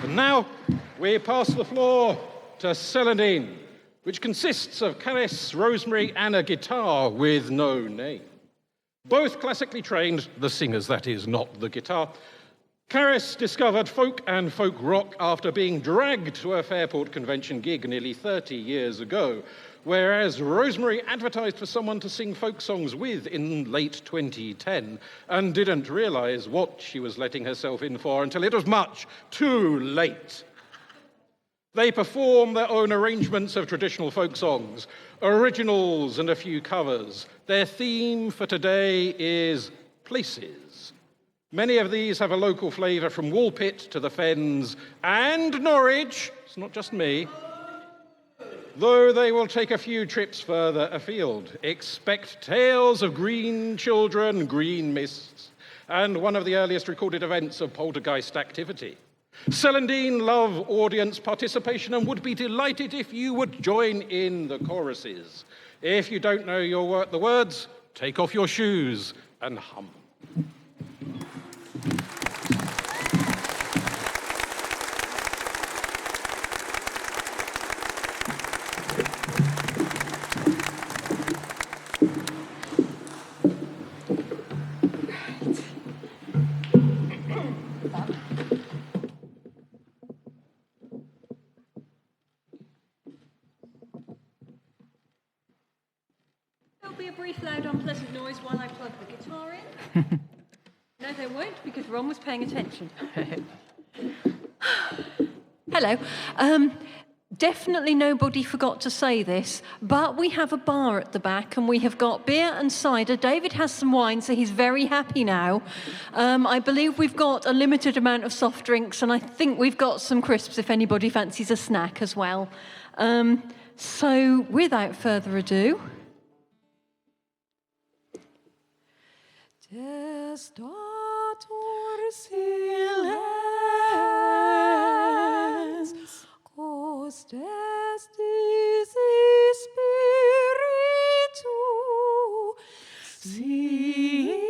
And now we pass the floor to Celandine, which consists of Caress, Rosemary, and a guitar with no name. Both classically trained, the singers, that is, not the guitar. Caress discovered folk and folk rock after being dragged to a Fairport Convention gig nearly 30 years ago, whereas Rosemary advertised for someone to sing folk songs with in late 2010 and didn't realise what she was letting herself in for until it was much too late. They perform their own arrangements of traditional folk songs, originals and a few covers. Their theme for today is places. Many of these have a local flavour from Woolpit to the Fens and Norwich, it's not just me, though they will take a few trips further afield. Expect tales of green children, green mists, and one of the earliest recorded events of poltergeist activity. Celandine love audience participation and would be delighted if you would join in the choruses. If you don't know the words, take off your shoes and hum. There'll be a brief loud unpleasant noise while I plug the guitar in. No, there won't, because Ron was paying attention. Hello. Definitely nobody forgot to say this, but we have a bar at the back and we have got beer and cider. David has some wine, so he's very happy now. I believe we've got a limited amount of soft drinks, and I think we've got some crisps if anybody fancies a snack as well. So without further ado... Testator silens, cos testis spiritu, silencio.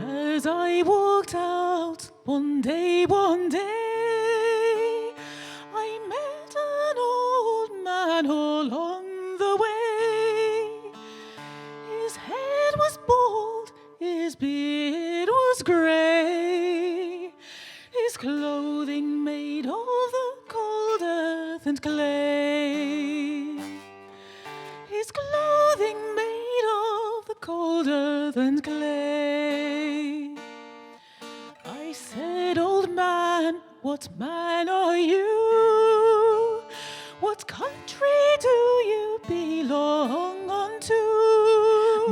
As I walked out one day, all on the way. His head was bald, his beard was grey, his clothing made of the cold earth and clay. His clothing made of the cold earth and clay. I said, old man, what man are you? What country do you belong unto?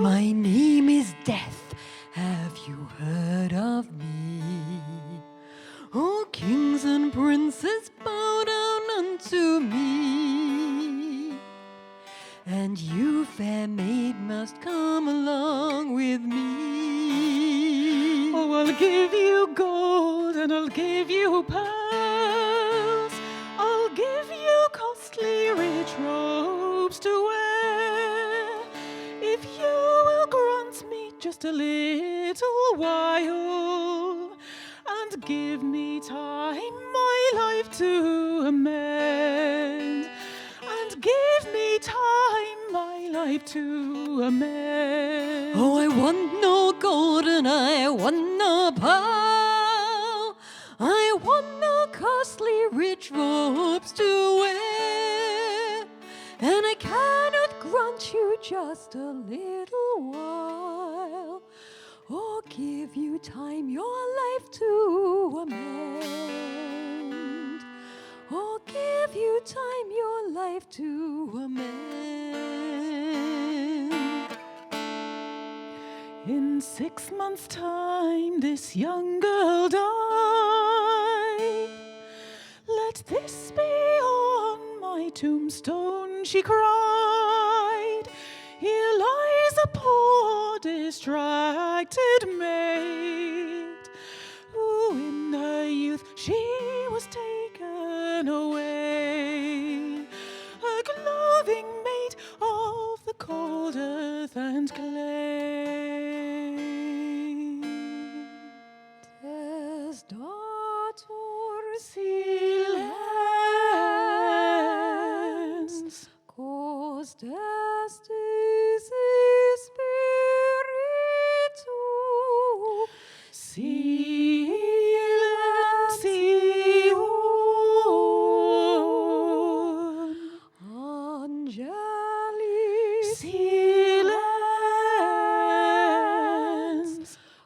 My name is Death. Have you heard of me? Oh, kings and princes bow down unto me. And you, fair maid, must come along with me. Oh, I'll give you gold and I'll give you pearls. I'll give you costly rich robes to wear, if you will grant me just a little while, and give me time my life to amend, and give me time my life to amend. Oh, I want no gold and I want no pearl, I want no costly rich robes to wear, and I cannot grant you just a little while, or give you time your life to amend, or give you time your life to amend. In 6 months' time this young girl died. Let this be on my tombstone, she cried. Here lies a poor distracted maid, who in her youth she was taken away, a clothing made of the silence, cause estis spiritu, silencium, angeli, silence,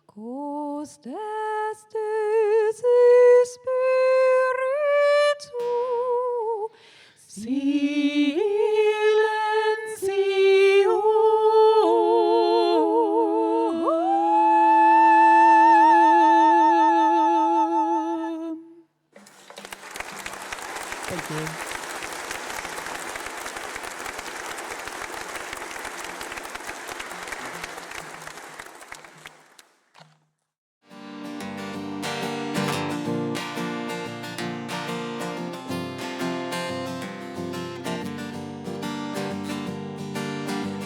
cause estis spiritu, silencium. Thank you.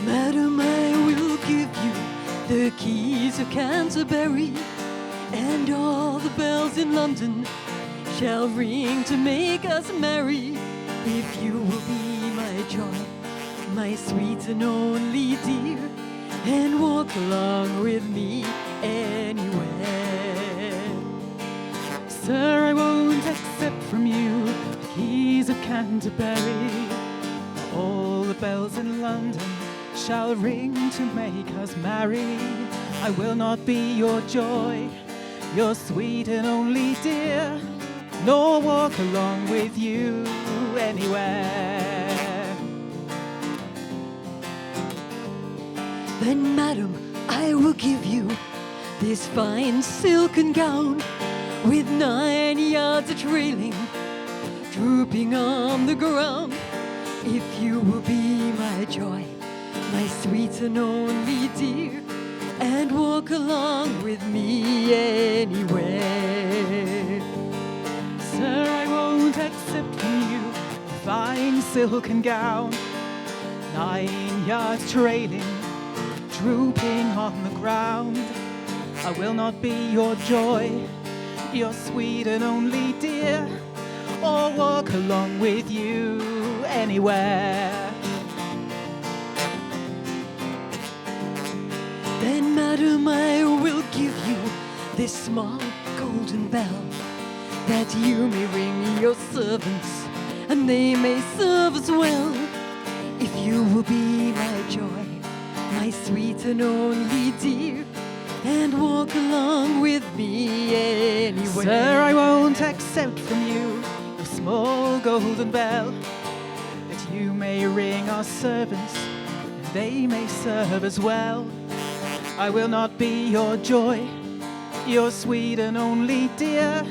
Madam, I will give you the keys of Canterbury, and all the bells in London shall ring to make us merry. If you will be my joy, my sweet and only dear, and walk along with me anywhere. Sir, I won't accept from you the keys of Canterbury. All the bells in London shall ring to make us merry. I will not be your joy, your sweet and only dear, nor walk along with you anywhere. Then, madam, I will give you this fine silken gown with 9 yards of trailing drooping on the ground. If you will be my joy, my sweet and only dear, and walk along with me anywhere. Sir, I won't accept from you a fine silken gown, 9 yards trailing, drooping on the ground. I will not be your joy, your sweet and only dear, or walk along with you anywhere. Then, madam, I will give you this small golden bell, that you may ring your servants, and they may serve as well. If you will be my joy, my sweet and only dear, and walk along with me anywhere. Sir, I won't accept from you your small golden bell, that you may ring our servants, and they may serve as well. I will not be your joy, your sweet and only dear,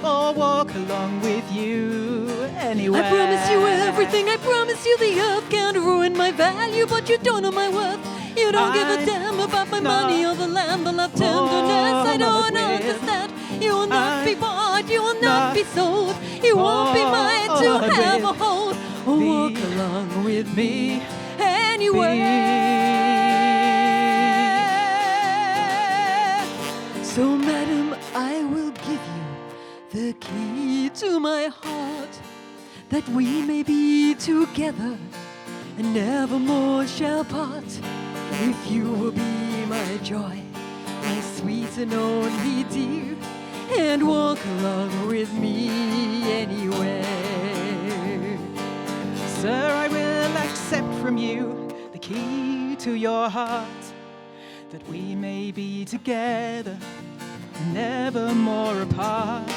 or walk along with you anywhere. I promise you everything, I promise you the earth can't ruin my value, but you don't know my worth. You don't give a damn about my money or the land, the love, tenderness. I don't understand. You will not be bought, you will not be sold. You won't be mine to have a hold. Or walk along with me anywhere. So, madam, I will give you the key to my heart, that we may be together and never more shall part. If you will be my joy, my sweet and only dear, and walk along with me anywhere. Sir, I will accept from you the key to your heart, that we may be together, never more apart.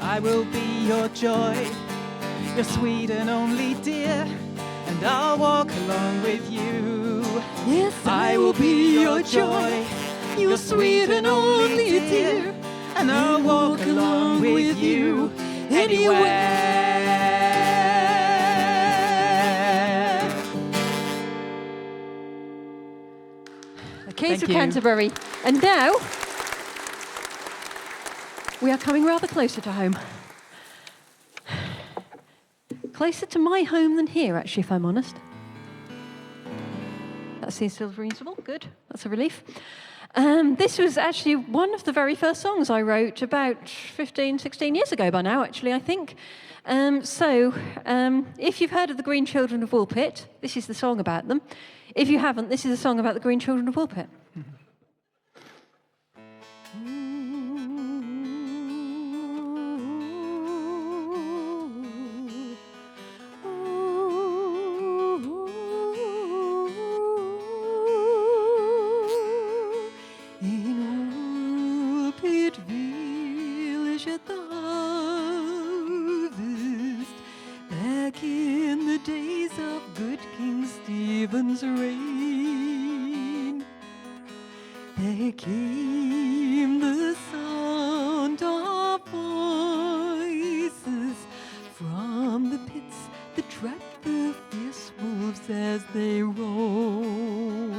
I will be your joy, your sweet and only dear, and I'll walk along with you. Yes, I will be your joy, your sweet and only dear, and I'll walk along with you anywhere. Okay, so Canterbury. And now, we are coming rather closer to home. Closer to my home than here, actually, if I'm honest. That seems still reasonable. Good. That's a relief. This was actually one of the very first songs I wrote about 15, 16 years ago by now, actually, I think. If you've heard of the Green Children of Woolpit, this is the song about them. If you haven't, this is a song about the Green Children of Woolpit. Reign, there came the sound of voices from the pits that trapped the fierce wolves as they roamed.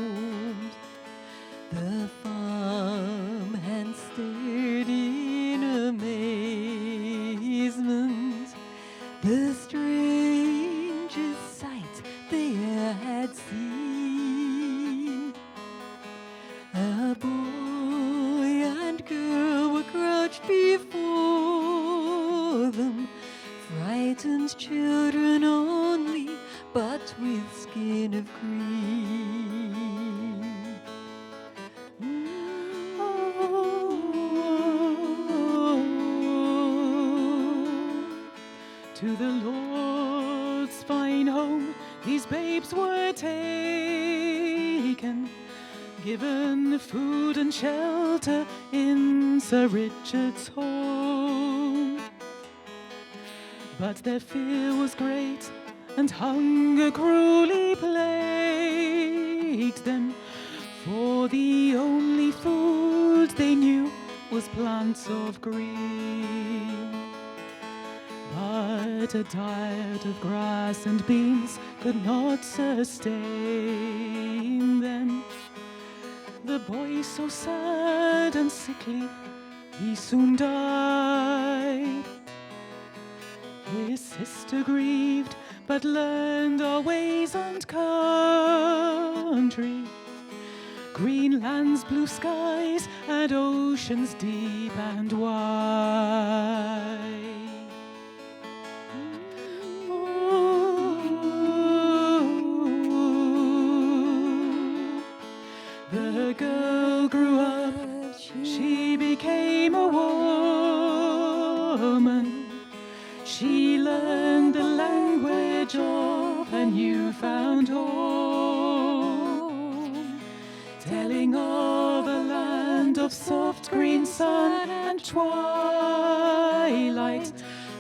The farmhands stared in amazement. The strangest sight they had seen. A boy and girl were crouched before them, frightened children only, but with skin of green. To the Lord's fine home these babes were taken, given food and shelter in Sir Richard's home. But their fear was great, and hunger cruelly plagued them, for the only food they knew was plants of green. But a diet of grass and beans could not sustain them. The boy, so sad and sickly, he soon died. His sister grieved, but learned our ways and country, green lands, blue skies, and oceans deep and wide. The girl grew up, she became a woman. She learned the language of a newfound home, telling of a land of soft green sun and twilight.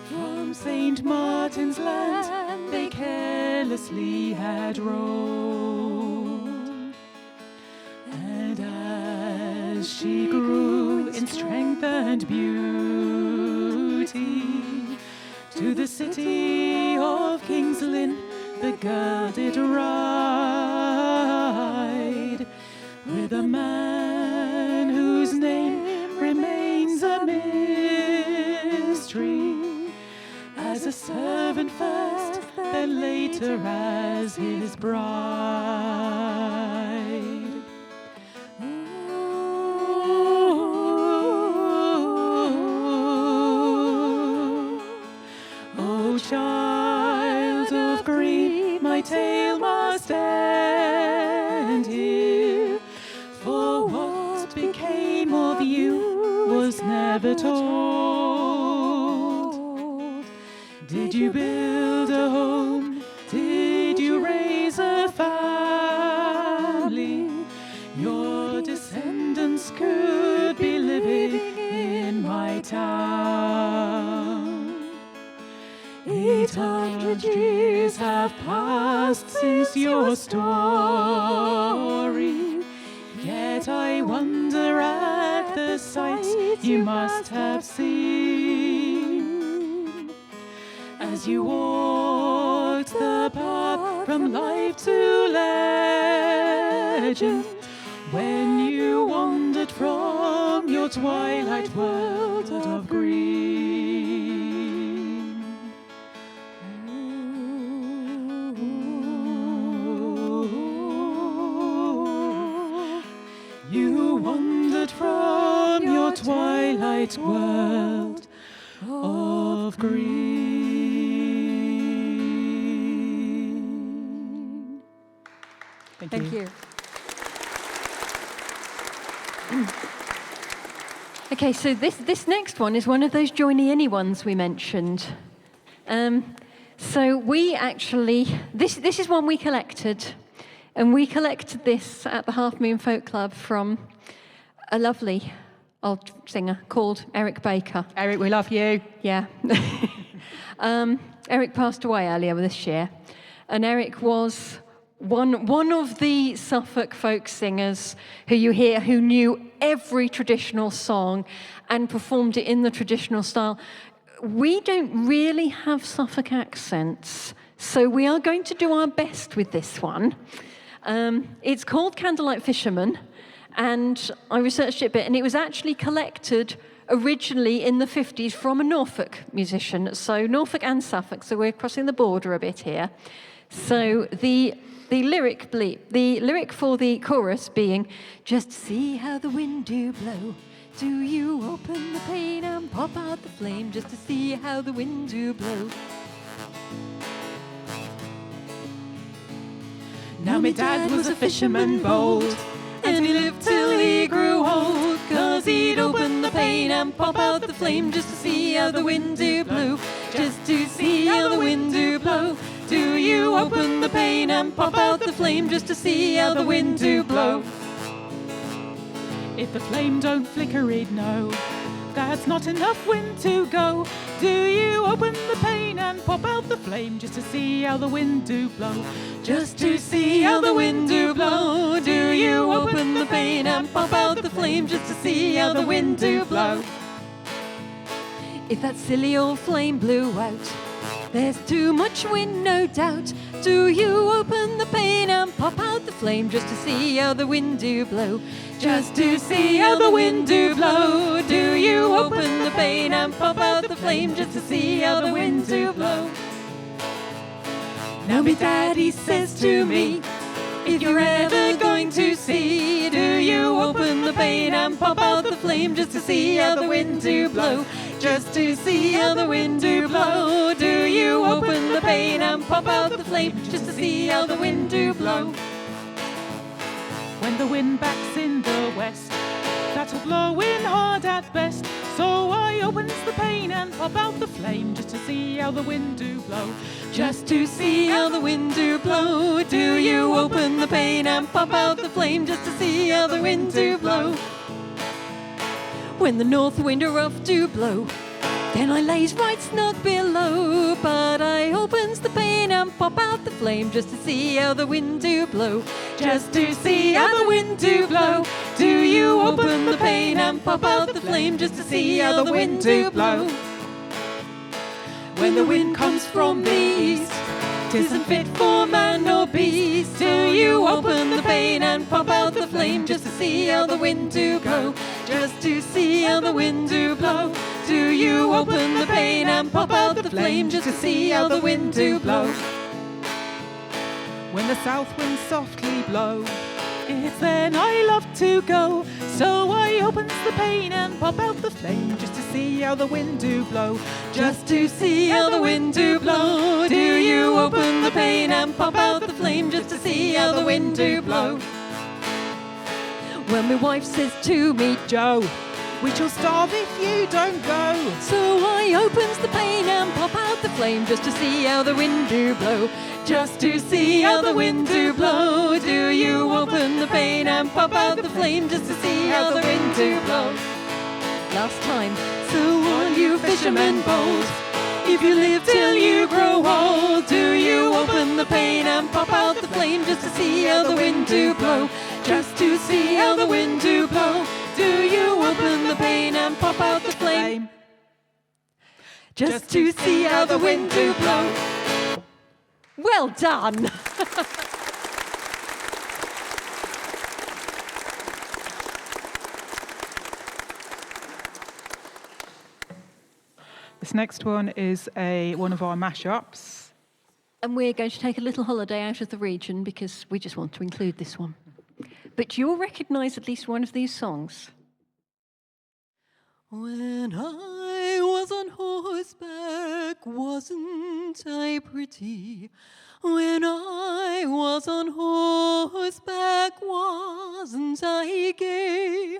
From St. Martin's land they carelessly had roamed. And as she grew in strength and beauty, to the city of King's Lynn the girl did ride, with a man whose name remains a mystery, as a servant first, then later as his bride. O child of green, my tale must end here, for what became of you was never told. Did you build a home? Did you raise a family? Your descendants could be living in my town. 800 years have passed since your story, yet I wonder at the sights you must have seen as you walked the path from life to legend, when you wandered from your twilight world of green. You wandered bright world of green. Thank you. Okay, so this next one is one of those joiny-any ones we mentioned. So we actually, this is one we collected, and we collected this at the Half Moon Folk Club from a lovely old singer called Eric Baker. Eric, we love you. Yeah. Eric passed away earlier this year, and Eric was one of the Suffolk folk singers who you hear who knew every traditional song and performed it in the traditional style. We don't really have Suffolk accents, so we are going to do our best with this one. It's called Candlelight Fisherman, and I researched it a bit, and it was actually collected originally in the 50s from a Norfolk musician, so Norfolk and Suffolk, so we're crossing the border a bit here. So the lyric for the chorus being, just see how the wind do blow. Do you open the pane and pop out the flame just to see how the wind do blow? Now my dad was a fisherman bold, and he lived till he grew old, 'cause he'd open the pane and pop out the flame just to see how the wind do blow. Just to see how the wind do blow. Do you open the pane and pop out the flame just to see how the wind do blow? If the flame don't flicker, he'd know that's not enough wind to go. Do you open the pane and pop out the flame just to see how the wind do blow? Just to see how the wind do blow. Do you open the pane and pop out the flame just to see how the wind do blow? If that silly old flame blew out, there's too much wind, no doubt. Do you open the pane and pop out the flame just to see how the wind do blow? Just to see how the wind do blow. Do you open the pane and pop out the flame just to see how the wind do blow? Now me daddy says to me, if you're ever going to see, do you open the pane and pop out the flame just to see how the wind do blow? Just to see how the wind do blow. Do you open the pane and pop out the flame just to see how the wind do blow? When the wind backs in the west, that'll blow in hard at best. So I opens the pane and pop out the flame just to see how the wind do blow. Just to see how the wind do blow. Do you open the pane and pop out the flame just to see how the wind do blow? When the north wind are off to blow, then I lays right snug below. But I opens the pane and pop out the flame just to see how the wind do blow. Just to see how the wind do blow. Do you open the pane and pop out the flame just to see how the wind do blow? When the wind comes from the east, 'tisn't fit for man or beast. Do you open the pane and pop out the flame just to see how the wind do blow? Just to see how the wind do blow. Do you open the pane and pop out the flame just to see how the wind do blow? When the south winds softly blow, it's then I love to go. So I opens the pane and pop out the flame just to see how the wind do blow. Just to see how the wind do blow. Do you open the pane and pop out the flame just to see how the wind do blow? When my wife says to me, Joe, we shall starve if you don't go. so I opens the pane and pop out the flame just to see how the wind do blow. Just to see how the wind do blow. Do you open the pane and pop out the flame just to see how the wind do blow? Last time. So all you fishermen bold, if you live till you grow old, do you open the pane and pop out the flame just to see how the wind do blow? Just to see how the wind do blow. Do you open the pane and pop out the flame just to see how the wind do blow? Well done. This next one is one of our mashups. And we're going to take a little holiday out of the region because we just want to include this one. But you'll recognise at least one of these songs. When I was on horseback, wasn't I pretty? When I was on horseback, wasn't I gay?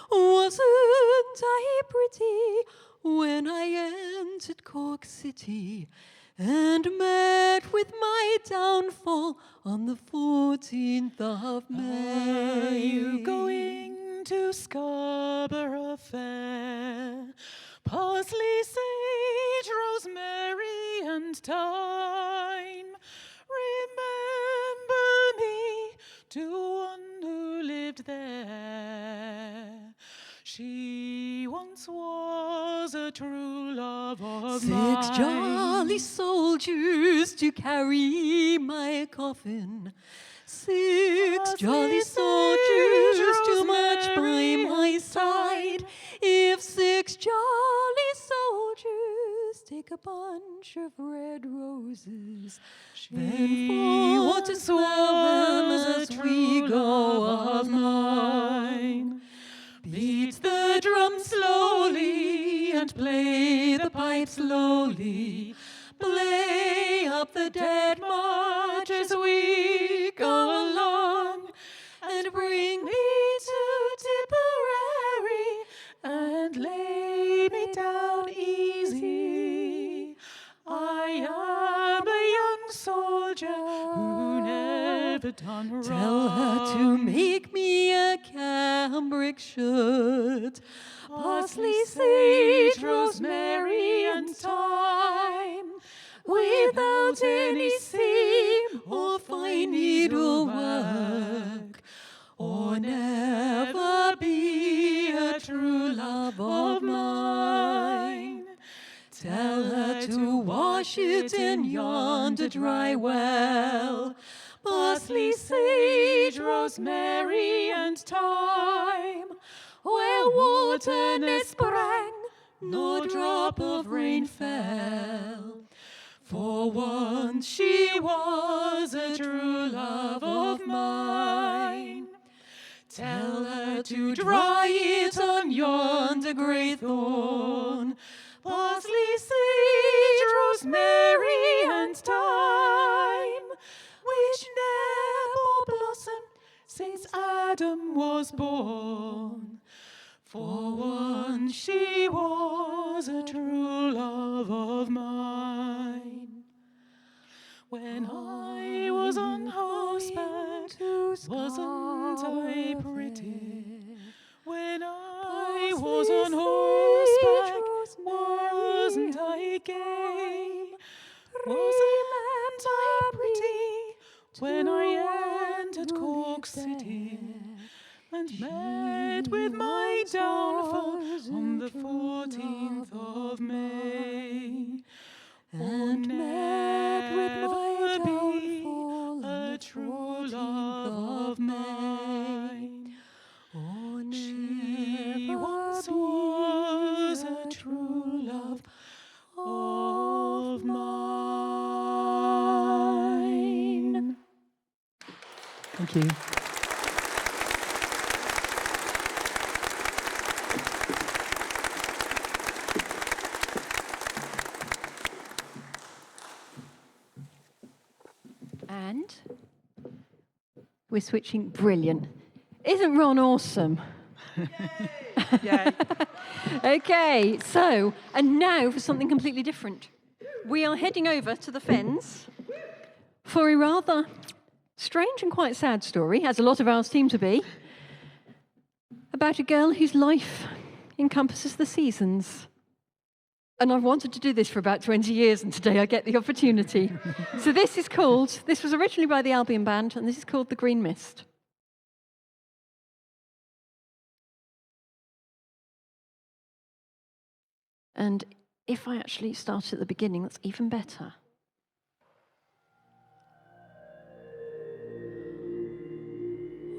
Wasn't I pretty when I entered Cork City and met with my downfall on the 14th of May? Are you going to Scarborough Fair? Parsley, sage, rosemary, and thyme. Remember me to one who lived there. She once was a true love of mine. 6 jolly soldiers to carry my coffin. 6 jolly soldiers too much by my side. If 6 jolly soldiers take a bunch of red roses, then for to swell them as we go of mine. Beat the drum slowly and play the pipe slowly. Play up the dead march as we go along, and bring me to Tipperary and lay me down easy. I am a young soldier who never done wrong. Tell her to make me a cambric shirt, parsley, sage, rosemary, and thyme, without any seam or fine needlework, or never be a true love of mine. Tell her to wash it in yonder dry well, parsley, sage, rosemary, and thyme, where water ne sprang, nor drop of rain fell. For once she was a true love of mine. Tell her to dry it on yonder grey thorn, parsley, sage, rosemary, and thyme, which never blossomed since Adam was born. For once she was a true love of mine. When I was on horseback, wasn't I pretty? When I was on horseback, wasn't I gay? Wasn't I pretty when I entered Cork City and met with my downfall on the 14th of May? And met with my downfall a true love of mine. Oh, she once was a true love of mine. Thank you. And we're switching. Brilliant. Isn't Ron awesome? Yay. Okay, so, and now for something completely different. We are heading over to the Fens for a rather strange and quite sad story, as a lot of ours seem to be, about a girl whose life encompasses the seasons. And I've wanted to do this for about 20 years, and today I get the opportunity. So this was originally by the Albion Band, and this is called The Green Mist. And if I actually start at the beginning, that's even better.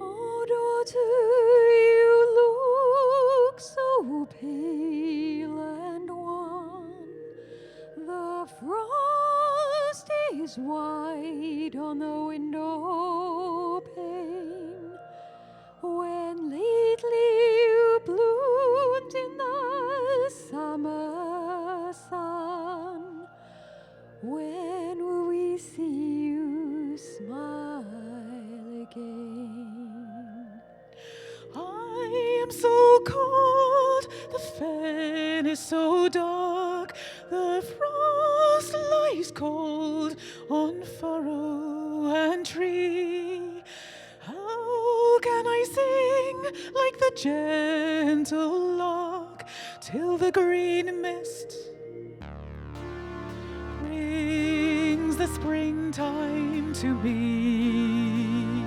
Oh, daughter, you look so pale and wan. The frost is white on the window pane. When lately you bloomed in the summer sun. When will we see you smile again? I am so cold, the fen is so dark, the frost lies cold on furrow and tree. How can I sing like the gentle lark till the green mist brings the springtime to me?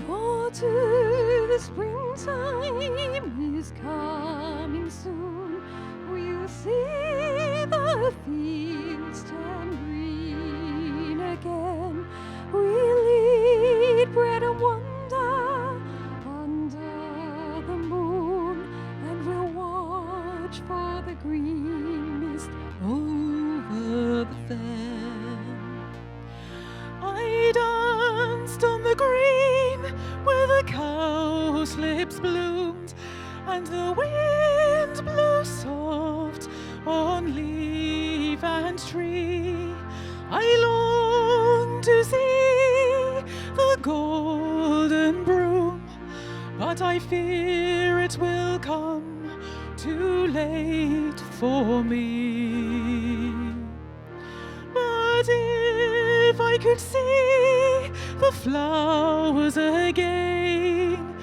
Daughter, the springtime is coming soon. We'll see the fields turn green again. We'll eat bread and wonder under the moon, and we'll watch for the green mist over the fen. I danced on the green where the cowslips bloomed, and the wind blew soft on leaf and tree. I long to see the golden broom, but I fear it will come too late for me. But if I could see the flowers again,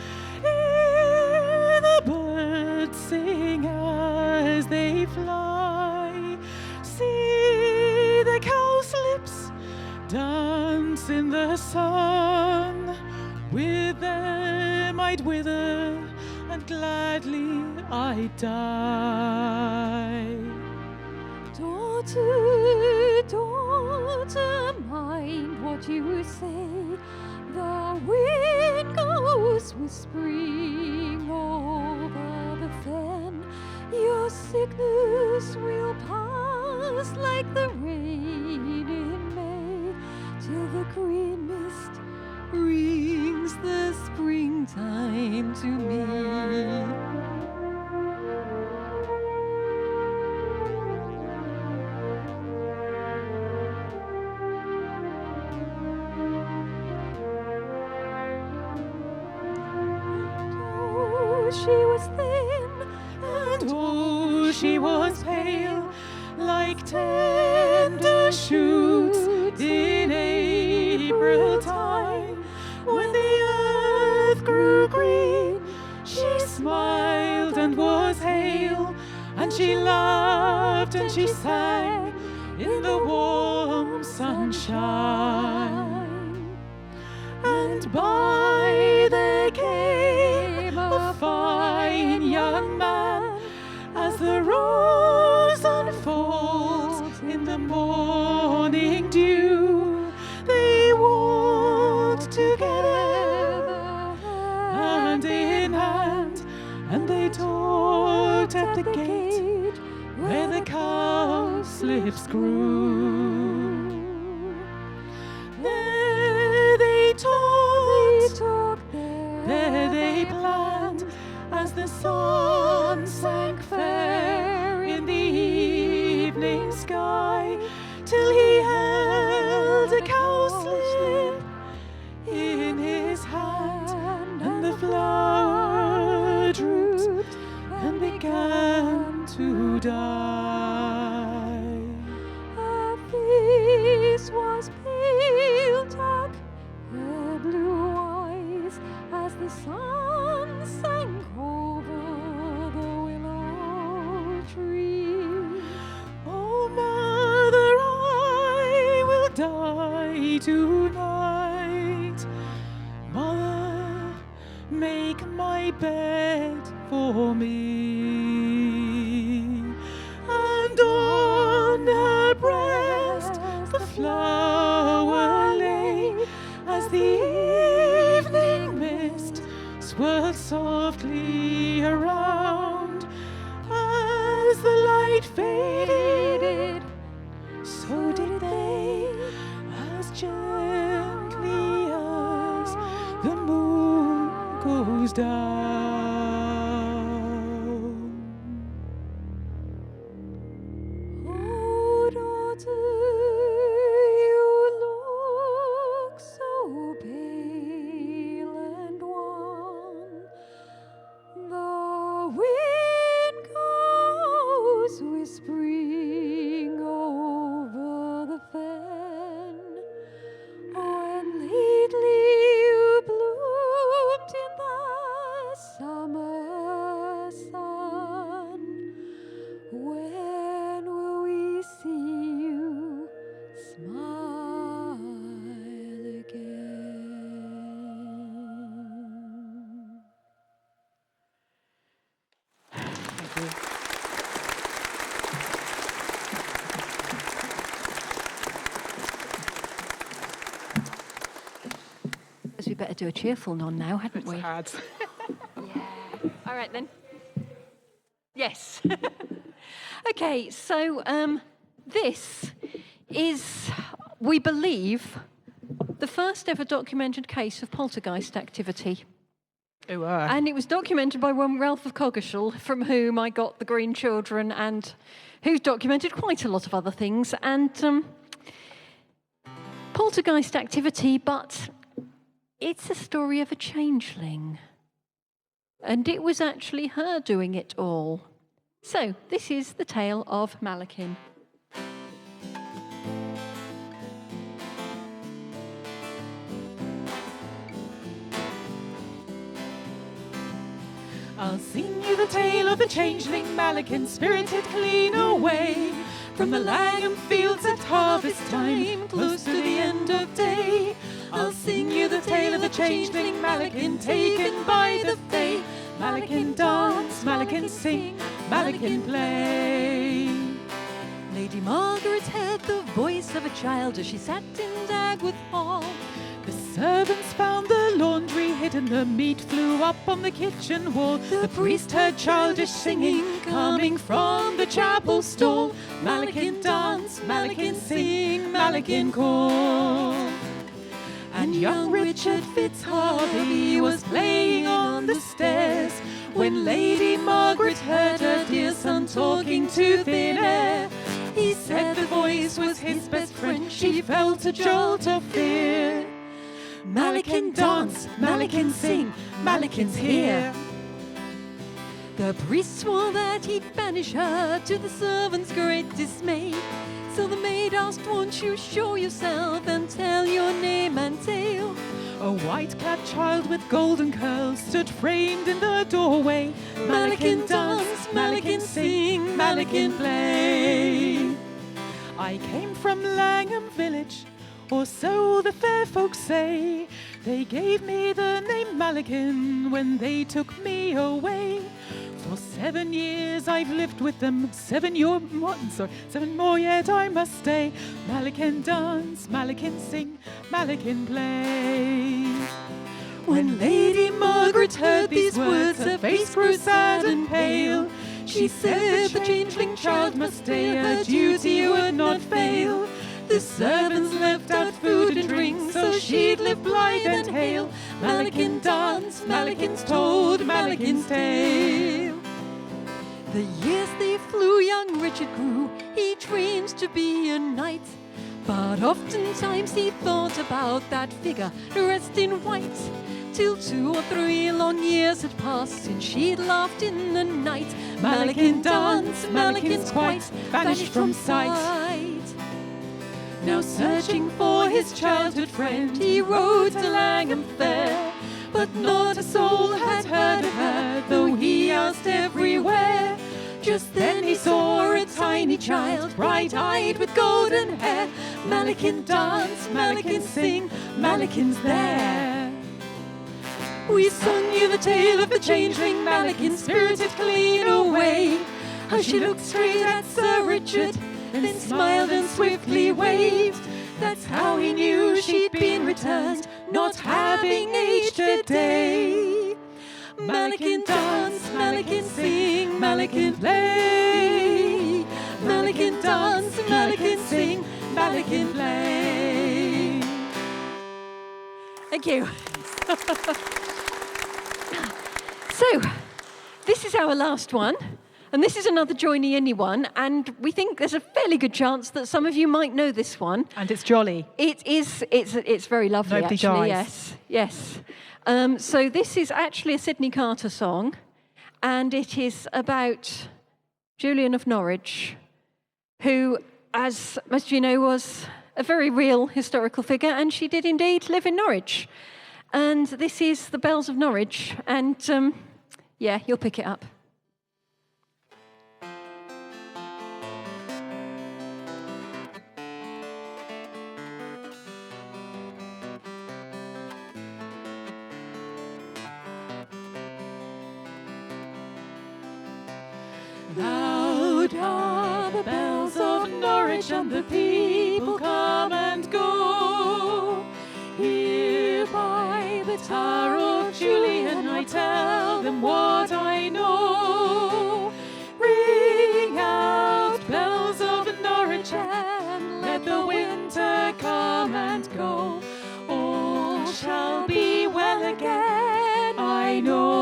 hear the birds sing as they fly, see the cowslips dance in the sun, with them I'd wither and gladly I'd die. Daughter, daughter, mind what you say. The wind goes whispering over the fen. Your sickness will pass like the rain in May, till the green mist brings the springtime to me. She was thin, And oh, she was pale, like tender shoots in April time. When the earth grew green, she smiled and was hale, and she laughed and she sang in the warm sunshine. And by there came a fine young man, as the rose unfolds in the morning dew. They walked together, hand in hand, and they talked at the gate where the cowslips grew. There they talked, there they planned, as the sun sank fair in the evening sky, till he held a cowslip in his hand, and the flower drooped and began to die. her face was pale dark, her blue eyes, as the sun sank over the willow tree. Oh, mother, I will die tonight. Mother, make my bed for me. And on her breast the flower lay, as the evening mist swirled softly around. As the light faded, so did they, as gently as the moon goes down. we better do a cheerful nod now, hadn't we? Had. All right then. Yes. Okay, so this is, we believe, the first ever documented case of poltergeist activity. Oh, And it was documented by one Ralph of Coggeshall, from whom I got the Green Children, and who's documented quite a lot of other things. And poltergeist activity, but it's a story of a changeling. And it was actually her doing it all. So this is the tale of Malakin. I'll sing you the tale of the changeling Malakin, spirited clean away from the Langham fields at harvest time, close to the end of day. I'll sing you the tale of the changeling Malakin, taken by the Fae. Malakin dance, Malakin sing, Malakin play. Lady Margaret heard the voice of a child as she sat in Dagworth Hall. The servants found the laundry hidden, the meat flew up on the kitchen wall. The priest heard childish singing coming from the chapel stall. Malakin dance, Malakin sing, Malakin call. And young Richard Fitzharvey was playing on the stairs when Lady Margaret heard her dear son talking to thin air. He said the voice was his best friend, she felt a jolt of fear. Malakin dance, Malakin sing, Malakin's here. The priest swore that he'd banish her, to the servants' great dismay. So the maid asked, won't you show yourself and tell your name and tale? A white-clad child with golden curls stood framed in the doorway. Malakin dance, Malakin sing, Malakin play. I came from Langham village, or so the fair folk say. They gave me the name Malakin when they took me away. For 7 years I've lived with them, 7 more yet I must stay. Malakin dance, Malakin sing, Malakin play. When Lady Margaret heard these words, her face grew sad and pale. She said the changeling child must stay, her duty would not fail. The servants left out food and drink, so she'd live blithe and hale. Malakin dance, Malakin's told, Malakin's tale. The years they flew, young Richard grew, he trained to be a knight. But oftentimes he thought about that figure dressed in white, till 2 or 3 long years had passed since she'd laughed in the night. Malakin dance, Malakin's quite vanished from sight. Now searching for his childhood friend, he rode to Langham Fair. But not a soul had heard of her, though he asked everywhere. Just then he saw a tiny child, bright-eyed with golden hair. Malakin dance, Malakin sing, Malakin's there. We sung you the tale of the changeling Malakin, spirited clean away. How she looked straight at Sir Richard, then smiled and swiftly waved. That's how he knew she'd been returned, not having aged a day. Malakin dance, Malakin sing, Malakin play. Malakin dance, Malakin sing, Malakin play. Thank you. So, this is our last one. And this is another Joiny Any one, and we think there's a fairly good chance that some of you might know this one. And it's jolly. It is. It's very lovely. Nobody actually. dies. Yes. So this is actually a Sydney Carter song, and it is about Julian of Norwich, who, as most of you know, was a very real historical figure, and she did indeed live in Norwich. And this is the Bells of Norwich, and yeah, you'll pick it up. Loud are the bells of Norwich, and the people come and go. Here by the Tower of Julian, I tell them what I know. Ring out bells of Norwich and let the winter come and go. All shall be well again, I know.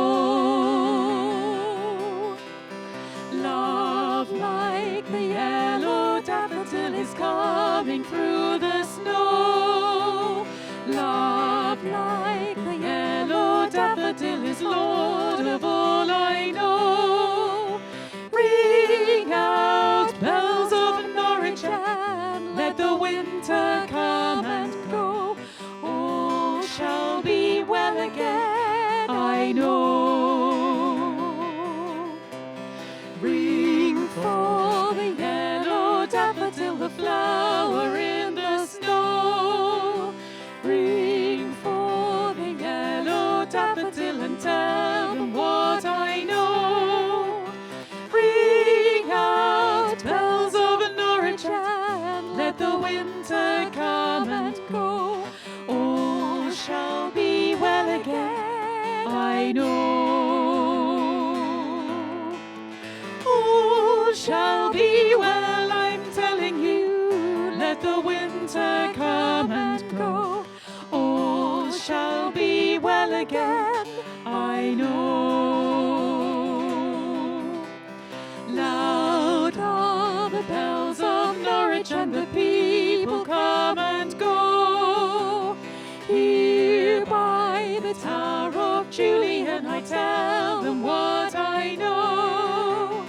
Love like the yellow daffodil is coming through the snow. Love like the yellow daffodil is Lord of all I know. Ring out bells of Norwich and let the winter come and go. All shall be well again, I know. Ring for the yellow daffodil, the flower in the snow. Ring for the yellow daffodil and tell them what I know. Ring out bells of Norwich and let the winter come and go. All shall be well again, I know. All shall be well, I'm telling you. Let the winter come and go. All shall be well again, I know. Loud are the bells of Norwich and the people come and go. Here by the Tower of Julian, I tell them what I know.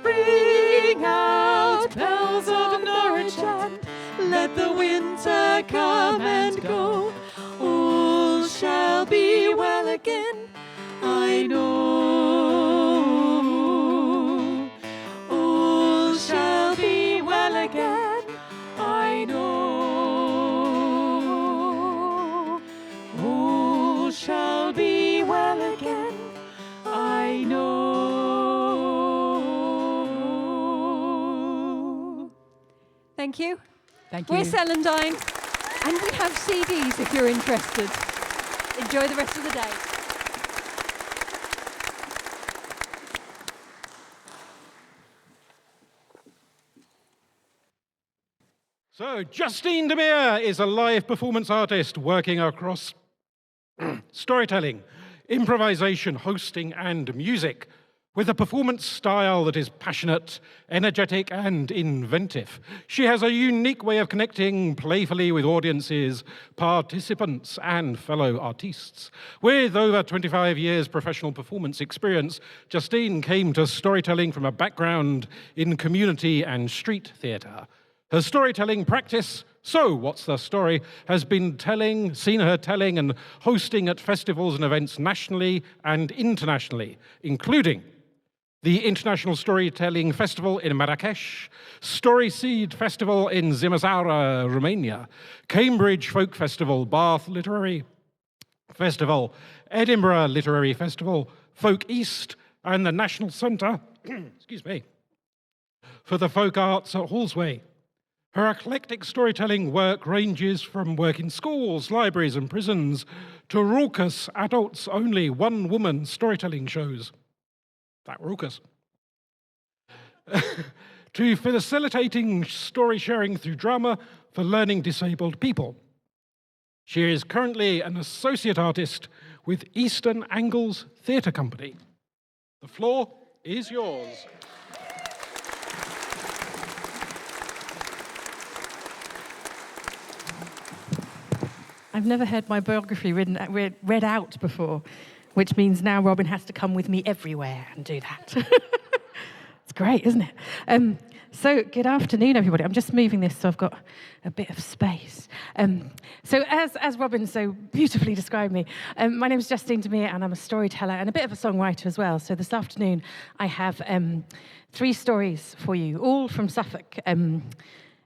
Ring out bells of Norwich and let the winter come and go. All shall be well again, I know. All shall be well again, I know. All shall be well again, I know. Thank you. Thank We're Celandine, and we have CDs if you're interested. Enjoy the rest of the day. So, Justine Demir is a live performance artist working across storytelling, improvisation, hosting, and music, with a performance style that is passionate, energetic, and inventive. She has a unique way of connecting playfully with audiences, participants, and fellow artists. With over 25 years professional performance experience, Justine came to storytelling from a background in community and street theatre. Her storytelling practice, So What's the Story, has been seen her telling and hosting at festivals and events nationally and internationally, including the International Storytelling Festival in Marrakesh, Story Seed Festival in Timișoara, Romania, Cambridge Folk Festival, Bath Literary Festival, Edinburgh Literary Festival, Folk East, and the National Centre for the Folk Arts at Hallsway. Her eclectic storytelling work ranges from work in schools, libraries, and prisons to raucous adults-only one-woman storytelling shows. That raucous. To facilitating story sharing through drama for learning disabled people. She is currently an associate artist with Eastern Angles Theatre Company. The floor is yours. I've never heard my biography read out before, which means now Robin has to come with me everywhere and do that. It's great, isn't it? So good afternoon, everybody. I'm just moving this so I've got a bit of space. So as Robin so beautifully described me, my name is Justine Demir and I'm a storyteller and a bit of a songwriter as well. So this afternoon I have 3 stories for you, all from Suffolk. And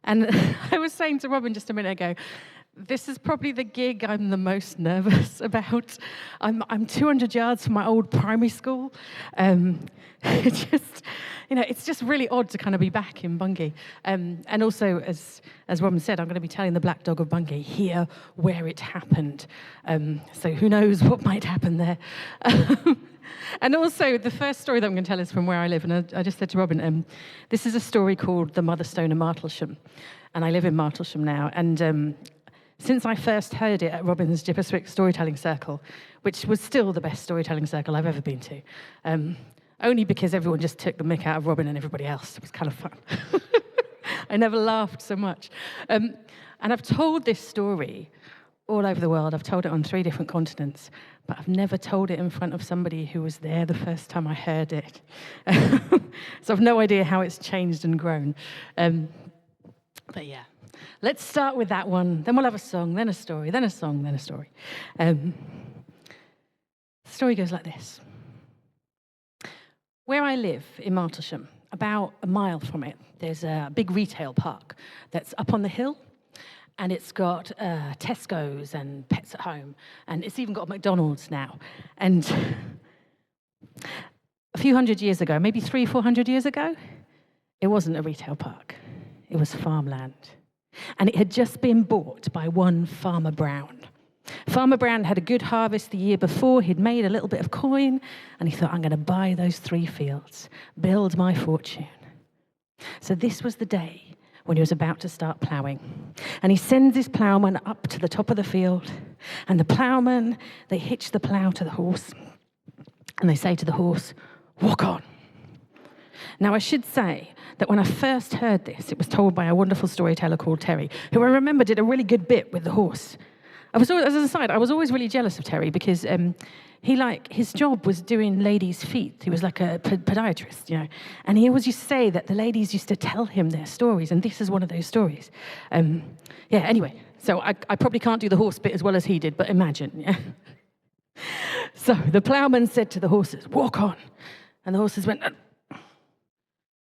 I was saying to Robin just a minute ago, This is probably the gig I'm the most nervous about. I'm 200 yards from my old primary school. It's just really odd to kind of be back in Bungay. And also, as Robin said, I'm going to be telling the Black Dog of Bungay here where it happened. So who knows what might happen there. And also, the first story that I'm going to tell is from where I live. And I just said to Robin, this is a story called The Motherstone of Martlesham. And I live in Martlesham now. And since I first heard it at Robin's Jipperswick Storytelling Circle, which was still the best storytelling circle I've ever been to, only because everyone just took the mick out of Robin and everybody else. It was kind of fun. I never laughed so much. And I've told this story all over the world. I've told it on 3 different continents, but I've never told it in front of somebody who was there the first time I heard it. So I've no idea how it's changed and grown. But yeah, let's start with that one. Then we'll have a song, then a story, then a song, then a story. The story goes like this. Where I live in Martlesham, about a mile from it, there's a big retail park that's up on the hill. And it's got Tesco's and Pets at Home. And it's even got McDonald's now. And a few hundred years ago, maybe 300-400 years ago, it wasn't a retail park. It was farmland. And it had just been bought by one Farmer Brown. Farmer Brown had a good harvest the year before. He'd made a little bit of coin. And he thought, I'm going to buy those 3 fields, build my fortune. So this was the day when he was about to start ploughing. And he sends his ploughman up to the top of the field. And the ploughman, they hitch the plough to the horse. And they say to the horse, walk on. Now, I should say that when I first heard this, it was told by a wonderful storyteller called Terry, who I remember did a really good bit with the horse. As an aside, I was always really jealous of Terry because his job was doing ladies' feet. He was like a podiatrist, you know. And he always used to say that the ladies used to tell him their stories, and this is one of those stories. Anyway, so I probably can't do the horse bit as well as he did, but imagine, yeah. So the ploughman said to the horses, walk on. And the horses went,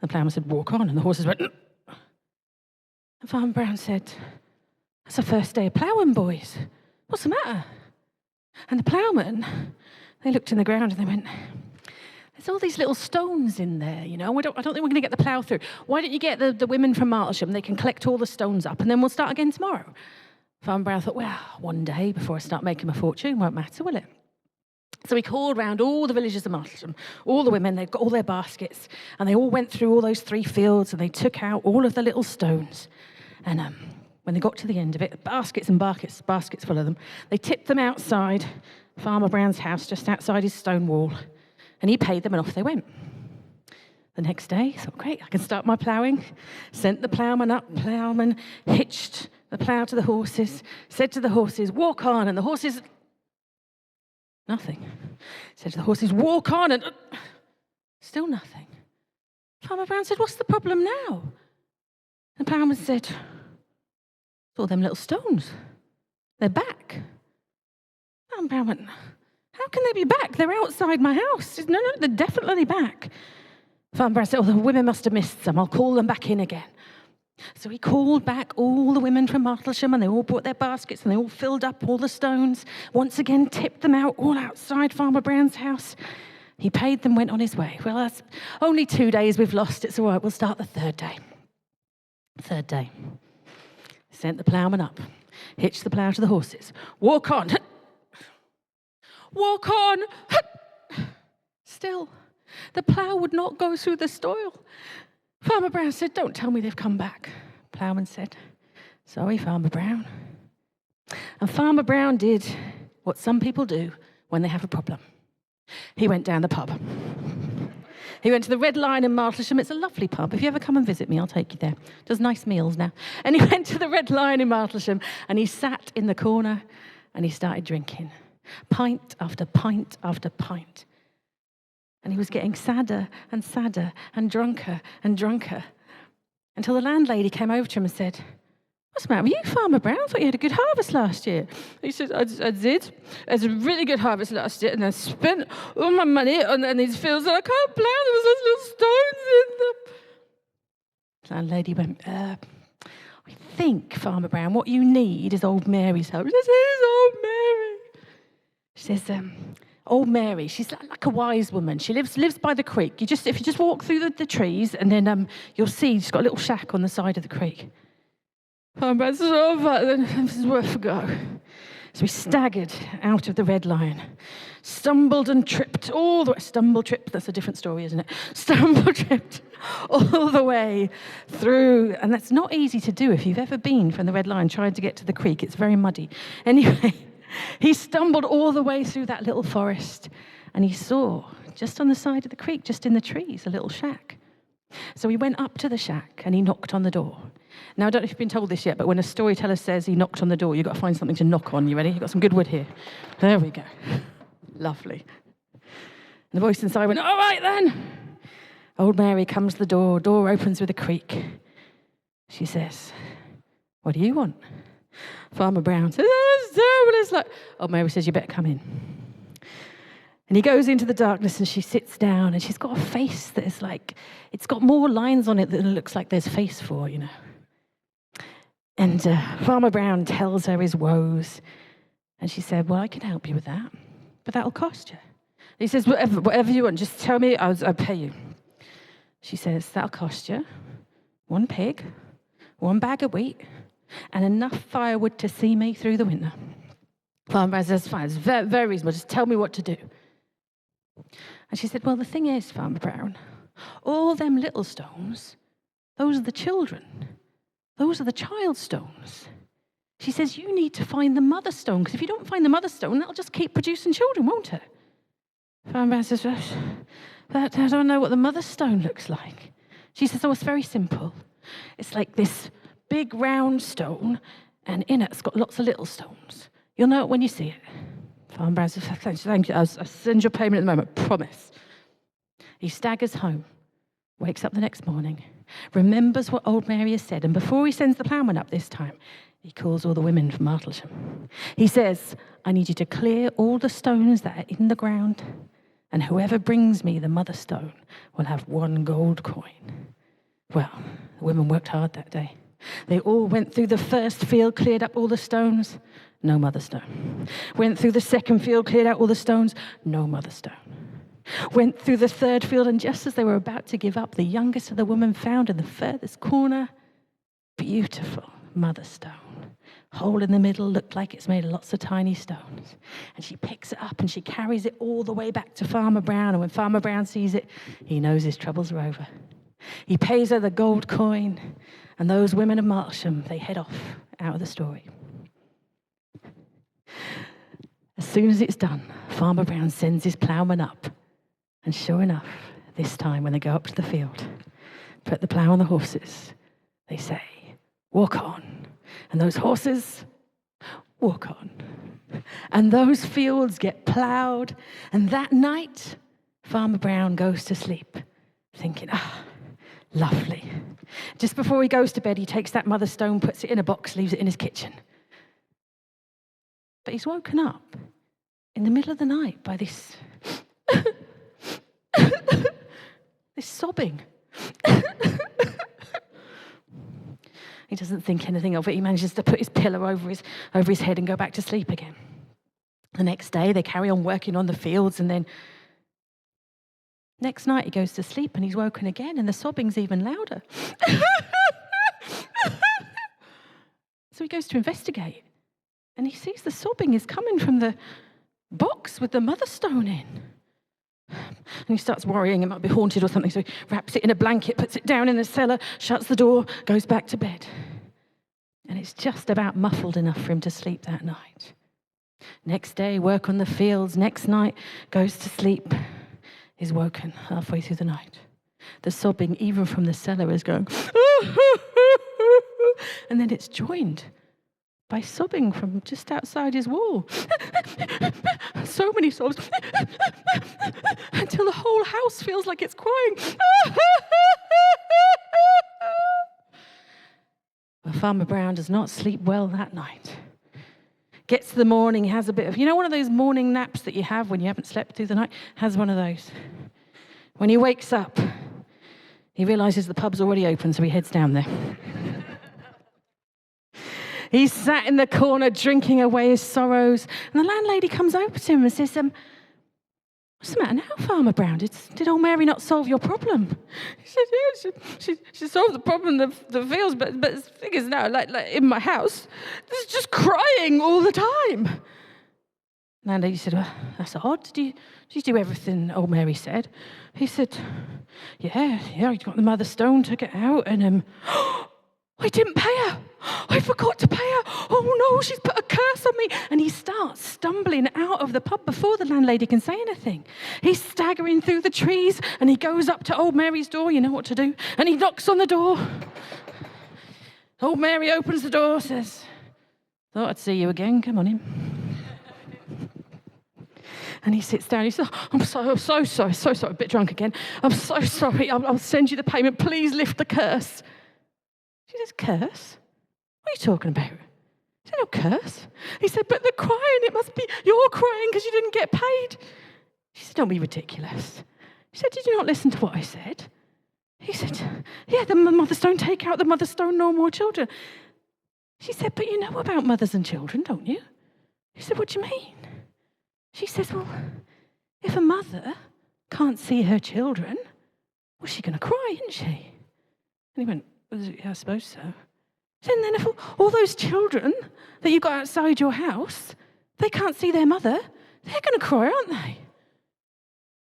The ploughman said, walk on. And the horses went, And Farmer Brown said, that's the first day of ploughing, boys. What's the matter? And the ploughman, they looked in the ground and they went, there's all these little stones in there, you know. I don't think we're going to get the plough through. Why don't you get the women from Martlesham? They can collect all the stones up and then we'll start again tomorrow. Farmer Brown thought, well, one day before I start making my fortune, won't matter, will it? So he called round all the villagers of Martlesham, all the women, they've got all their baskets, and they all went through all those 3 fields and they took out all of the little stones. And when they got to the end of it, baskets and baskets full of them, they tipped them outside Farmer Brown's house, just outside his stone wall, and he paid them and off they went. The next day, he thought, great, I can start my ploughing. Sent the ploughman up, ploughman hitched the plough to the horses, said to the horses, walk on, and the horses, nothing. Said to the horses, walk on, and still nothing. Farmer Brown said, what's the problem now? The ploughman said, it's all them little stones. They're back. Farmer Brown went, how can they be back? They're outside my house. He said, no, they're definitely back. Farmer Brown said, oh, the women must have missed some. I'll call them back in again. So he called back all the women from Martlesham, and they all brought their baskets, and they all filled up all the stones, once again tipped them out all outside Farmer Brown's house. He paid them, went on his way. Well, that's only 2 days we've lost. It's all right, we'll start the 3rd day. 3rd day. Sent the ploughman up, hitched the plough to the horses. Walk on. Walk on. Still, the plough would not go through the soil. Farmer Brown said, don't tell me they've come back. Ploughman said, sorry, Farmer Brown. And Farmer Brown did what some people do when they have a problem. He went down the pub. He went to the Red Lion in Martlesham. It's a lovely pub. If you ever come and visit me, I'll take you there. Does nice meals now. And he went to the Red Lion in Martlesham, and he sat in the corner, and he started drinking. Pint after pint after pint. And he was getting sadder and sadder and drunker, until the landlady came over to him and said, what's the matter with you, Farmer Brown? I thought you had a good harvest last year. He said, I did. I had a really good harvest last year, and I spent all my money on these fields, and I can't plough. There was those little stones in them. The landlady went, I think, Farmer Brown, what you need is old Mary's help. She says, who's old Mary? She says, old Mary, she's like a wise woman. She lives by the creek. If you just walk through the trees, and then you'll see she's got a little shack on the side of the creek. Farmer Brown says, then this is worth a go. So he staggered out of the Red Lion, stumbled and tripped all the way. Tripped, that's a different story, isn't it? Tripped all the way through. And that's not easy to do if you've ever been from the Red Lion trying to get to the creek. It's very muddy. Anyway, he stumbled all the way through that little forest, and he saw, just on the side of the creek, just in the trees, a little shack. So he went up to the shack and he knocked on the door. Now, I don't know if you've been told this yet, but when a storyteller says he knocked on the door, you've got to find something to knock on. You ready? You've got some good wood here. There we go. Lovely. And the voice inside went, all right then. Old Mary comes to the door. Door opens with a creak. She says, what do you want? Farmer Brown says, oh, it's terrible. It's like, old Mary says, you better come in. And he goes into the darkness, and she sits down, and she's got a face that is like, it's got more lines on it than it looks like there's face for, you know. And Farmer Brown tells her his woes, and she said, well, I can help you with that, but that'll cost you. He says, whatever you want, just tell me, I'll pay you. She says, that'll cost you 1 pig, 1 bag of wheat, and enough firewood to see me through the winter. Farmer Brown says, fine, it's very, very reasonable, just tell me what to do. And she said, well, the thing is, Farmer Brown, all them little stones, those are the children. Those are the child stones. She says, you need to find the mother stone, because if you don't find the mother stone, that'll just keep producing children, won't it? Farmer Brown says, I don't know what the mother stone looks like. She says, oh, it's very simple. It's like this big round stone, and in it, it's got lots of little stones. You'll know it when you see it. Farmer Brown says, thank you. I'll send your payment in a moment, promise. He staggers home, wakes up the next morning, remembers what old Mary has said, and before he sends the ploughman up this time, he calls all the women from Martlesham. He says, I need you to clear all the stones that are in the ground, and whoever brings me the mother stone will have 1 gold coin. Well, the women worked hard that day. They all went through the first field, cleared up all the stones, no mother stone. Went through the second field, cleared out all the stones, no mother stone. Went through the third field, and just as they were about to give up, the youngest of the women found in the furthest corner, beautiful mother stone. Hole in the middle, looked like it's made of lots of tiny stones. And she picks it up and she carries it all the way back to Farmer Brown. And when Farmer Brown sees it, he knows his troubles are over. He pays her the gold coin, and those women of Martlesham, they head off out of the story. As soon as it's done, Farmer Brown sends his ploughman up. And sure enough, this time when they go up to the field, put the plough on the horses, they say, walk on. And those horses walk on. And those fields get ploughed. And that night, Farmer Brown goes to sleep, thinking, lovely. Just before he goes to bed, he takes that mother stone, puts it in a box, leaves it in his kitchen. But he's woken up in the middle of the night by this this sobbing. He doesn't think anything of it. He manages to put his pillow over his head and go back to sleep again. The next day, they carry on working on the fields, and then next night he goes to sleep and he's woken again, and the sobbing's even louder. So he goes to investigate, and he sees the sobbing is coming from the box with the mother stone in. And he starts worrying it might be haunted or something, so he wraps it in a blanket, puts it down in the cellar, shuts the door, goes back to bed. And it's just about muffled enough for him to sleep that night. Next day, work on the fields. Next night, goes to sleep. Is woken halfway through the night. The sobbing, even from the cellar, is going, and then it's joined by sobbing from just outside his wall. So many sobs, until the whole house feels like it's crying. Well, Farmer Brown does not sleep well that night. Gets to the morning, has a bit of, one of those morning naps that you have when you haven't slept through the night? Has one of those. When he wakes up, he realizes the pub's already open, so he heads down there. He sat in the corner drinking away his sorrows. And the landlady comes over to him and says, what's the matter now, Farmer Brown? Did old Mary not solve your problem? He said, yeah, she solved the problem, the fields, but the thing is now, like in my house, there's just crying all the time. Landlady said, well, that's odd. Did you do everything old Mary said? He said, yeah, I got the mother stone, took it out, and I didn't pay her. I forgot to pay her. Oh no, she's put a curse on me. And he starts stumbling out of the pub before the landlady can say anything. He's staggering through the trees and he goes up to old Mary's door, you know what to do, and he knocks on the door. Old Mary opens the door, says, thought I'd see you again, come on in. And he sits down, he says, oh, I'm so sorry, a bit drunk again. I'm so sorry, I'll send you the payment, please lift the curse. She says, curse? What are you talking about? He said, no curse. He said, but they're crying, it must be you're crying because you didn't get paid. She said, don't be ridiculous. He said, did you not listen to what I said? He said, yeah, the mother stone, take out the mother stone, no more children. She said, but you know about mothers and children, don't you? He said, what do you mean? She says, well, if a mother can't see her children, well, she's going to cry, isn't she? And he went, yeah, I suppose so. And then if all those children that you got outside your house, they can't see their mother, they're going to cry, aren't they?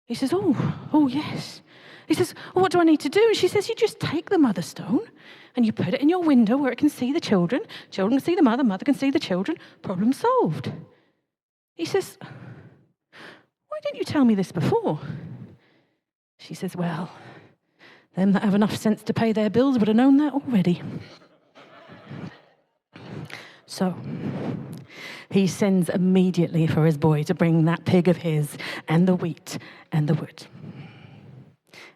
He says, oh, yes. He says, well, what do I need to do? And she says, you just take the mother stone and you put it in your window where it can see the children. Children can see the mother, mother can see the children. Problem solved. He says, why didn't you tell me this before? She says, well, them that have enough sense to pay their bills would have known that already. So he sends immediately for his boy to bring that pig of his and the wheat and the wood.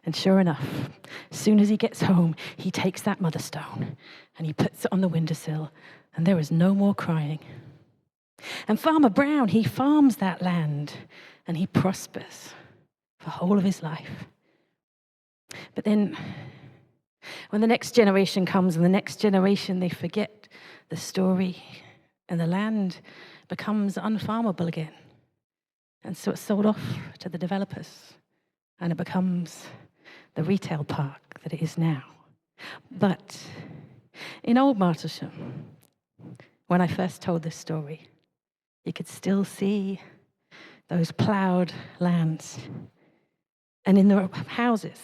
And sure enough, as soon as he gets home, he takes that mother stone and he puts it on the windowsill, and there is no more crying. And Farmer Brown, he farms that land and he prospers for the whole of his life. But then when the next generation comes and the next generation, they forget the story and the land becomes unfarmable again. And so it's sold off to the developers and it becomes the retail park that it is now. But in Old Martlesham, when I first told this story, you could still see those ploughed lands. And in the houses,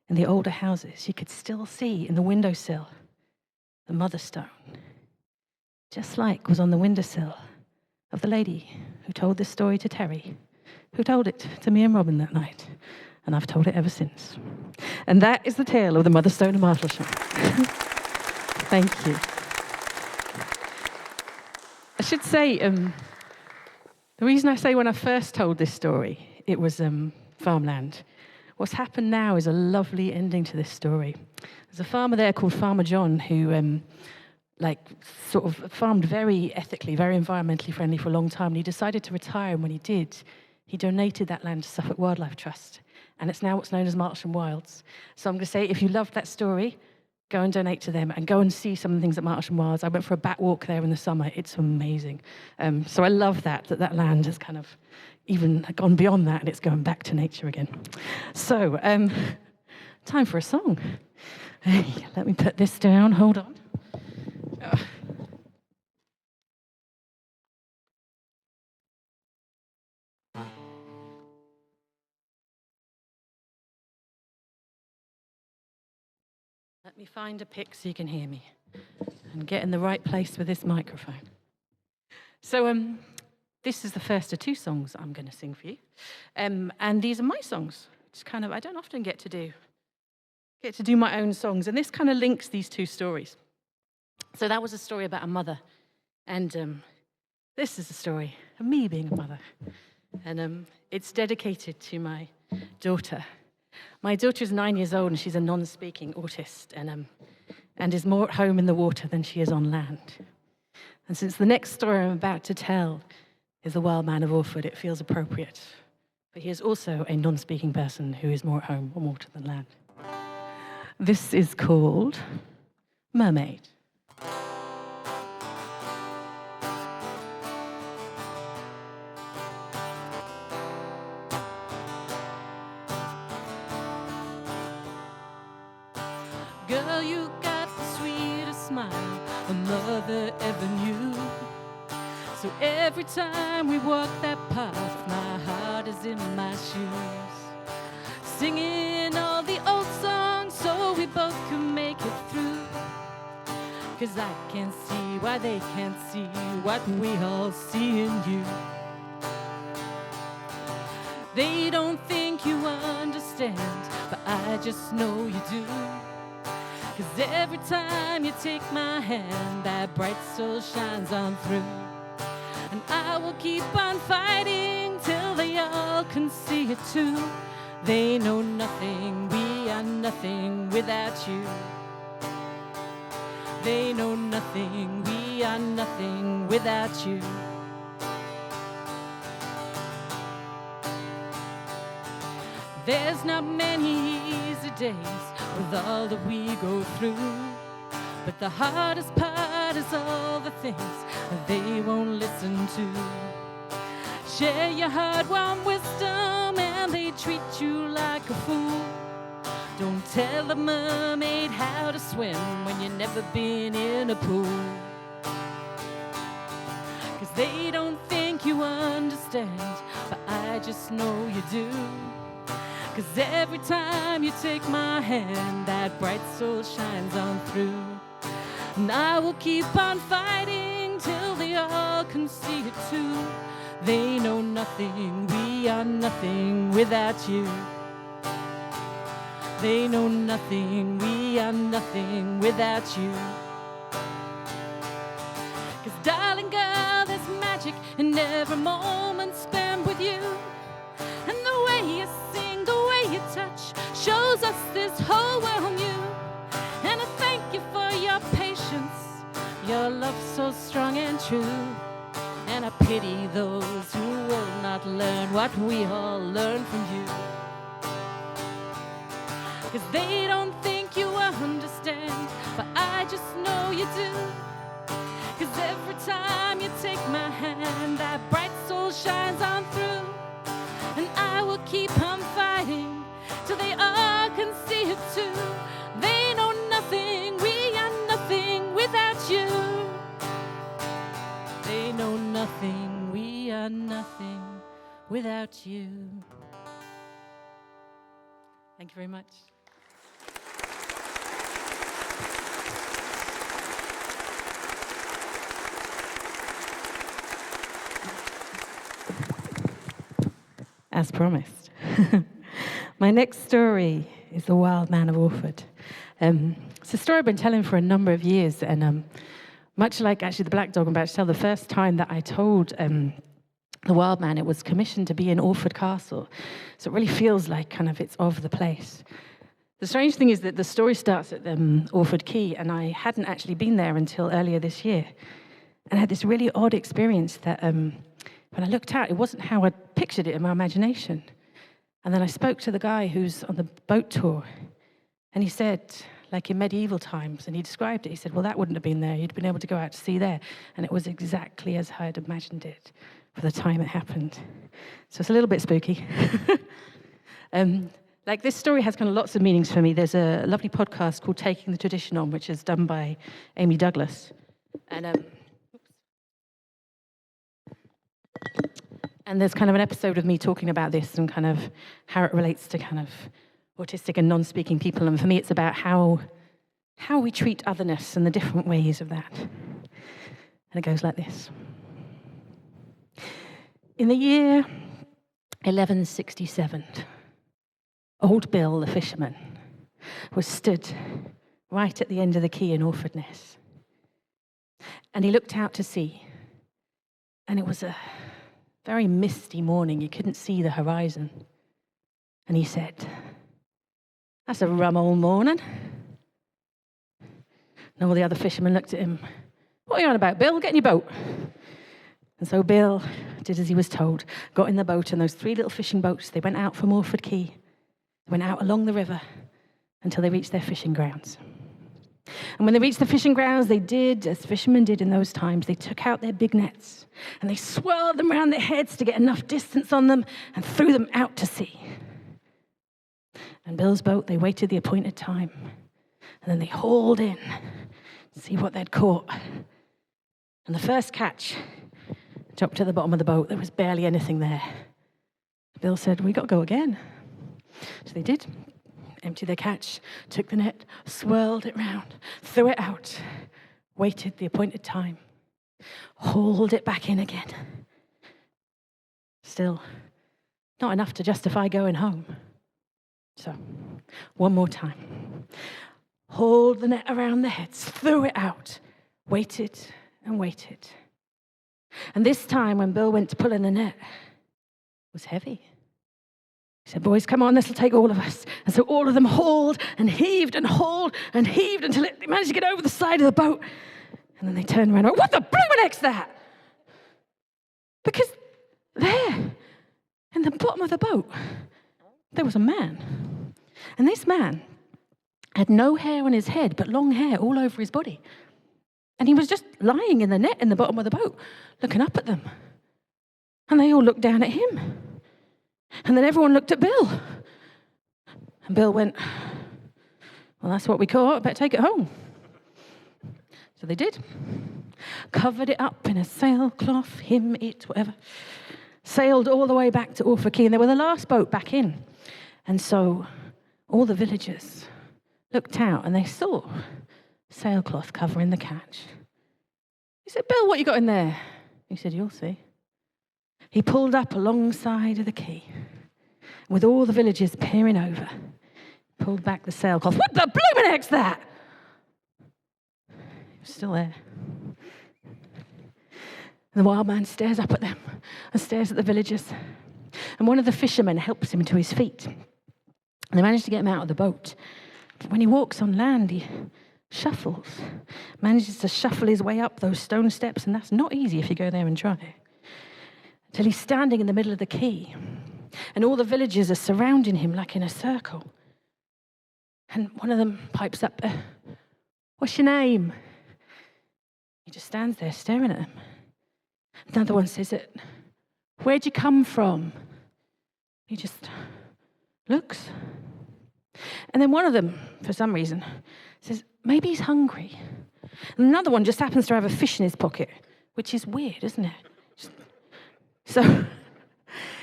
in the older houses, you could still see in the windowsill the mother stone, just like was on the windowsill of the lady who told this story to Terry, who told it to me and Robin that night. And I've told it ever since. And that is the tale of the mother stone of Martlesham. Thank you. I should say, the reason I say when I first told this story, it was farmland. What's happened now is a lovely ending to this story. There's a farmer there called Farmer John who sort of farmed very ethically, very environmentally friendly for a long time. And he decided to retire, and when he did, he donated that land to Suffolk Wildlife Trust. And it's now what's known as Martlesham Wilds. So I'm going to say, if you loved that story, go and donate to them and go and see some of the things at Martlesham Wilds. I went for a bat walk there in the summer. It's amazing. So I love that land has kind of even gone beyond that and it's going back to nature again. So, time for a song. Hey, let me put this down. Hold on. Let me find a pick so you can hear me and get in the right place with this microphone. So this is the first of two songs I'm going to sing for you. And these are my songs. It's kind of, I don't often get to do my own songs. And this kind of links these two stories. So that was a story about a mother. And this is a story of me being a mother. And it's dedicated to my daughter. My daughter is 9 years old and she's a non-speaking autist and is more at home in the water than she is on land. And since the next story I'm about to tell is The Wild Man of Orford, it feels appropriate. But he is also a non-speaking person who is more at home on water than land. This is called Mermaid. mother ever knew. So every time we walk that path, my heart is in my shoes, singing all the old songs so we both can make it through. 'Cause I can't see why they can't see what we all see in you. They don't think you understand, but I just know you do. 'Cause every time you take my hand, that bright soul shines on through. And I will keep on fighting till they all can see it too. They know nothing, we are nothing without you. They know nothing, we are nothing without you. There's not many easy days with all that we go through, but the hardest part is all the things they won't listen to. Share your hard-won wisdom and they treat you like a fool. Don't tell a mermaid how to swim when you've never been in a pool. 'Cause they don't think you understand, but I just know you do. 'Cause every time you take my hand, that bright soul shines on through. And I will keep on fighting till they all can see it too. They know nothing, we are nothing without you. They know nothing, we are nothing without you. 'Cause darling girl, there's magic in every moment spent with you. And the way you sing, the way you touch, shows us this whole world new. And I thank you for your patience, your love so strong and true. And I pity those who will not learn what we all learn from you. 'Cause they don't think you understand, but I just know you do. 'Cause every time you take my hand, that bright soul shines on through. And I will keep on fighting till they all can see it too. They know nothing, we are nothing without you. They know nothing, we are nothing without you. Thank you very much. As promised. My next story is The Wild Man of Orford. It's a story I've been telling for a number of years, and much like actually the Black Dog I'm about to tell, the first time that I told The Wild Man, it was commissioned to be in Orford Castle. So it really feels like kind of it's of the place. The strange thing is that the story starts at Orford Quay, and I hadn't actually been there until earlier this year. And I had this really odd experience that when I looked out, it wasn't how I'd pictured it in my imagination. And then I spoke to the guy who's on the boat tour, and he said, like in medieval times, and he described it, he said, well, that wouldn't have been there. You'd been able to go out to sea there. And it was exactly as I had imagined it for the time it happened. So it's a little bit spooky. Like this story has kind of lots of meanings for me. There's a lovely podcast called Taking the Tradition On, which is done by Amy Douglas. And there's kind of an episode of me talking about this and kind of how it relates to kind of autistic and non-speaking people. And for me, it's about how we treat otherness and the different ways of that. And it goes like this. In the year 1167, old Bill, the fisherman, was stood right at the end of the quay in Orfordness. And he looked out to sea. And it was a very misty morning. You couldn't see the horizon. And he said, that's a rum old morning. And all the other fishermen looked at him. What are you on about, Bill? Get in your boat. And so Bill did as he was told, got in the boat, and those 3 little fishing boats, they went out from Orford Quay. They went out along the river until they reached their fishing grounds. And when they reached the fishing grounds, they did, as fishermen did in those times, they took out their big nets and they swirled them around their heads to get enough distance on them and threw them out to sea. And Bill's boat, they waited the appointed time. And then they hauled in, see what they'd caught. And the first catch dropped to the bottom of the boat. There was barely anything there. Bill said, we got to go again. So they did. Emptied their catch, took the net, swirled it round, threw it out, waited the appointed time, hauled it back in again. Still, not enough to justify going home. So, one more time. Hauled the net around their heads, threw it out, waited and waited. And this time, when Bill went to pull in the net, it was heavy. He said, boys, come on, this will take all of us. And so all of them hauled and heaved and hauled and heaved until they managed to get over the side of the boat. And then they turned around and went, what the blooming heck's that? Because there, in the bottom of the boat, there was a man. And this man had no hair on his head, but long hair all over his body. And he was just lying in the net in the bottom of the boat, looking up at them. And they all looked down at him. And then everyone looked at Bill. And Bill went, well, that's what we caught. I better take it home. So they did. Covered it up in a sailcloth, him, it, whatever. Sailed all the way back to Orford Quay. And they were the last boat back in. And so all the villagers looked out and they saw sailcloth covering the catch. He said, Bill, what you got in there? He said, you'll see. He pulled up alongside of the quay, with all the villagers peering over, pulled back the sailcloth. What the blooming heck's that? He was still there. And the wild man stares up at them and stares at the villagers. And one of the fishermen helps him to his feet. And they manage to get him out of the boat. But when he walks on land, he shuffles, manages to shuffle his way up those stone steps, and that's not easy if you go there and try. Till he's standing in the middle of the quay, and all the villagers are surrounding him like in a circle. And one of them pipes up, what's your name? He just stands there staring at him. Another one says, where'd you come from? He just looks. And then one of them, for some reason, says, maybe he's hungry. And another one just happens to have a fish in his pocket, which is weird, isn't it? So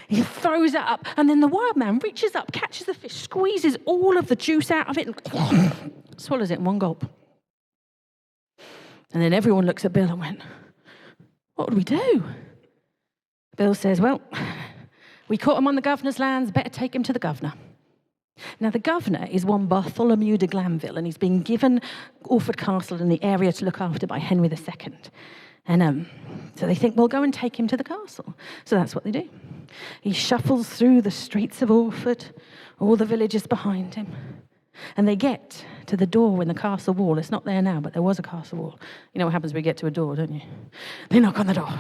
he throws it up, and then the wild man reaches up, catches the fish, squeezes all of the juice out of it, and swallows it in one gulp. And then everyone looks at Bill and went, what would we do? Bill says, well, we caught him on the governor's lands, better take him to the governor. Now, the governor is one Bartholomew de Glanville, and he's been given Orford Castle and the area to look after by Henry II. And so they think, well, go and take him to the castle. So that's what they do. He shuffles through the streets of Orford, all the villagers behind him. And they get to the door in the castle wall. It's not there now, but there was a castle wall. You know what happens when we get to a door, don't you? They knock on the door.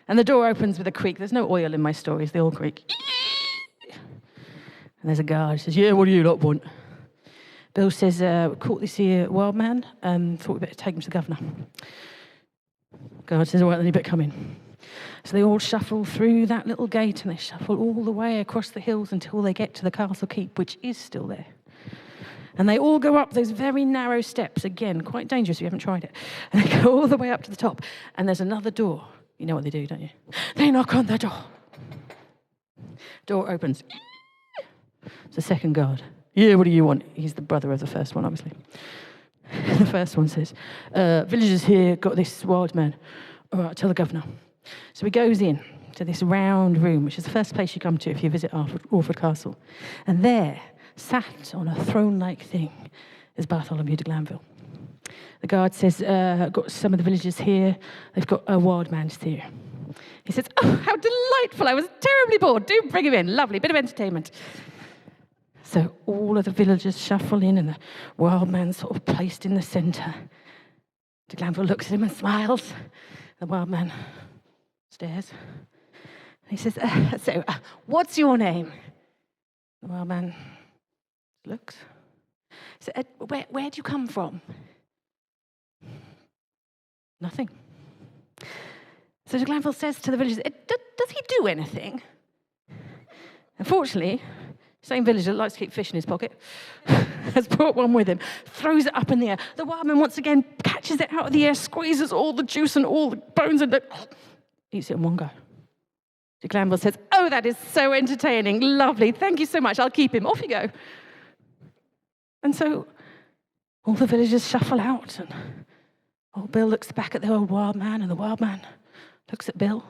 And the door opens with a creak. There's no oil in my stories. They all creak. And there's a guard. He says, yeah, what do you lot want? Bill says, caught this here wild man, thought we'd better take him to the governor. Guard says, all right, then you better come in. So they all shuffle through that little gate, and they shuffle all the way across the hills until they get to the castle keep, which is still there. And they all go up those very narrow steps, again, quite dangerous if you haven't tried it. And they go all the way up to the top, and there's another door. You know what they do, don't you? They knock on the door. Door opens. It's the second guard. Yeah, what do you want? He's the brother of the first one, obviously. The first one says, villagers here got this wild man. All right, tell the governor. So he goes in to this round room, which is the first place you come to if you visit Orford Castle. And there, sat on a throne-like thing, is Bartholomew de Glanville. The guard says, got some of the villagers here. They've got a wild man's here. He says, oh, how delightful. I was terribly bored. Do bring him in. Lovely, bit of entertainment. So all of the villagers shuffle in, and the wild man's sort of placed in the centre. De Glanville looks at him and smiles. The wild man stares. He says, what's your name? The wild man looks. He said, where do you come from? Nothing. So de Glanville says to the villagers, does he do anything? Unfortunately, Same villager that likes to keep fish in his pocket has brought one with him, throws it up in the air. The wild man once again catches it out of the air, squeezes all the juice and all the bones and eats it in one go. De Glanville says, "Oh, that is so entertaining. Lovely. Thank you so much. I'll keep him. Off you go." And so all the villagers shuffle out, and old Bill looks back at the old wild man, and the wild man looks at Bill.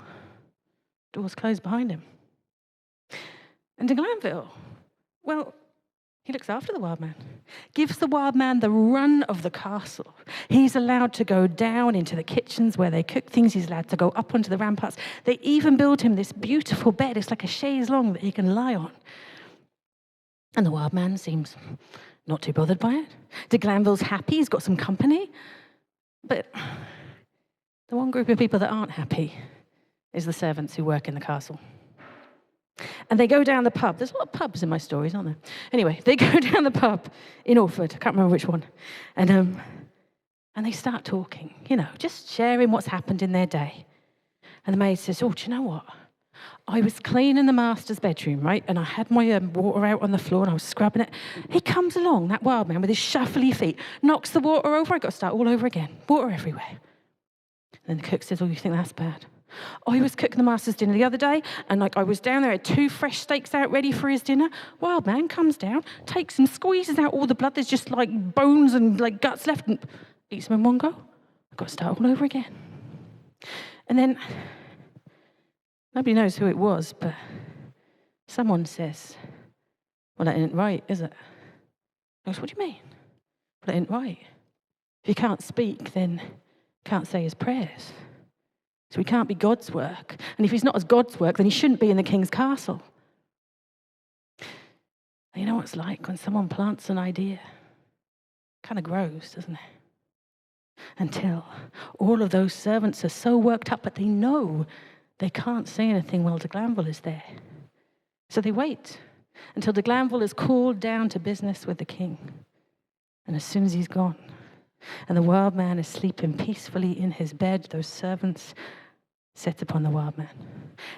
Doors closed behind him. And de Glanville, well, he looks after the wild man, gives the wild man the run of the castle. He's allowed to go down into the kitchens where they cook things. He's allowed to go up onto the ramparts. They even build him this beautiful bed. It's like a chaise longue that he can lie on. And the wild man seems not too bothered by it. De Glanville's happy. He's got some company. But the one group of people that aren't happy is the servants who work in the castle. And they go down the pub. There's a lot of pubs in my stories, aren't there? Anyway, they go down the pub in Orford. I can't remember which one. And they start talking, just sharing what's happened in their day. And the maid says, "Oh, do you know what? I was cleaning the master's bedroom, right? And I had my water out on the floor and I was scrubbing it. He comes along, that wild man, with his shuffly feet, knocks the water over. I got to start all over again. Water everywhere." And then the cook says, "Oh, you think that's bad? I was cooking the master's dinner the other day, and I was down there, had 2 fresh steaks out ready for his dinner. Wild man comes down, takes them, squeezes out all the blood. There's just like bones and like guts left, and eats them in one go. I've got to start all over again." And then nobody knows who it was, but someone says, "Well, that ain't right, is it?" I goes, "What do you mean?" "Well, that ain't right. If you can't speak, then you can't say his prayers. So he can't be God's work. And if he's not as God's work, then he shouldn't be in the king's castle." And you know what it's like when someone plants an idea? It kind of grows, doesn't it? Until all of those servants are so worked up that they know they can't say anything while de Glanville is there. So they wait until de Glanville is called down to business with the king. And as soon as he's gone, and the wild man is sleeping peacefully in his bed, those servants set upon the wild man.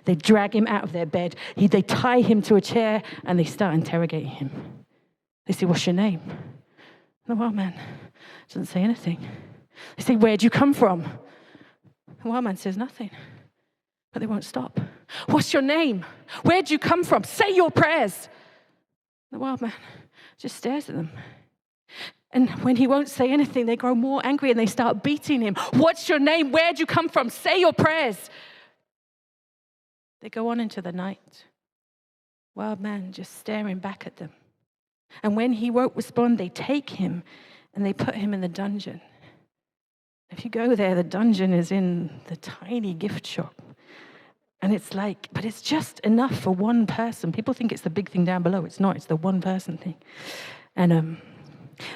They drag him out of their bed. They tie him to a chair, and they start interrogating him. They say, "What's your name?" And the wild man doesn't say anything. They say, "Where'd you come from?" The wild man says nothing, but they won't stop. "What's your name? Where'd you come from? Say your prayers." The wild man just stares at them. And when he won't say anything, they grow more angry and they start beating him. "What's your name? Where'd you come from? Say your prayers." They go on into the night. Wild man just staring back at them. And when he won't respond, they take him and they put him in the dungeon. If you go there, the dungeon is in the tiny gift shop. And it's like, but it's just enough for one person. People think it's the big thing down below. It's not. It's the one person thing. And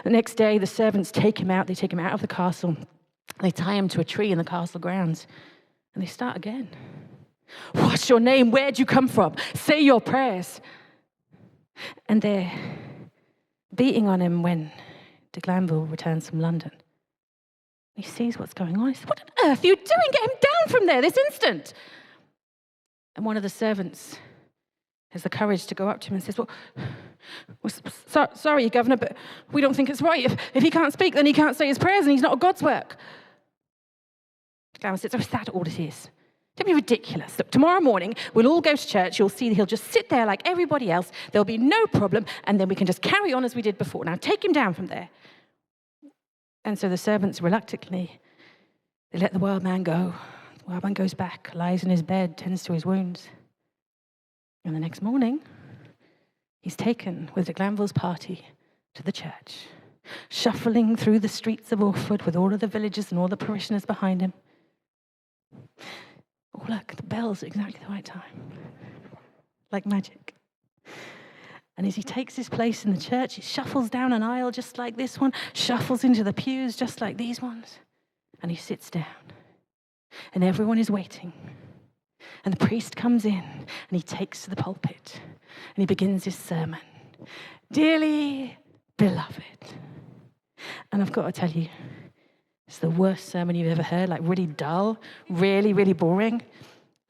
the next day, the servants take him out. They take him out of the castle. They tie him to a tree in the castle grounds. And they start again. "What's your name? Where'd you come from? Say your prayers." And they're beating on him when de Glanville returns from London. He sees what's going on. He says, "What on earth are you doing? Get him down from there this instant." And one of the servants has the courage to go up to him and says, well, sorry, Governor, but we don't think it's right. If he can't speak, then he can't say his prayers, and he's not a God's work." Glanville says, "Oh, is that all it is? Don't be ridiculous. Look, tomorrow morning, we'll all go to church. You'll see that he'll just sit there like everybody else. There'll be no problem, and then we can just carry on as we did before. Now, take him down from there." And so the servants reluctantly, they let the wild man go. The wild man goes back, lies in his bed, tends to his wounds. And the next morning, he's taken with de Glanville's party to the church, shuffling through the streets of Orford with all of the villagers and all the parishioners behind him. Oh, look, the bell's at exactly the right time, like magic. And as he takes his place in the church, he shuffles down an aisle just like this one, shuffles into the pews just like these ones, and he sits down. And everyone is waiting. And the priest comes in, and he takes to the pulpit, and he begins his sermon. "Dearly beloved." And I've got to tell you, it's the worst sermon you've ever heard, like really dull, really, really boring.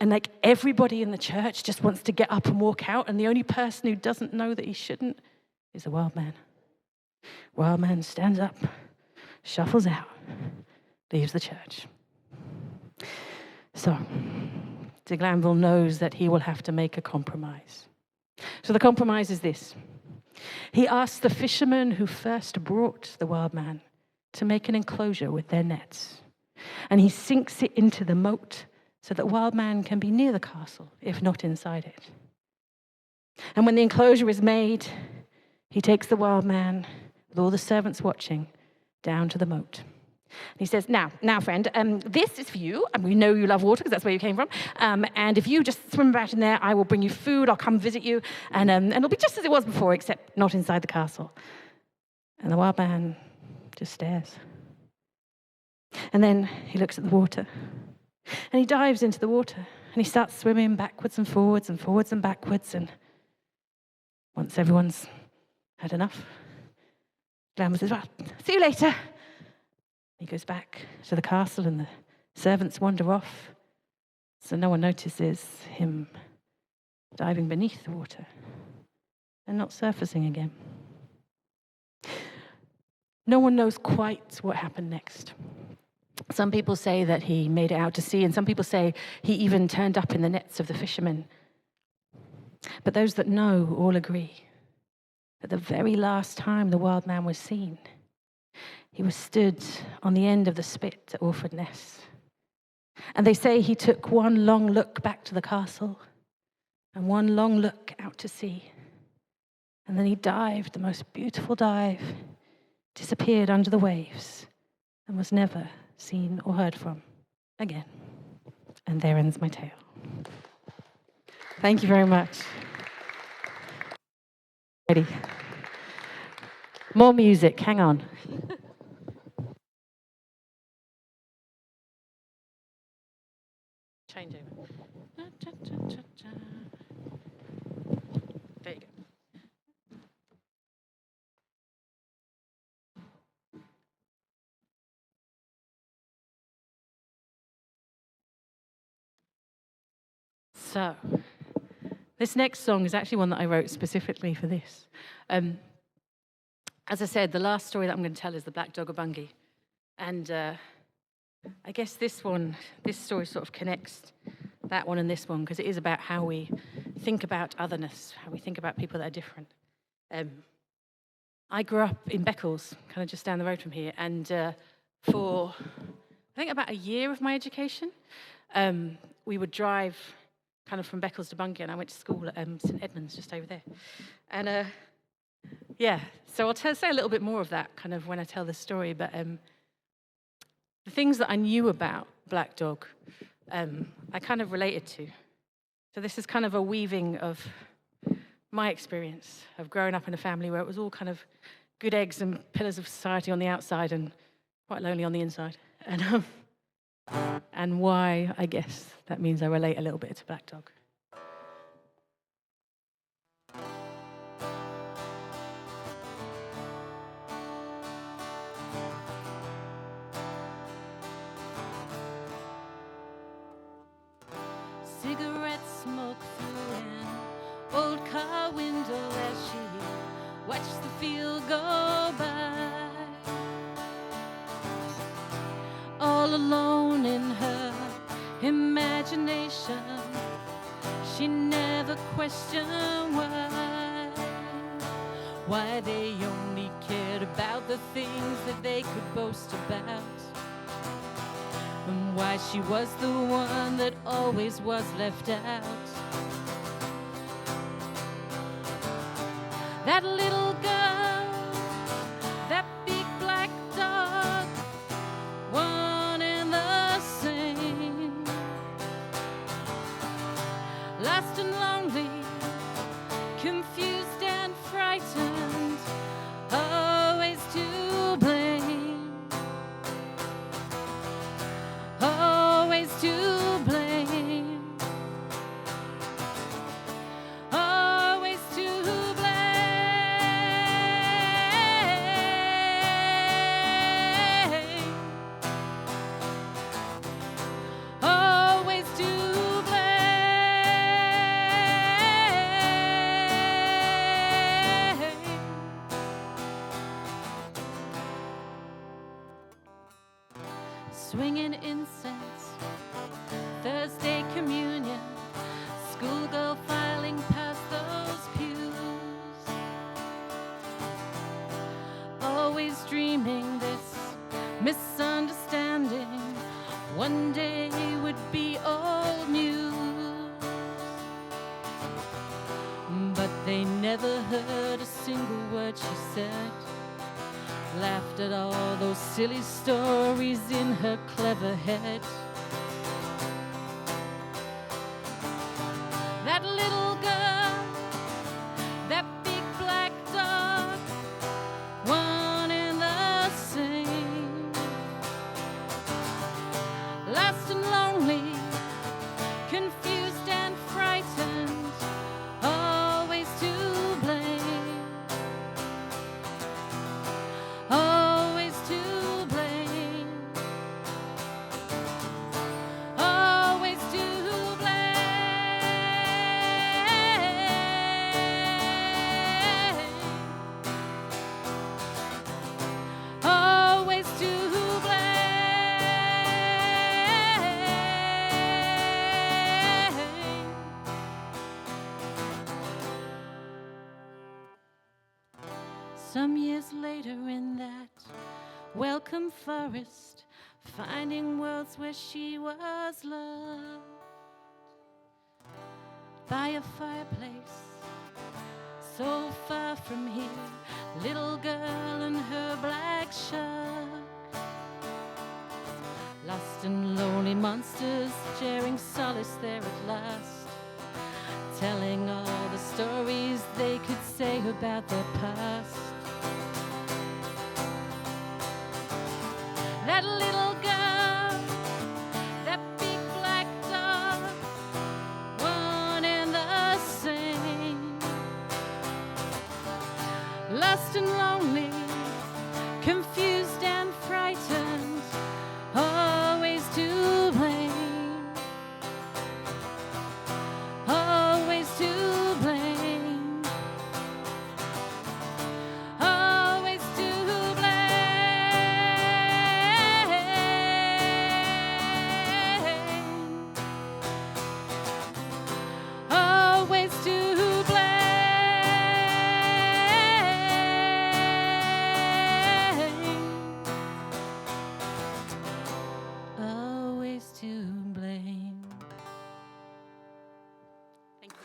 And like everybody in the church just wants to get up and walk out, and the only person who doesn't know that he shouldn't is the wild man. Wild man stands up, shuffles out, leaves the church. So, de Glanville knows that he will have to make a compromise. So the compromise is this. He asks the fishermen who first brought the wild man to make an enclosure with their nets. And he sinks it into the moat so that wild man can be near the castle, if not inside it. And when the enclosure is made, he takes the wild man, with all the servants watching, down to the moat. And he says, now, friend, this is for you. And we know you love water because that's where you came from. And if you just swim about in there, I will bring you food. I'll come visit you. And it'll be just as it was before, except not inside the castle. And the wild man just stares. And then he looks at the water. And he dives into the water. And he starts swimming backwards and forwards and forwards and backwards. And once everyone's had enough, Glanville says, well, see you later. He goes back to the castle and the servants wander off, so no one notices him diving beneath the water and not surfacing again. No one knows quite what happened next. Some people say that he made it out to sea, and some people say he even turned up in the nets of the fishermen. But those that know all agree that the very last time the wild man was seen, he was stood on the end of the spit at Orford Ness. And they say he took one long look back to the castle and one long look out to sea. And then he dived the most beautiful dive, disappeared under the waves, and was never seen or heard from again. And there ends my tale. Thank you very much. Ready? More music, hang on. Change over. There you go. So, this next song is actually one that I wrote specifically for this. As I said, the last story that I'm going to tell is the Black Dog of Bungay. And I guess this story sort of connects that one and this one, because it is about how we think about otherness, how we think about people that are different. I grew up in Beccles, kind of just down the road from here, and for, I think, about a year of my education, we would drive kind of from Beccles to Bungay, and I went to school at St Edmunds, just over there. And yeah, so I'll say a little bit more of that kind of when I tell this story, but the things that I knew about Black Dog, I kind of related to. So this is kind of a weaving of my experience of growing up in a family where it was all kind of good eggs and pillars of society on the outside and quite lonely on the inside. And why, I guess, that means I relate a little bit to Black Dog. Cigarette smoke through an old car window as she watched the field go by. All alone in her imagination, she never questioned why they only cared about the things that they could boast about, and why she was the one that always was left out. That little girl, that big black dog, one and the same. Lost and lonely, confused and frightened, always to blame. Always to blame. Always to blame. bringing incense, Thursday communion, schoolgirl filing past those pews, always dreaming this misunderstanding one day would be old news. But they never heard a single word she said, laughed at all those silly stories in her clever head. That little girl, that big black dog, one and the same, lost and lonely, confused and frightened, always to blame, always to blame, always to blame, always to blame. Some years later in that welcome forest, finding worlds where she was loved, by a fireplace so far from here, little girl in her black shark, lost and lonely monsters sharing solace there at last, telling all the stories they could say about their past. That little girl, that big black dog, one and the same, lost and lonely, confused and frightened, always to blame, always to blame, always to blame, always to blame, always to blame. Thank you.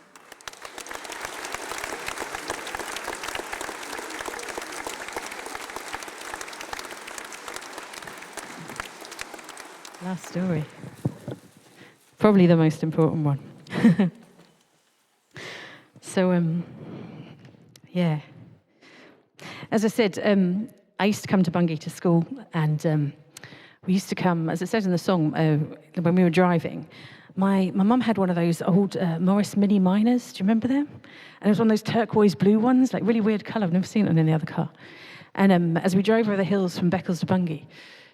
Last story. Probably the most important one. So, yeah. As I said, I used to come to Bungay to school, and we used to come, as it says in the song, when we were driving. My mum had one of those old Morris Mini Miners. Do you remember them? And it was one of those turquoise blue ones, like really weird colour. I've never seen it on any other car. And as we drove over the hills from Beccles to Bungay,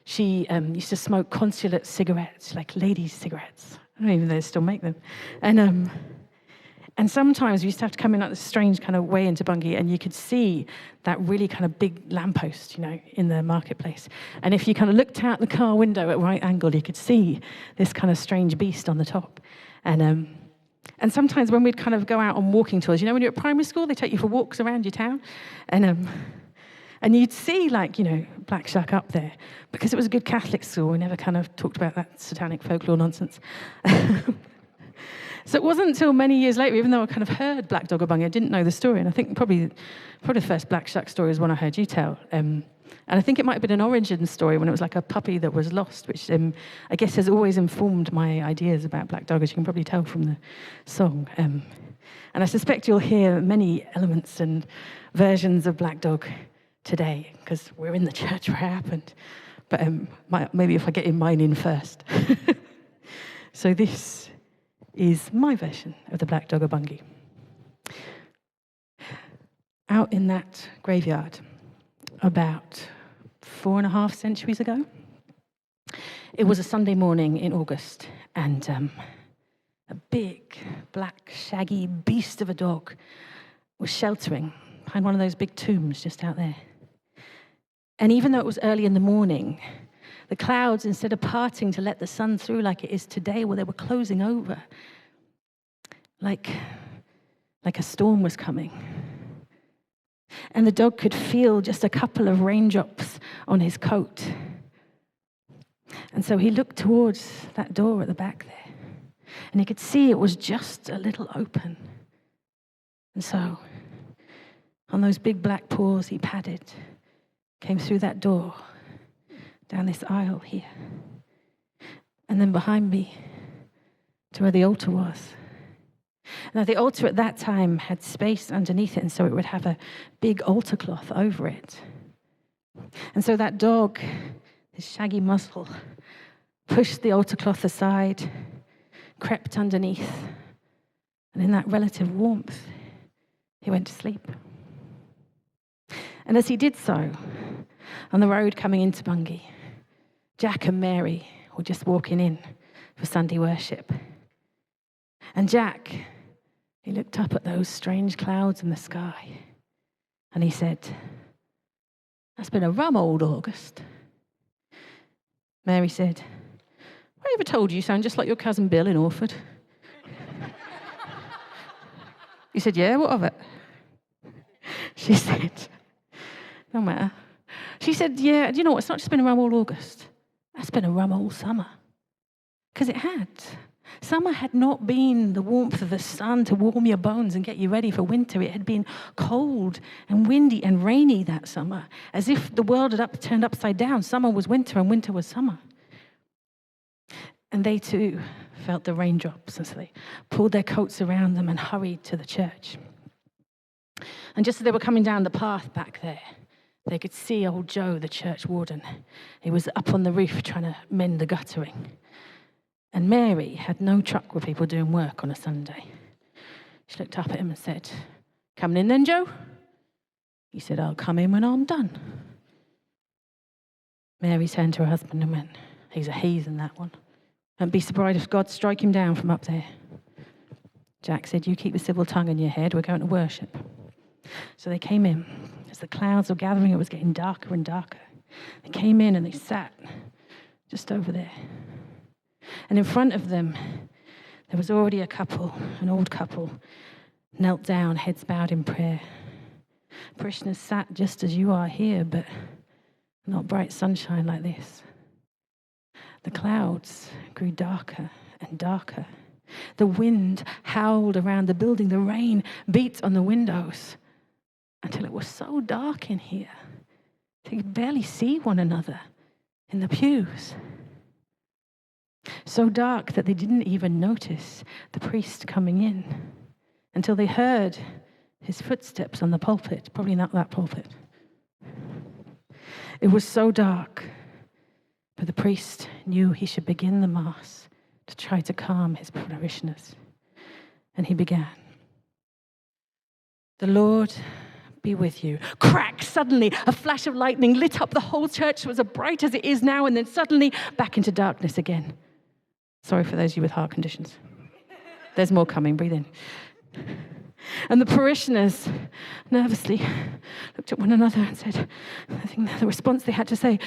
she used to smoke consulate cigarettes, like ladies' cigarettes. I don't even know if they still make them. And sometimes we used to have to come in like this strange kind of way into Bungay, and you could see that really kind of big lamppost, you know, in the marketplace. And if you kind of looked out the car window at right angle, you could see this kind of strange beast on the top. And sometimes when we'd kind of go out on walking tours, you know, when you're at primary school, they take you for walks around your town, and you'd see, like, you know, Black Shark up there, because it was a good Catholic school. We never kind of talked about that satanic folklore nonsense. So it wasn't until many years later, even though I kind of heard Black Dog of Bungay, I didn't know the story. And I think probably the first Black Shark story is one I heard you tell. And I think it might have been an origin story when it was like a puppy that was lost, which I guess has always informed my ideas about Black Dog, as you can probably tell from the song. And I suspect you'll hear many elements and versions of Black Dog today, because we're in the church where it happened. But maybe if I get mine in first. So this is my version of the Black Dog of Bungay. Out in that graveyard, about 4.5 centuries ago, it was a Sunday morning in August, and a big, black, shaggy beast of a dog was sheltering behind one of those big tombs just out there. And even though it was early in the morning, The clouds, instead of parting to let the sun through like it is today, well, they were closing over. Like a storm was coming. And the dog could feel just a couple of raindrops on his coat. And so he looked towards that door at the back there. And he could see it was just a little open. And so, on those big black paws he padded, came through that door, down this aisle here. And then behind me, to where the altar was. Now, the altar at that time had space underneath it, and so it would have a big altar cloth over it. And so that dog, his shaggy muzzle, pushed the altar cloth aside, crept underneath, and in that relative warmth, he went to sleep. And as he did so, on the road coming into Bungay, Jack and Mary were just walking in for Sunday worship. And Jack, he looked up at those strange clouds in the sky, and he said, "That's been a rum old August." Mary said, "I ever told you you sound just like your cousin Bill in Orford?" He said, "Yeah, what of it?" She said, "No matter." She said, "Yeah, do you know what? It's not just been a rum old August. That's been a rum old summer." Because it had. Summer had not been the warmth of the sun to warm your bones and get you ready for winter. It had been cold and windy and rainy that summer, as if the world had turned upside down. Summer was winter and winter was summer. And they too felt the raindrops as they pulled their coats around them and hurried to the church. And just as they were coming down the path back there, they could see old Joe, the church warden. He was up on the roof trying to mend the guttering. And Mary had no truck with people doing work on a Sunday. She looked up at him and said, "Coming in then, Joe?" He said, "I'll come in when I'm done." Mary turned to her husband and went, "He's a heathen, that one. Don't be surprised if God strike him down from up there." Jack said, "You keep a civil tongue in your head, we're going to worship." So they came in. As the clouds were gathering, it was getting darker and darker. They came in and they sat just over there. And in front of them, there was already a couple, an old couple, knelt down, heads bowed in prayer. Parishioners sat just as you are here, but not bright sunshine like this. The clouds grew darker and darker. The wind howled around the building. The rain beat on the windows until it was so dark in here they could barely see one another in the pews. So dark that they didn't even notice the priest coming in until they heard his footsteps on the pulpit, probably not that pulpit. It was so dark, but the priest knew he should begin the Mass to try to calm his parishioners. And he began. "The Lord be with you." Crack! Suddenly, a flash of lightning lit up the whole church. It was as bright as it is now, and then suddenly back into darkness again. Sorry for those of you with heart conditions. There's more coming. Breathe in. And the parishioners nervously looked at one another and said, I think the response they had to say,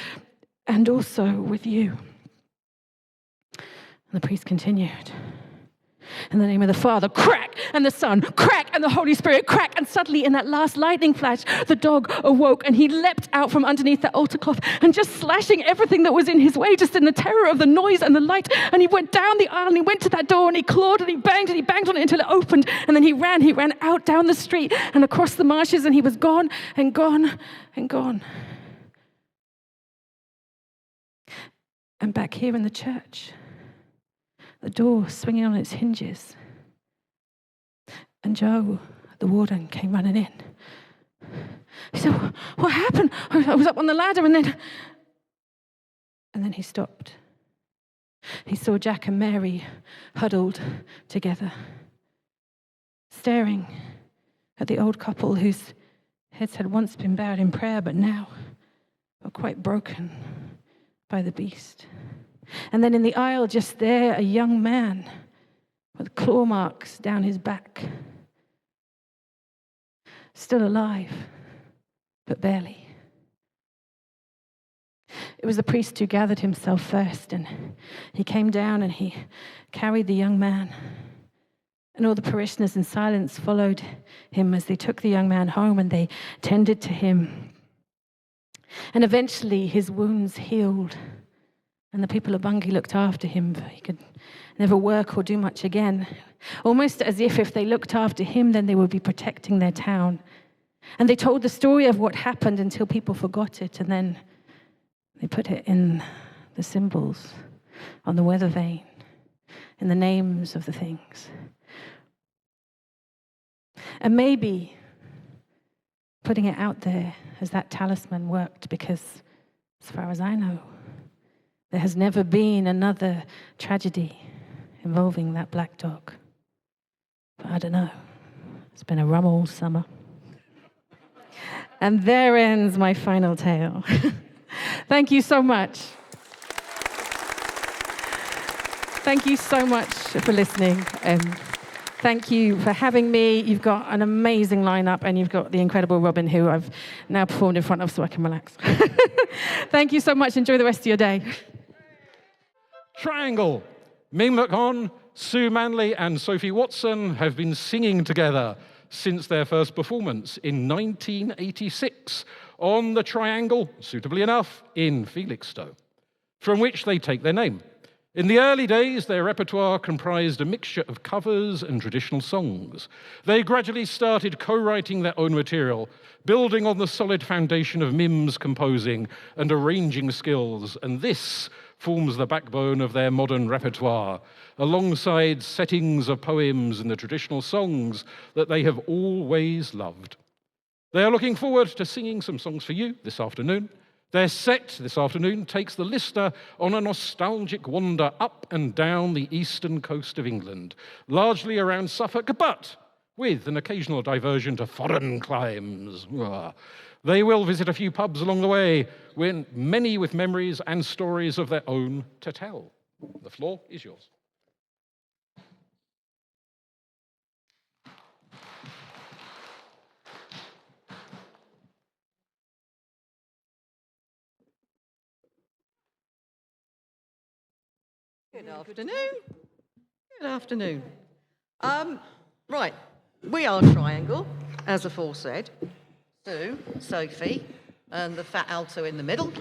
"And also with you." And the priest continued. In the name of the Father, crack, and the Son, crack, and the Holy Spirit, crack. And suddenly, in that last lightning flash, the dog awoke, and he leapt out from underneath that altar cloth, and just slashing everything that was in his way, just in the terror of the noise and the light. And he went down the aisle, and he went to that door, and he clawed, and he banged on it until it opened. And then he ran out down the street and across the marshes, and he was gone and gone and gone. And back here in the church, the door swinging on its hinges. And Joe, the warden, came running in. He said, "What happened?" I was up on the ladder and then he stopped. He saw Jack and Mary huddled together, staring at the old couple whose heads had once been bowed in prayer, but now were quite broken by the beast. And then in the aisle just there, a young man with claw marks down his back. Still alive, but barely. It was the priest who gathered himself first, and he came down and he carried the young man. And all the parishioners in silence followed him as they took the young man home and they tended to him. And eventually his wounds healed, and the people of Bungay looked after him. He could never work or do much again, almost as if they looked after him, then they would be protecting their town. And they told the story of what happened until people forgot it, and then they put it in the symbols on the weather vane, in the names of the things. And maybe putting it out there as that talisman worked, because as far as I know, there has never been another tragedy involving that black dog. But I don't know. It's been a rum all summer. And there ends my final tale. Thank you so much. Thank you so much for listening. Thank you for having me. You've got an amazing lineup, and you've got the incredible Robin, who I've now performed in front of so I can relax. Thank you so much. Enjoy the rest of your day. Triangle. Ming McCon, Sue Manley and Sophie Watson have been singing together since their first performance in 1986 on the Triangle, suitably enough, in Felixstowe, from which they take their name. In the early days, their repertoire comprised a mixture of covers and traditional songs. They gradually started co-writing their own material, building on the solid foundation of Mim's composing and arranging skills, and this forms the backbone of their modern repertoire, alongside settings of poems and the traditional songs that they have always loved. They are looking forward to singing some songs for you this afternoon. Their set this afternoon takes the listener on a nostalgic wander up and down the eastern coast of England, largely around Suffolk, but with an occasional diversion to foreign climes. They will visit a few pubs along the way, many with memories and stories of their own to tell. The floor is yours. Good afternoon. Good afternoon. Right, we are Triangle, as aforesaid. Sue, Sophie, and the fat alto in the middle.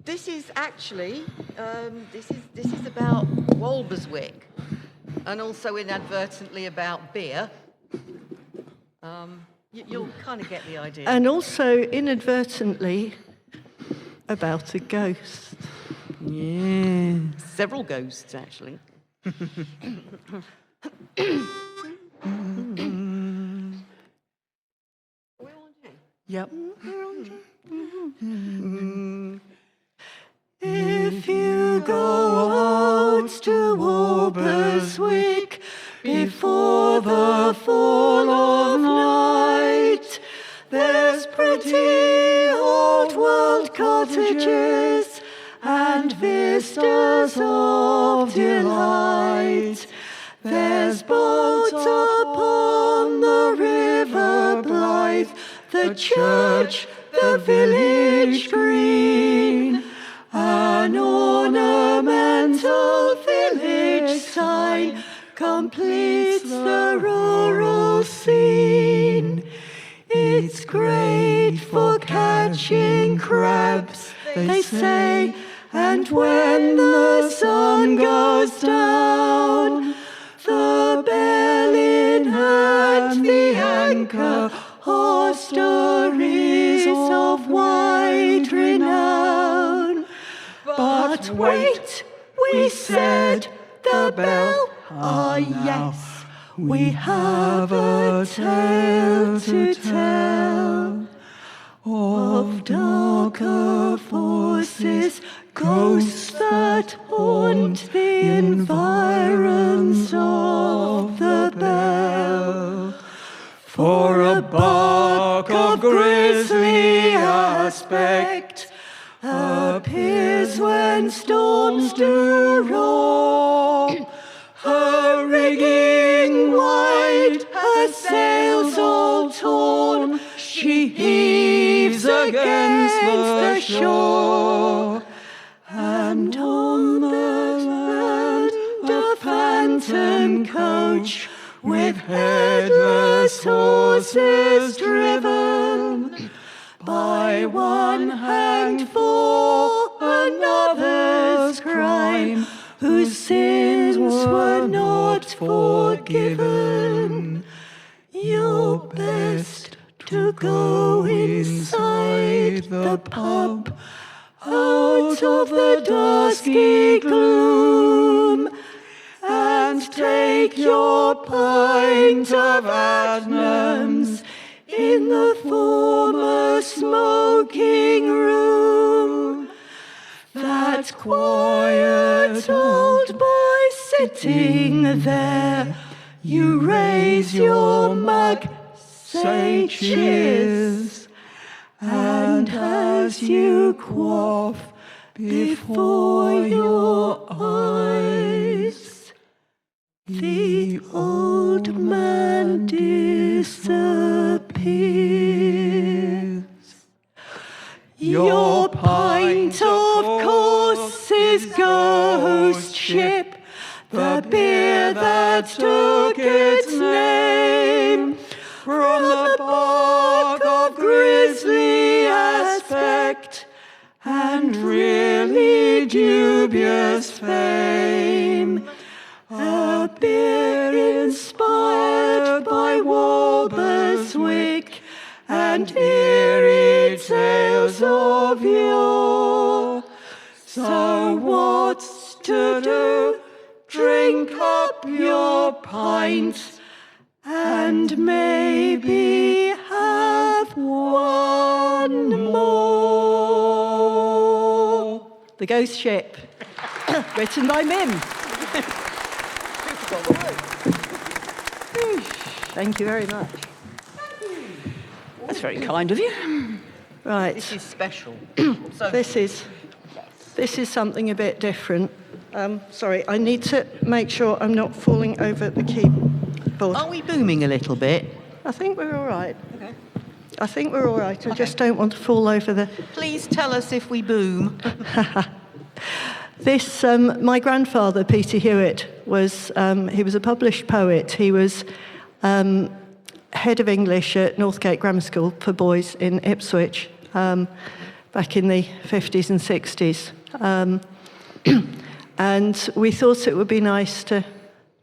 This is actually this is about Walberswick, and also inadvertently about beer. You'll kind of get the idea. And also inadvertently about a ghost. Yeah, several ghosts actually. Are we on G? Yep. If you go out to Walberswick before the fall of night, there's pretty old world cottages and vistas of delight. There's boats upon the river Blythe, the church, the village green, an ornamental village sign completes the rural scene. It's great for catching crabs, they say, and when the sun goes down, the bell in hand, the anchor, hostelries of wide renown. But wait, we said, the bell, ah yes, we have a tale to tell of darker forces, ghosts that haunt the environs of the bell. For a bark of grisly aspect appears when storms do roar. Her rigging wide, her sails all torn, she heaves against the shore, and on the land a phantom coach with headless horses driven, by one hanged for another's crime, whose sins were not forgiven. You're best to go inside the pub, out of the dusky gloom, and take your pint of Adnams in the former smoking room. That quiet old boy sitting there, you raise your mug, say cheers, and as you quaff before your eyes, the old man disappears. Your pint, of course, is ghost ship, the beer that took its name from the bark of grisly aspect and really dubious fame. A beer inspired by Walberswick and eerie tales of yore. So what's to do? Drink up your pint and maybe have one more. The Ghost Ship, written by Mim. Thank you very much. That's very kind of you. Right. This is special. This is something a bit different. Sorry, I need to make sure I'm not falling over the keyboard. Are we booming a little bit? I think we're all right. Okay. I think we're all right. I just don't want to fall over the... Please tell us if we boom. This, my grandfather, Peter Hewitt, he was a published poet. He was head of English at Northgate Grammar School for boys in Ipswich back in the 50s and 60s. And we thought it would be nice to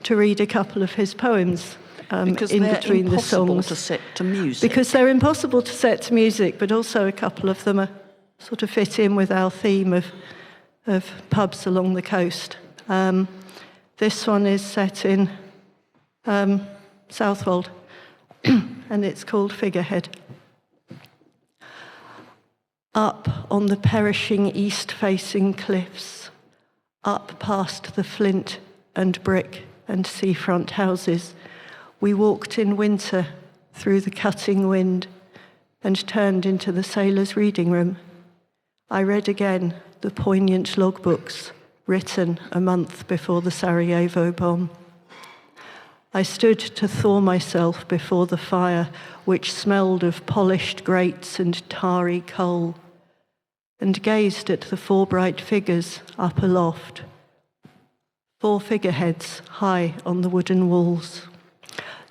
read a couple of his poems because in they're between the impossible songs. to set to music. Because they're impossible to set to music, but also a couple of them are sort of fit in with our theme of pubs along the coast. This one is set in Southwold, and it's called Figurehead. Up on the perishing east-facing cliffs, up past the flint and brick and seafront houses, we walked in winter through the cutting wind and turned into the sailors' reading room. I read again the poignant logbooks written a month before the Sarajevo bomb. I stood to thaw myself before the fire, which smelled of polished grates and tarry coal, and gazed at the 4 bright figures up aloft, 4 figureheads high on the wooden walls,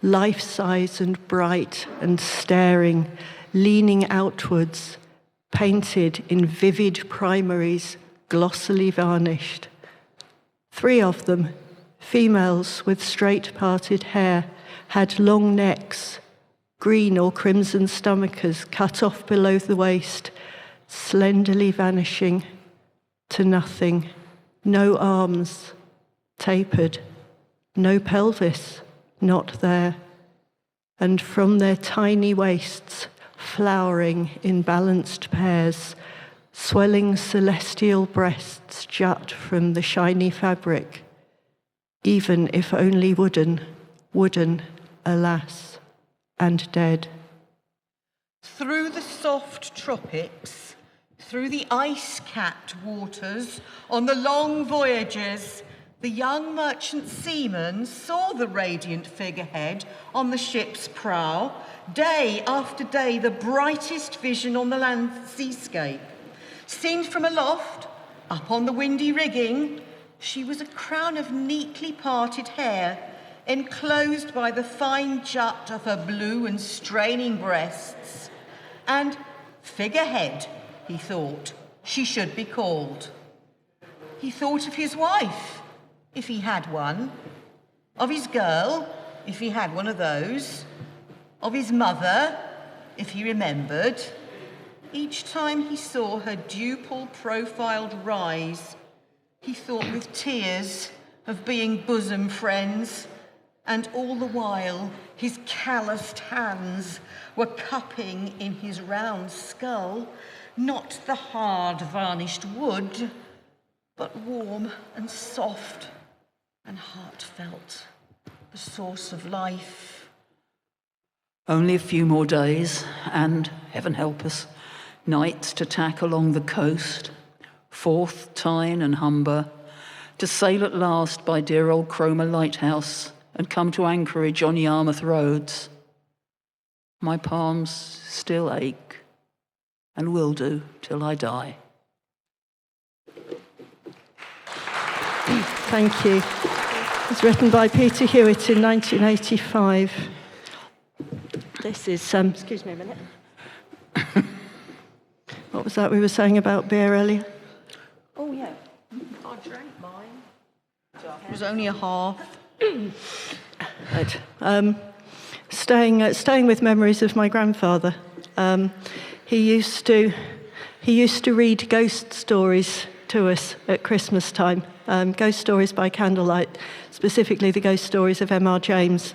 life-size and bright and staring, leaning outwards, painted in vivid primaries, glossily varnished. 3 of them, females with straight-parted hair, had long necks, green or crimson stomachers cut off below the waist, slenderly vanishing to nothing. No arms, tapered, no pelvis, not there. And from their tiny waists, flowering in balanced pairs, swelling celestial breasts jut from the shiny fabric, even if only wooden, alas, and dead. Through the soft tropics, through the ice-capped waters, on the long voyages, The young merchant seaman saw the radiant figurehead on the ship's prow, day after day the brightest vision on the land seascape. Seen from aloft, up on the windy rigging, she was a crown of neatly parted hair, enclosed by the fine jut of her blue and straining breasts. And figurehead, he thought, she should be called. He thought of his wife, if he had one, of his girl, if he had one of those, of his mother, if he remembered. Each time he saw her duple-profiled rise, he thought with tears of being bosom friends, and all the while his calloused hands were cupping in his round skull not the hard varnished wood, but warm and soft and heartfelt, the source of life. Only a few more days, and, heaven help us, nights to tack along the coast, Forth, Tyne and Humber, to sail at last by dear old Cromer Lighthouse and come to anchorage on Yarmouth roads. My palms still ache, and will do till I die. Thank you. It was written by Peter Hewitt in 1985. This is, excuse me a minute. What was that we were saying about beer earlier? Oh, yeah. I drank mine. It was only a half. Right. Staying with memories of my grandfather. He used to read ghost stories to us at Christmas time. Ghost stories by candlelight, specifically the ghost stories of M.R. James.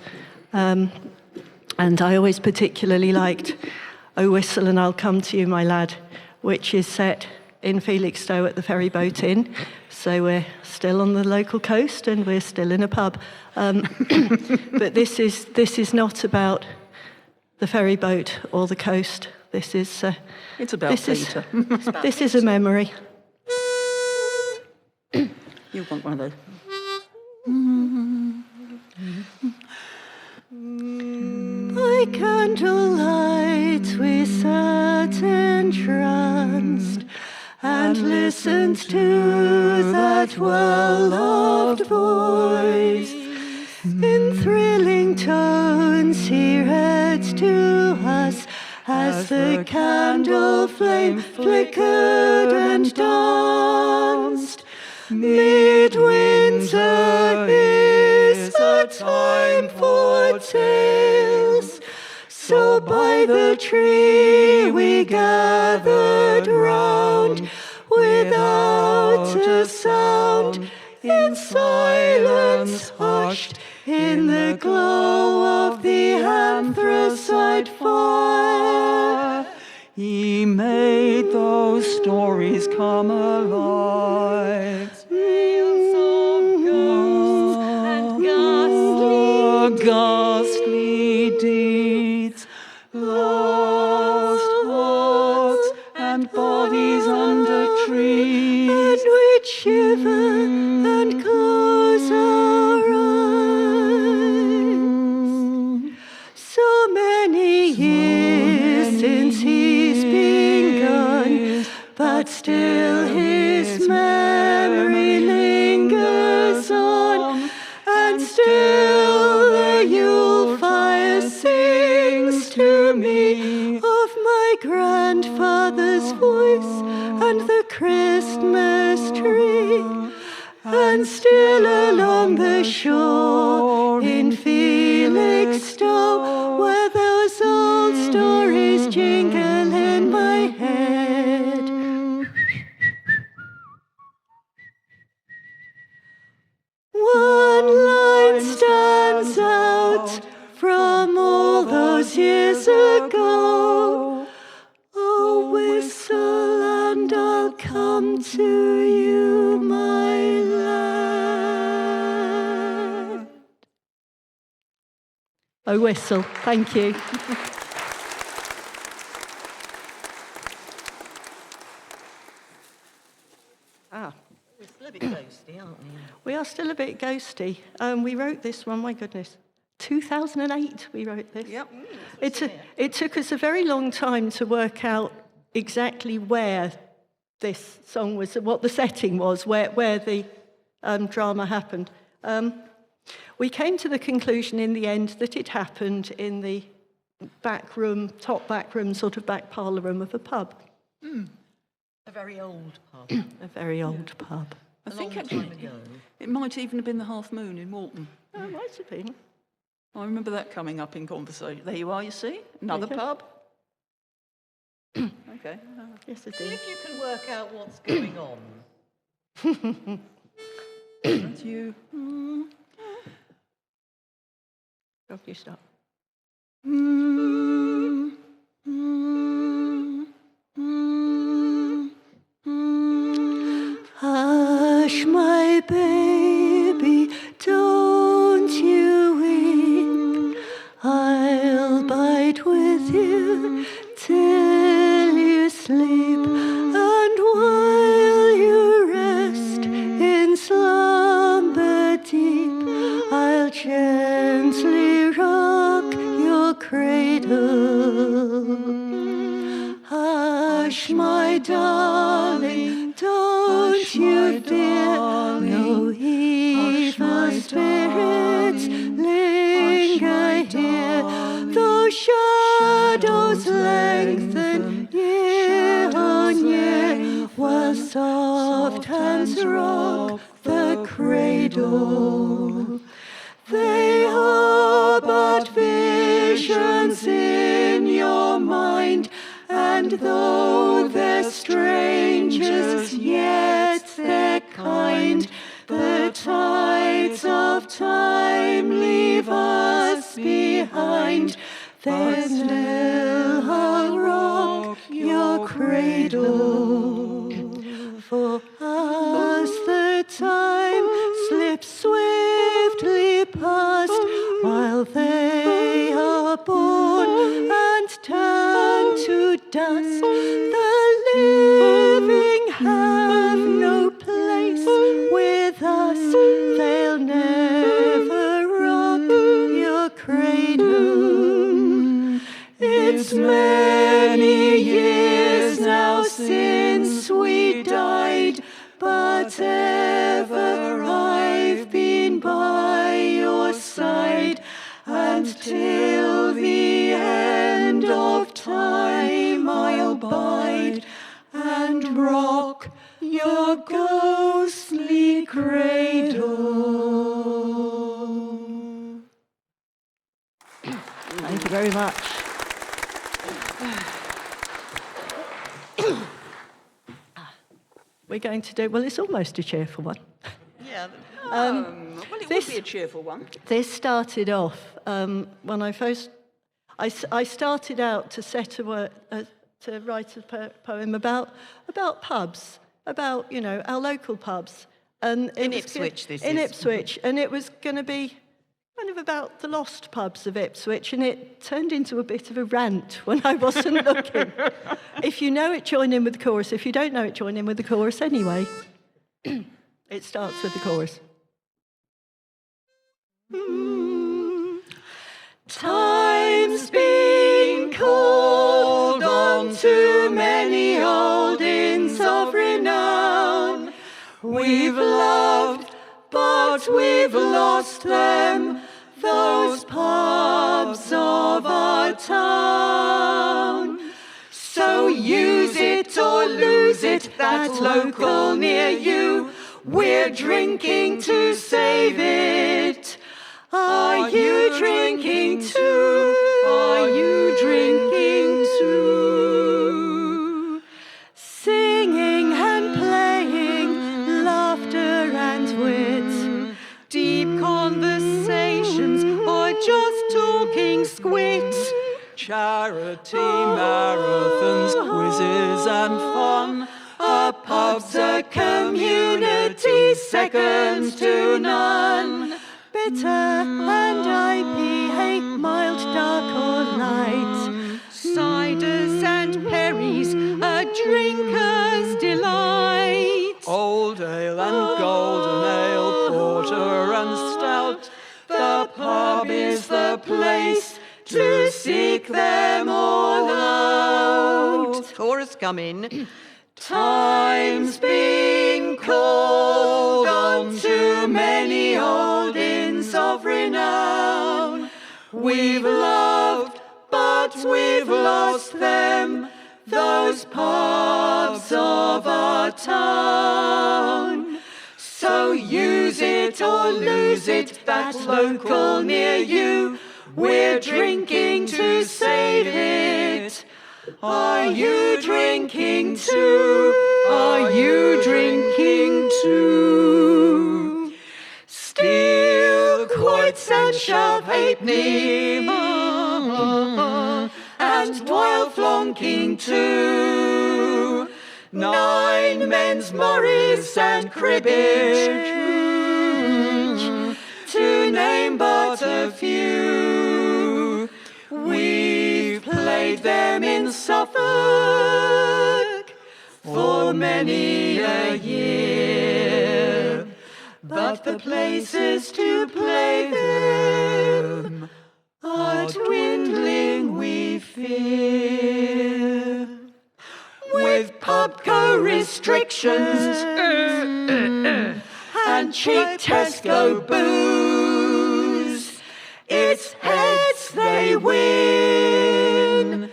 And I always particularly liked "O Whistle and I'll Come to You, My Lad," which is set in Felixstowe at the Ferry Boat Inn. So we're still on the local coast and we're still in a pub. But this is not about the ferry boat or the coast. This is It's about Peter. This is a memory. You want one of those? By candlelight we sat entranced and listened to that well-loved voice. In thrilling tones he read to us as the candle flame flickered and danced. Midwinter is a time for tales, so by the tree we gathered round, without a sound, in silence hushed, in the glow of the anthracite fire. He made those stories come alive. Tales of ghosts and Ghastly deeds, lost hearts and bodies under trees. And we'd shiver and close our eyes. So many years since he's been gone, but still his memory lingers on, and still the Yule fire sings to me of my grandfather's voice and the Christmas tree, and still along the shore in Felixstowe, where those old stories jingle in my head. One line stands out from all those years ago. Oh, whistle and I'll come to you, my lad. Oh, whistle. Thank you. We're still a bit ghosty, aren't we? We are still a bit ghosty. We wrote this one, my goodness, 2008 we wrote this. Yep. It took us a very long time to work out exactly where this song was, what the setting was, where the drama happened. We came to the conclusion in the end that it happened in the back room, top back room, sort of back parlour room of a pub. A very old pub. A very old pub. I A think long actually time ago. it might even have been the Half Moon in Walton. Oh, it might have been. I remember that coming up in conversation. There you are, you see? Another Okay. pub. Okay. Yes, it See did. if you can work out what's going on. That's you. Rob, you start. Hush, my baby, don't you weep. I'll bide with you till you sleep, and while you rest in slumber deep, I'll gently rock your cradle. Hush, my darling, don't you fear, no evil spirits linger here, though shadows lengthen year on year, while soft hands rock the cradle. They are but visions in your mind, and though they're strangers, yet they're kind. The tides of time leave us behind, then still I'll rock your cradle. For us the time slips swiftly past, while they are born and turn to dust. The living have no place with us, they'll never rock your cradle. It's many years now since we died, but ever I've been by your side, and till the end of time I'll bide and rock your ghostly cradle. Thank you very much. We're going to do, well, it's almost a cheerful one. Yeah. Well, it this- would be a cheerful one. This started off when I first, I started out to to write a poem about pubs, about, you know, our local pubs. And it In was Ipswich, this in is. Ipswich, and it was going to be kind of about the lost pubs of Ipswich, and it turned into a bit of a rant when I wasn't looking. If you know it, join in with the chorus. If you don't know it, join in with the chorus anyway. It starts with the chorus. Time's been called on too many old inns of renown. We've loved, but we've lost them, those pubs of our town. So use it or lose it, that local near you. We're drinking to save it. Are you drinking too? Are you drinking too? Singing and playing, laughter and wit, deep conversations or just talking squit. Charity, marathons, quizzes and fun. A pub's a community second to none. Bitter and IPA, mild, dark or light. Ciders and perries, a drinker's delight. Old ale chorus come in. Time's been called on to many old inns of renown. We've loved, but we've lost them, those pubs of our town. So use it or lose it, that local near you. We're drinking to save it. Are you drinking too? Are you drinking too? Steel quoits and shove halfpenny, and while flonking too. 9 men's Morris and cribbage, to name but a few. We've played them in Suffolk for many a year, but the places to play them are dwindling, we fear. With pubco restrictions and cheap Tesco booze, it's heads they win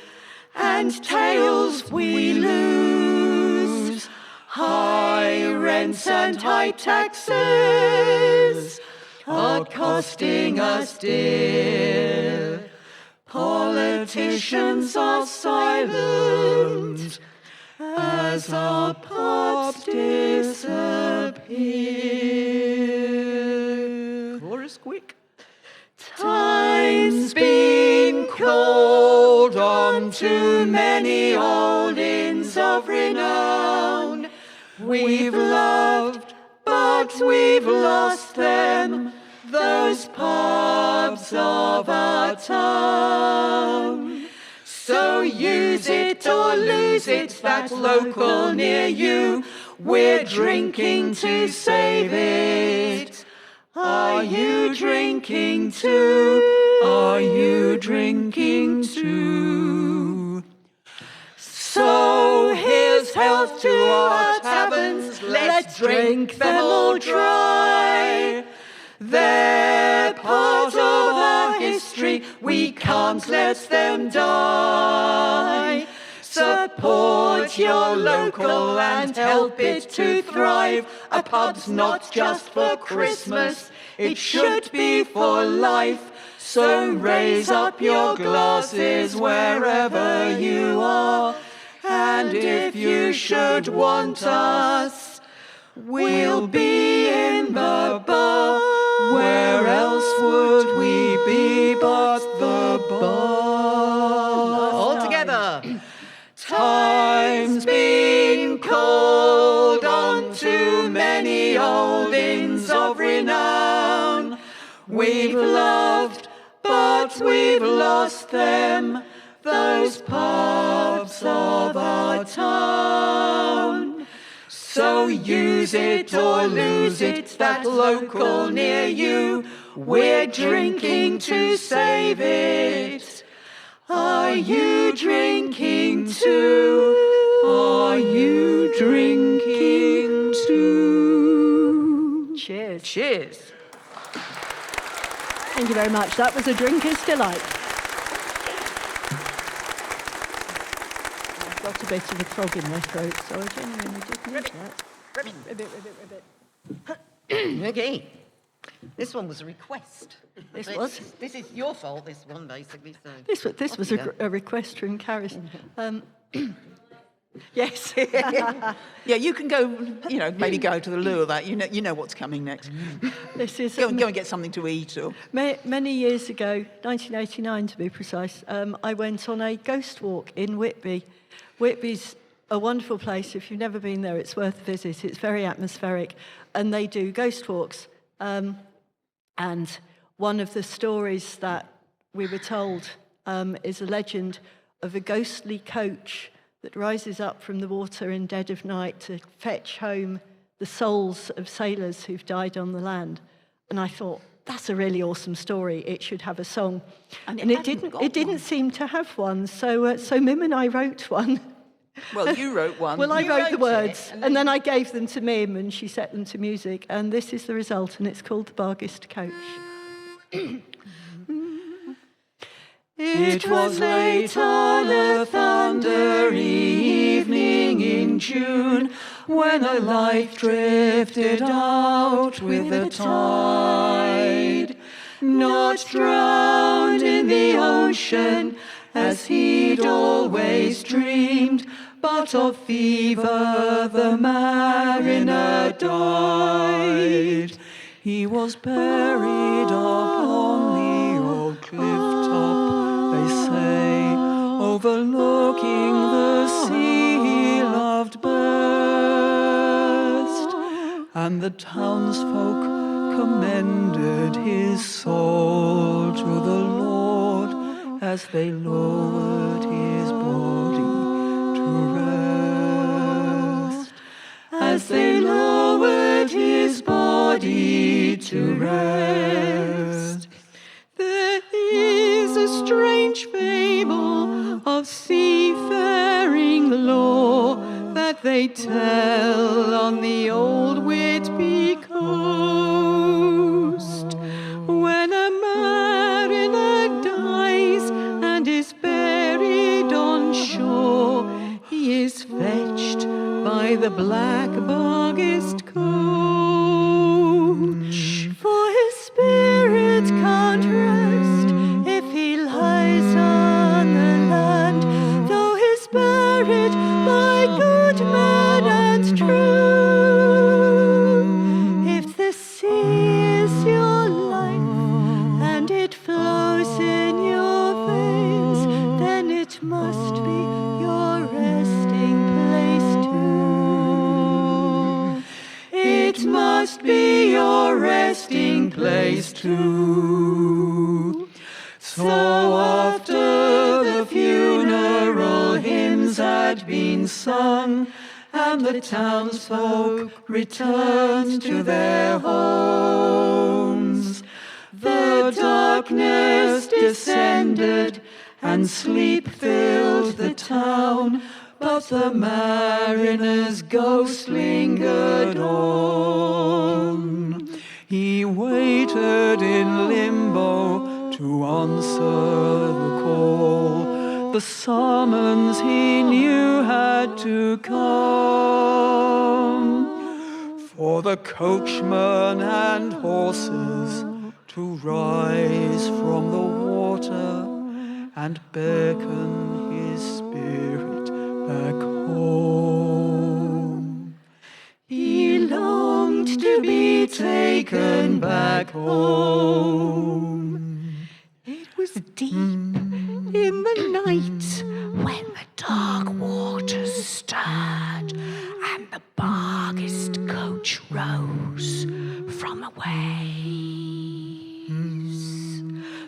and tails we lose. High rents and high taxes are costing us dear. Politicians are silent as our pubs disappear. Chorus quick. Time's been called on to many old inns of renown. We've loved, but we've lost them, those pubs of our town. So use it or lose it, that local near you. We're drinking to save it. Are you drinking too? Are you drinking too? So here's health to our taverns. Let's drink them all dry. They're part of our history, we can't let them die. Support your local and help it to thrive. A pub's not just for Christmas, it should be for life. So raise up your glasses wherever you are. And if you should want us, we'll be in the bar. Where else would we be but the bar? All together. Time's been called on to many old inns of renown. We've loved, but we've lost them, those pubs of our town. So use it or lose it, that local near you. We're drinking to save it. Are you drinking too? Are you drinking too? Cheers. Cheers. Thank you very much. That was a drinker's delight. I've got a bit of a frog in my throat, so I genuinely did need that. Ribbit. Okay. This one was a request. This was? This is your fault, this one, basically. So. This was a request from Caris. Yes. Yeah, you can go, maybe go to the loo of that. You know what's coming next. This is Go and get something to eat. Or many years ago, 1989 to be precise, I went on a ghost walk in Whitby. Whitby's a wonderful place. If you've never been there, it's worth a visit. It's very atmospheric, and they do ghost walks. And one of the stories that we were told is a legend of a ghostly coach that rises up from the water in dead of night to fetch home the souls of sailors who've died on the land. And I thought, that's a really awesome story. It should have a song. And it didn't seem to have one. So Mim and I wrote one. Well, you wrote one. Well, I You wrote the wrote it, words, and and then I gave them to Mim, and she set them to music, and this is the result, and it's called The Barghest Coach. It was late on a thundery evening in June when a life drifted out with the tide. Not drowned in the ocean as he'd always dreamed, but of fever the mariner died. He was buried upon the old cliff top, they say, overlooking the sea he loved best. And the townsfolk commended his soul to the Lord as they lowered his body to rest. As they lowered his body to rest. There is a strange fable of seafaring lore that they tell on the old Whitby coast. When a mariner dies and is buried on shore, he is fetched by the black Barghest coach. For his spirit can't rest if he lies on the land, though he's buried by good men and true. If the sea is your life and it flows in your veins, then it must be your resting place too. It must be your resting place too. So after the funeral hymns had been sung, and the townsfolk returned to their homes, the darkness descended and sleep filled the town, but the mariner's ghost lingered on. He waited in limbo to answer the call, the summons he knew had to come, for the coachman and horses to rise from the water and beckon his spirit back home. He longed to be taken back home. It was deep in the night when the dark waters stirred and the Barghest coach rose from the waves.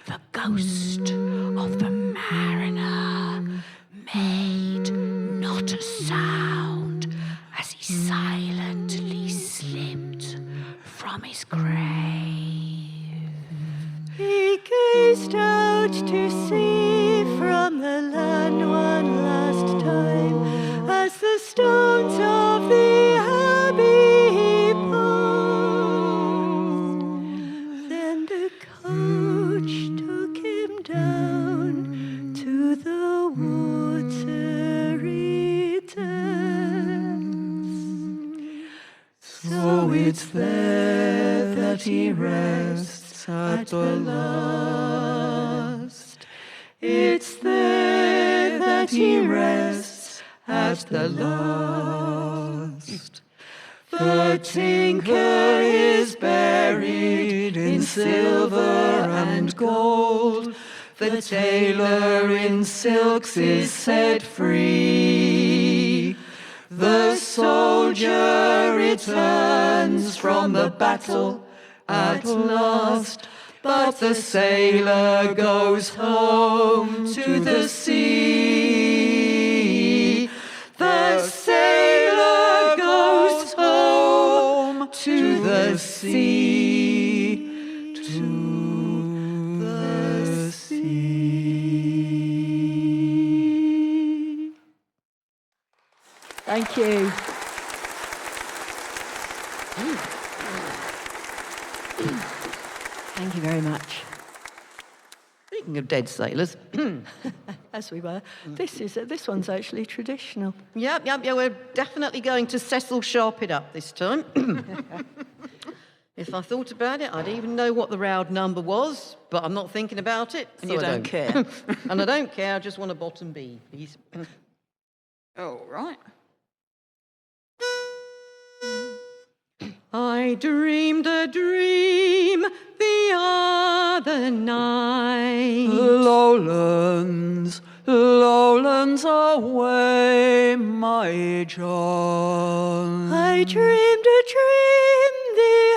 The ghost of the mariner made not a sound as he silently slipped from his grave. He gazed out to sea from the land one last time as the stones of the abbey he passed. Then the coach took him down to the watery depths. So it's there that he rests at the last. It's there that he rests at the last. The tinker is buried in silver and gold. The tailor in silks is set free. The soldier returns from the battle at last, but the sailor goes home to the sea. The sailor goes home to the sea, to the sea. Thank you very much. Speaking of dead sailors, As we were, this one's actually traditional. yep, we're definitely going to Cecil Sharp it up this time. If I thought about it, I'd even know what the round number was, but I'm not thinking about it. And so you I don't care. And I don't care, I just want a bottom B, please. All right. I dreamed a dream the other night. Lowlands, lowlands away, my John. I dreamed a dream the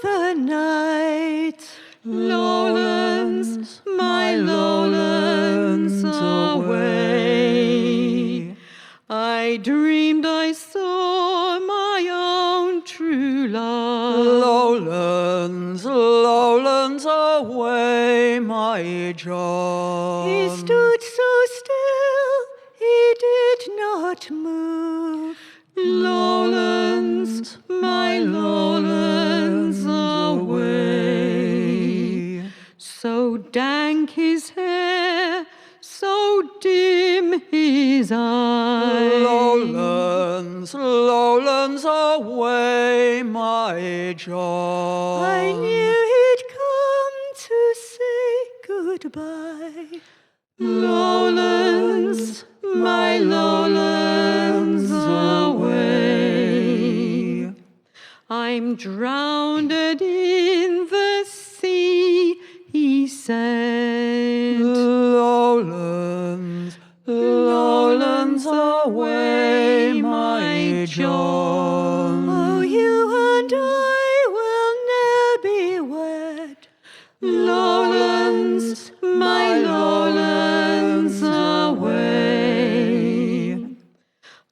other night. Lowlands, my lowlands away. I dreamed I saw my own true love. Lowlands, lowlands away, my John. He stood so still, he did not move. Lowlands, my lowlands away. So dank his hair, so dim his eyes. Lowlands, lowlands away, my John. I knew he'd come to say goodbye. Lowlands, my lowlands away. I'm drowned in the sea, he said. Lowlands, lowlands away, my John. Oh, you and I will ne'er be wed. Lowlands, my lowlands away.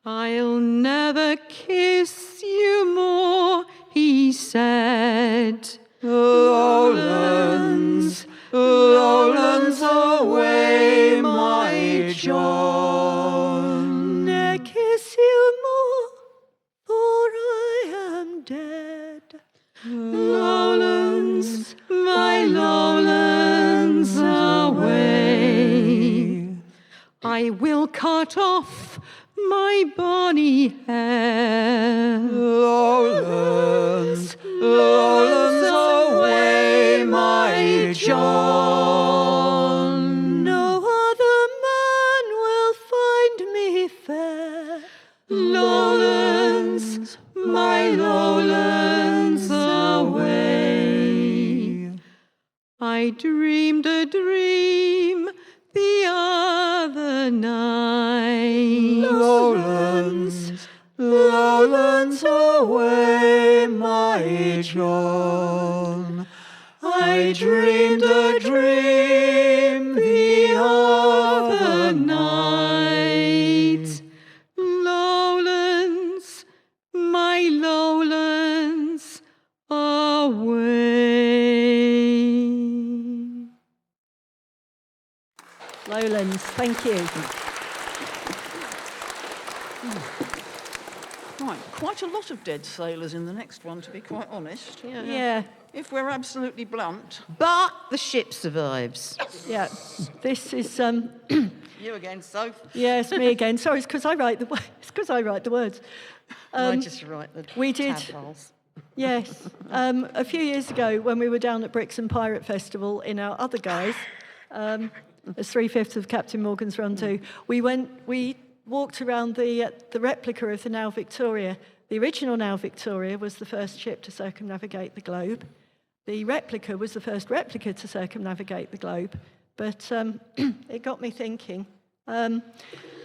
I'll never kiss you more, he said. Lowlands, lowlands away, my John. Ne'er kiss you more, for I am dead. Lowlands, my lowlands away. I will cut off my bonny hair. Lowlands, lowlands away, my John. No other man will find me fair. Lowlands, my lowlands away. I dreamed a dream the other night. Lowlands, lowlands away, my John. I dreamed a dream the other night. Lowlands, my lowlands away. Lowlands, thank you. Right, quite a lot of dead sailors in the next one, to be quite honest. Yeah, If we're absolutely blunt. But the ship survives. yeah. This is You again, Soph. yeah, it's me again. Sorry, it's because I write the words. I just write the we did- tadpoles. Yes. A few years ago, when we were down at Brixton Pirate Festival in our other guise, as 3/5 of Captain Morgan's Run 2, we walked around the replica of the Now Victoria. The original Now Victoria was the first ship to circumnavigate the globe. The replica was the first replica to circumnavigate the globe. But it got me thinking.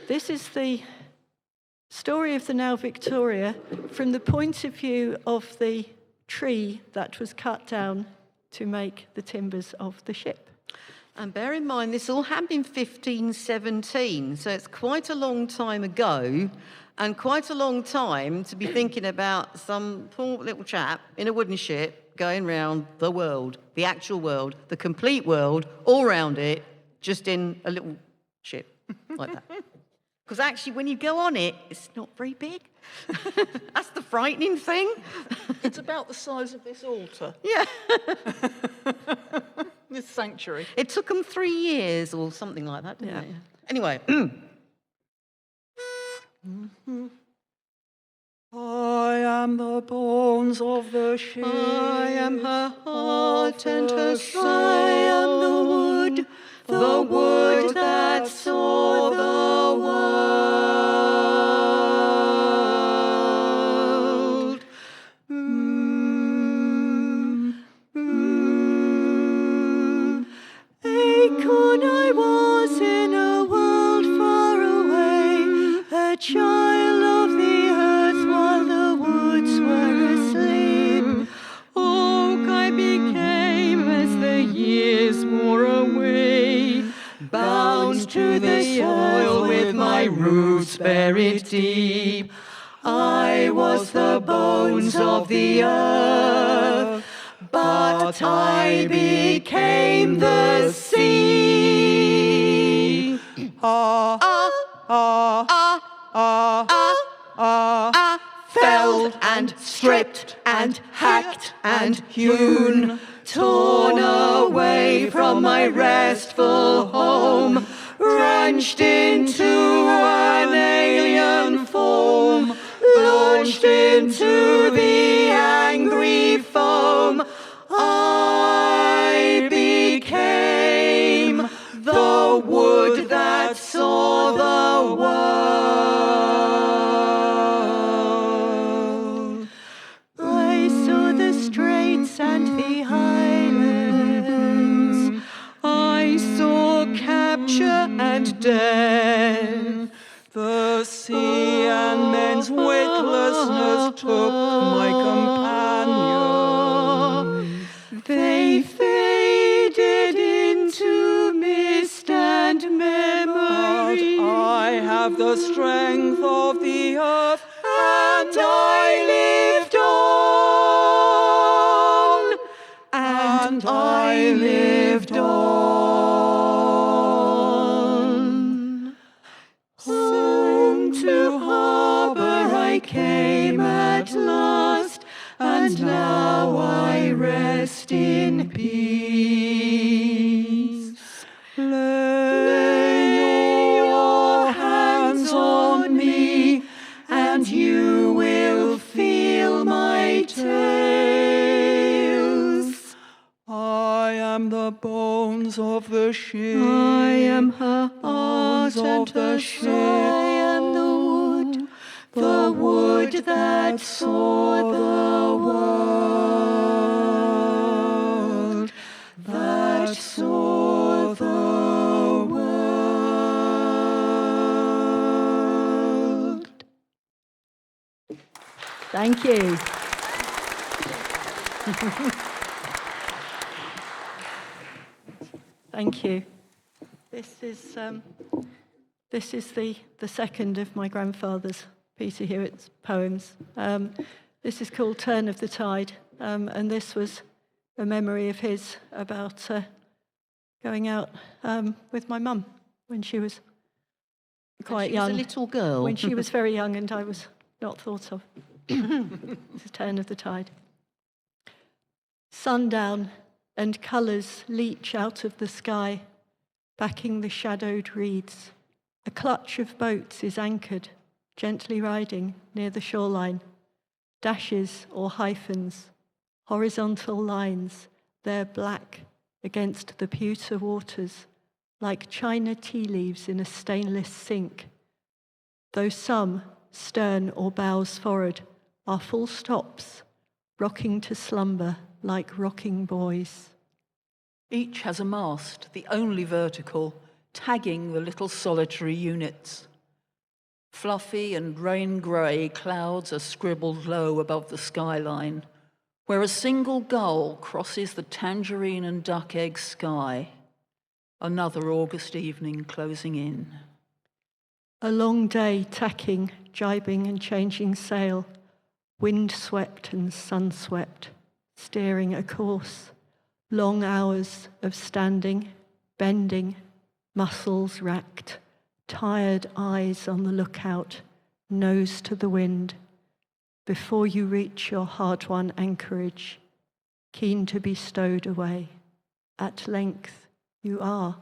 This is the story of the Now Victoria from the point of view of the tree that was cut down to make the timbers of the ship. And bear in mind, this all happened in 1517, so it's quite a long time ago, and quite a long time to be thinking about some poor little chap in a wooden ship going round the world, the actual world, the complete world, all round it, just in a little ship like that. Because actually, when you go on it, it's not very big. That's the frightening thing. It's about the size of this altar, Yeah. this sanctuary. It took them 3 years or something like that, didn't it? Anyway. I am the bones of the ship. I am her heart and her soul. I am the wood that saw the world. Acorn I was in a world far away, a child of the earth while the woods were asleep. Oak I became as the years wore away, bound to the soil with my roots buried deep. I was the bones of the earth, but I became the sea. Felled and stripped and hacked and hewn, torn away from my restful home, wrenched into an alien form, launched into the angry foam. I became the wood that saw the world. I saw the straits and the highlands. I saw capture and death. The sea and men's witlessness took my companion. They faded into mist and memory. But I have the strength of the earth, and I lived on. And I lived on. Home to harbour I came at last, and now I rest in peace. Lay your hands on me, and you will feel my tales. I am the bones of the ship. I am her heart and her soul. I am the wood that saw the world, that saw the world. Thank you. Thank you. This is the second of my grandfather's, Peter Hewitt's, poems. This is called Turn of the Tide, and this was a memory of his about going out with my mum when she was quite young. She was a little girl. When she was very young and I was not thought of. It's a turn of the tide. Sundown and colours leach out of the sky, backing the shadowed reeds. A clutch of boats is anchored, gently riding near the shoreline. Dashes or hyphens, horizontal lines, they're black against the pewter waters, like china tea leaves in a stainless sink. Though some, stern or bows forward, are full stops, rocking to slumber like rocking boys. Each has a mast, the only vertical, tagging the little solitary units. Fluffy and rain-grey clouds are scribbled low above the skyline, where a single gull crosses the tangerine and duck egg sky. Another August evening closing in. A long day tacking, jibing and changing sail, wind-swept and sun-swept, steering a course. Long hours of standing, bending, muscles racked, tired eyes on the lookout, nose to the wind, before you reach your hard-won anchorage, keen to be stowed away. At length you are.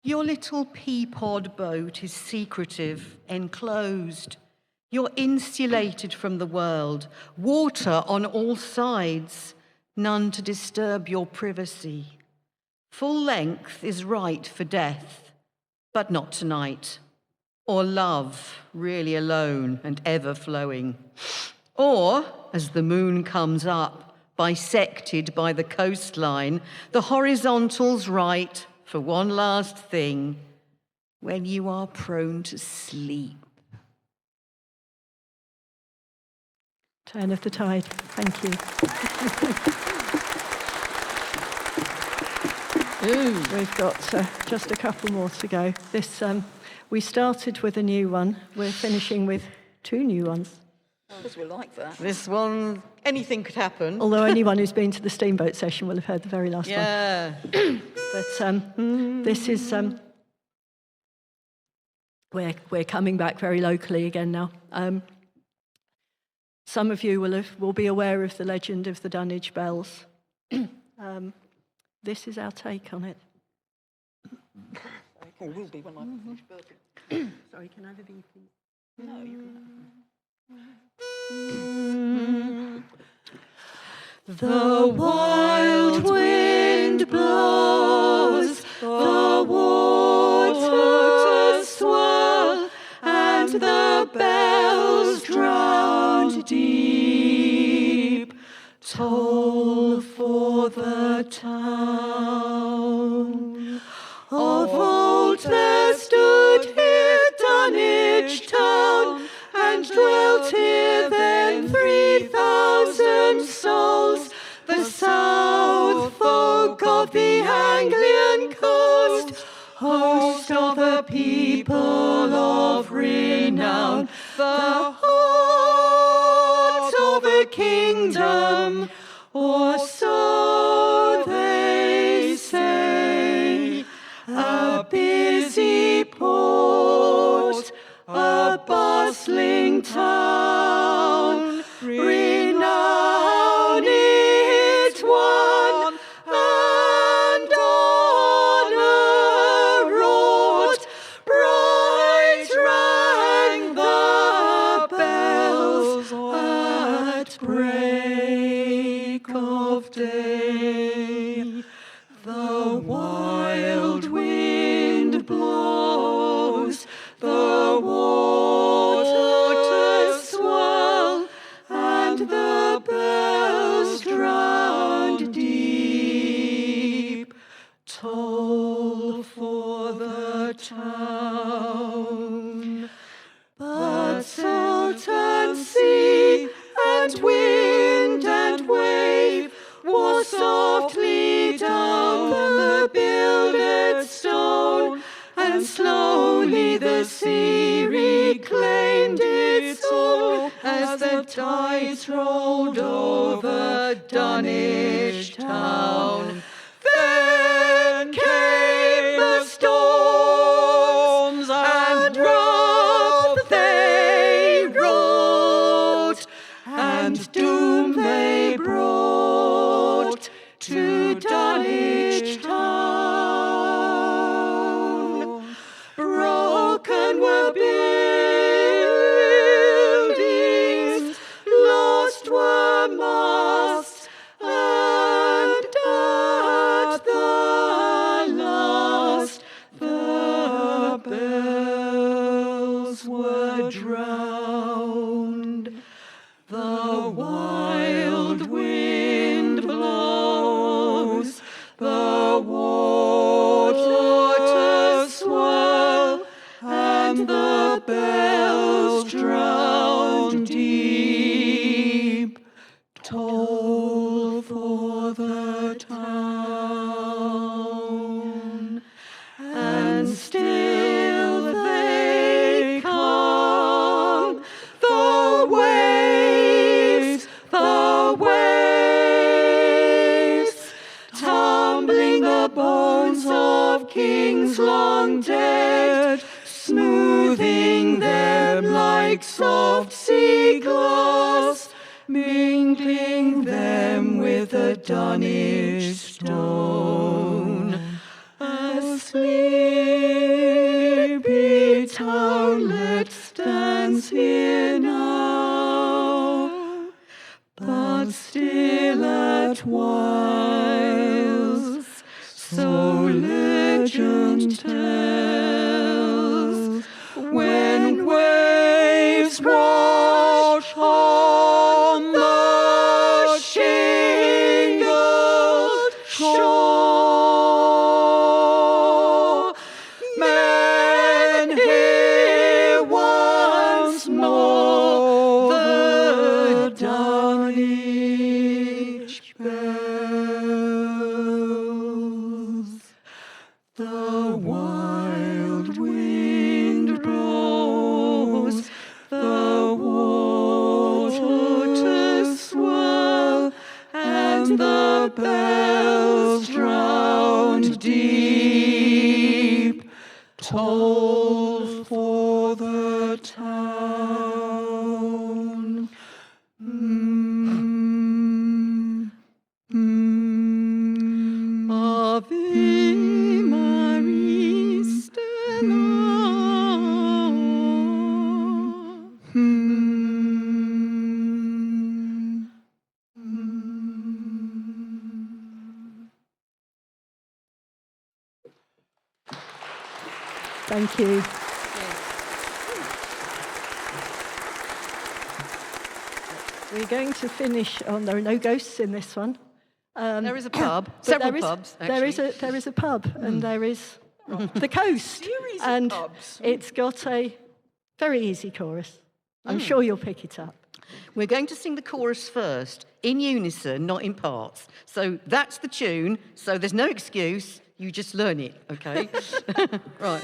Your little pea-pod boat is secretive, enclosed. You're insulated from the world, water on all sides, none to disturb your privacy. Full length is right for death, but not tonight. Or love, really alone and ever flowing. Or, as the moon comes up, bisected by the coastline, the horizontal's right for one last thing, when you are prone to sleep. Turn of the tide. Thank you. We've got just a couple more to go. This we started with a new one. We're finishing with two new ones. Because we're like that. This one, anything could happen. Although anyone who's been to the steamboat session will have heard the very last one. Yeah. But this is we're coming back very locally again now. Some of you will be aware of the legend of the Dunwich Bells. This is our take on it. Or will be when I finish burping. Sorry, can I have a bee, please? No, you can. The wild wind blows, the water swirl, and the bells drowned deep toll for the town. Of old there stood here Dunwich town, and dwelt here then 3,000 souls, the south folk of the Anglian coast, host of a people of renown, the heart of a kingdom, or so they say. A busy port, a bustling town, renown it won, and honor wrought. Bright rang the bells at break of day. The wild wind blows, the waters swirl, and the bells drowned deep toll for the town. But Sultan sea and wind and wave was softly down the builded stone, and slowly the sea reclaimed its own as the tides rolled over Dunwich town. Then came the storms, and wrath they wrought, and doom they brought to Dunwich town. Broken were buildings, lost were masts, and at the last the bells were drowned. The wild wind blows, the waters swirl, and the bells drown deep toll for the town. And still they come, the waves, tumbling the bones of kings long dead, like soft sea glass, mingling them with a Dunwich stone. A sleepy townlet stands here now, but still at whiles, so legend tells, when waves wash on the shingled shore, men hear once more the Dunwich bells. The wild wind blows, the waters swirl, and the bells drowned deep toll for the town. Ave Maris Thank you. We're going to finish on, there are no ghosts in this one. There is a pub, But several there is- pubs, There is actually. there is a pub, and there is the coast. Series of and pubs. it's got a very easy chorus. I'm sure you'll pick it up. We're going to sing the chorus first, in unison, not in parts. So that's the tune, so there's no excuse, you just learn it, okay? Right.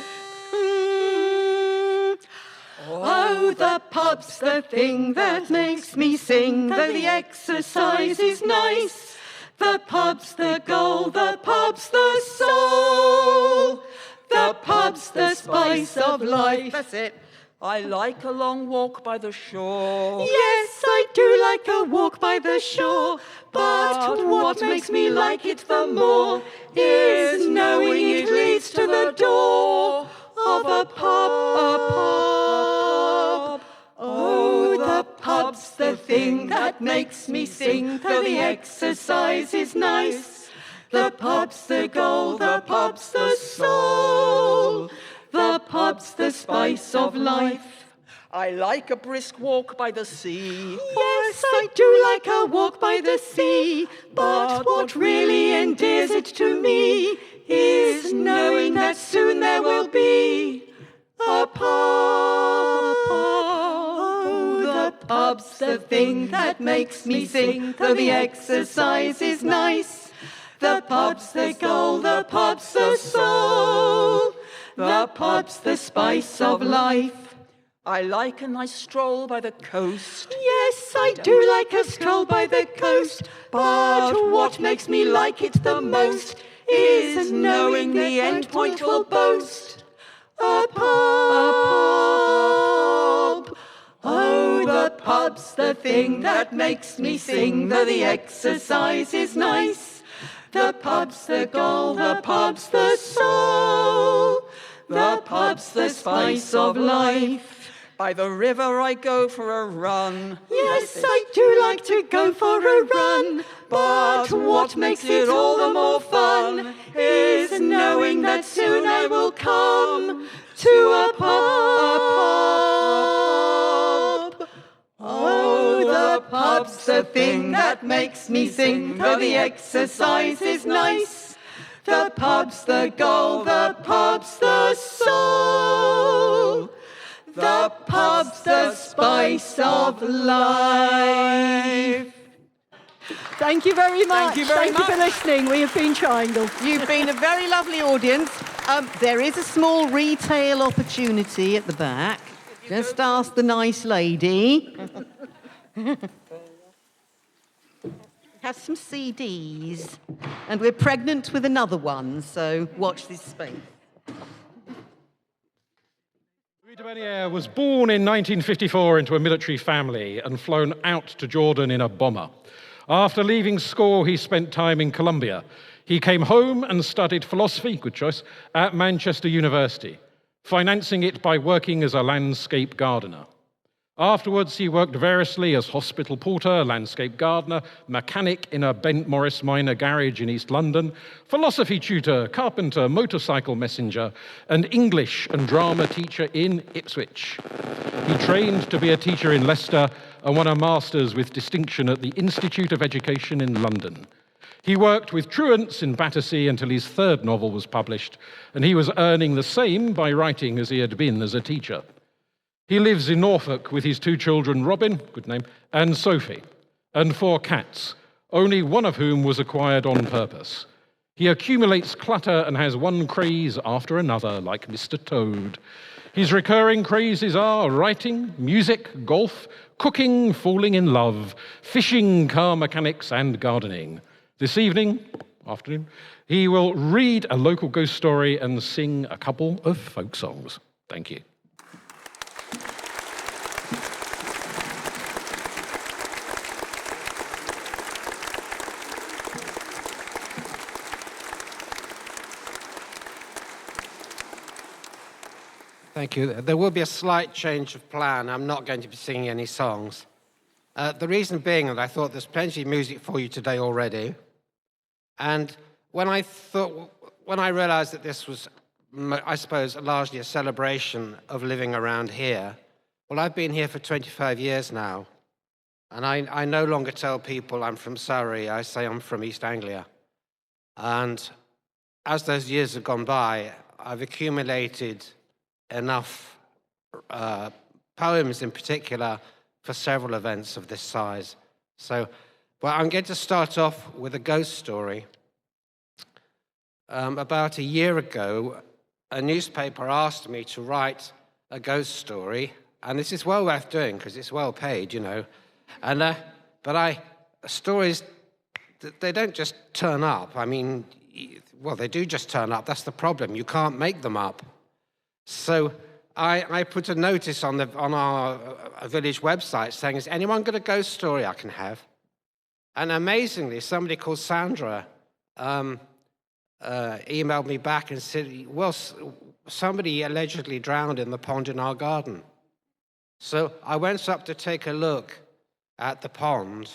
Oh, the pub's the thing that makes me sing, though the exercise is nice. The pub's the goal, the pub's the soul. The pub's the spice of life. That's it. I like a long walk by the shore. Yes, I do like a walk by the shore, but what makes me like it the more is knowing it leads to the door of a pub, a pub. Oh, the pub's the thing that makes me sing, though the exercise is nice. The pub's the goal, the pub's the soul. The pub's the spice of life. I like a brisk walk by the sea. Yes, I do like a walk by the sea, but what really endears it to me is knowing that soon there will be a pub. Oh, the pub's the thing that makes me sing, though the exercise is nice. The pub's the goal, the pub's the soul. The pub's the spice of life. I like a nice stroll by the coast. Yes, I do like a stroll by the coast, but what makes me like it the most is knowing the end point will boast a pub. Oh, the pub's the thing that makes me sing, though the exercise is nice. The pub's the goal, the pub's the soul. The pub's the spice of life. By the river I go for a run. Yes, I do like to go for a run, but what makes it all the more fun is knowing that soon I will come to a pub. Oh, the pub's the thing that makes me sing, though the exercise is nice. The pub's the goal, the pub's the soul. The pub's the spice of life. Thank you very much. you very Thank you for listening. We have been Triangle. You've been a very lovely audience. There is a small retail opportunity at the back. Just ask the nice lady. Has some CDs. And we're pregnant with another one, so watch this space. Read Tavernier was born in 1954 into a military family and flown out to Jordan in a bomber. After leaving school, he spent time in Colombia. He came home and studied philosophy, good choice, at Manchester University, financing it by working as a landscape gardener. Afterwards, he worked variously as hospital porter, landscape gardener, mechanic in a Bent Morris Minor garage in East London, philosophy tutor, carpenter, motorcycle messenger, and English and drama teacher in Ipswich. He trained to be a teacher in Leicester and won a master's with distinction at the Institute of Education in London. He worked with truants in Battersea until his third novel was published, and he was earning the same by writing as he had been as a teacher. He lives in Norfolk with his 2 children, Robin, good name, and Sophie, and 4 cats, only one of whom was acquired on purpose. He accumulates clutter and has one craze after another, like Mr. Toad. His recurring crazes are writing, music, golf, cooking, falling in love, fishing, car mechanics, and gardening. This afternoon, he will read a local ghost story and sing a couple of folk songs. Thank you. Thank you. There will be a slight change of plan. I'm not going to be singing any songs. The reason being that I thought there's plenty of music for you today already. And when I realized that this was, I suppose, largely a celebration of living around here, well, I've been here for 25 years now. And I no longer tell people I'm from Surrey. I say I'm from East Anglia. And as those years have gone by, I've accumulated enough poems in particular for several events of this size. So, well, I'm going to start off with a ghost story. About a year ago, a newspaper asked me to write a ghost story, and this is well worth doing because it's well paid, you know. And stories, they don't just turn up. I mean, well, they do just turn up. That's the problem. You can't make them up. So I put a notice on our village website saying, is anyone got a ghost story I can have? And amazingly, somebody called Sandra emailed me back and said, well, somebody allegedly drowned in the pond in our garden. So I went up to take a look at the pond,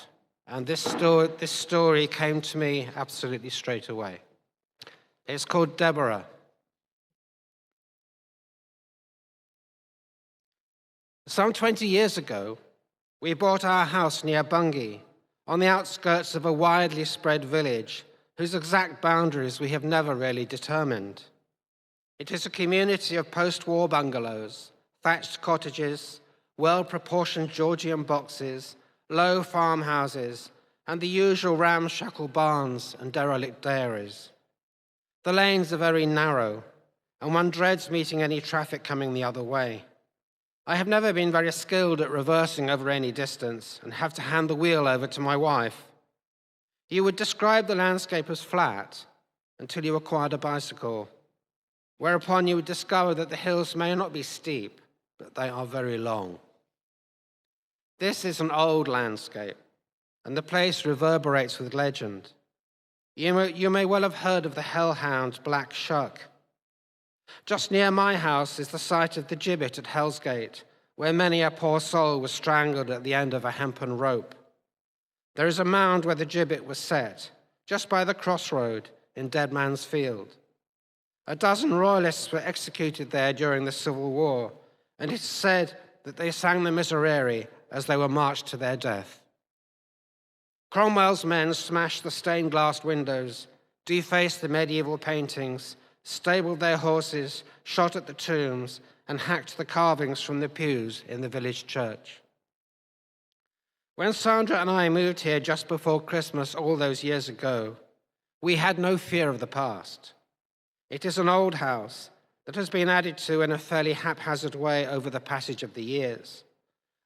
and this story came to me absolutely straight away. It's called Deborah. Some 20 years ago, we bought our house near Bungay, on the outskirts of a widely spread village whose exact boundaries we have never really determined. It is a community of post-war bungalows, thatched cottages, well-proportioned Georgian boxes, low farmhouses, and the usual ramshackle barns and derelict dairies. The lanes are very narrow, and one dreads meeting any traffic coming the other way. I have never been very skilled at reversing over any distance and have to hand the wheel over to my wife. You would describe the landscape as flat until you acquired a bicycle, whereupon you would discover that the hills may not be steep, but they are very long. This is an old landscape, and the place reverberates with legend. You may well have heard of the hellhound Black Shuck. Just near my house is the site of the gibbet at Hell's Gate, where many a poor soul was strangled at the end of a hempen rope. There is a mound where the gibbet was set, just by the crossroad in Dead Man's Field. A dozen royalists were executed there during the Civil War, and it is said that they sang the Miserere as they were marched to their death. Cromwell's men smashed the stained glass windows, defaced the medieval paintings, stabled their horses, shot at the tombs, and hacked the carvings from the pews in the village church. When Sandra and I moved here just before Christmas all those years ago, we had no fear of the past. It is an old house that has been added to in a fairly haphazard way over the passage of the years,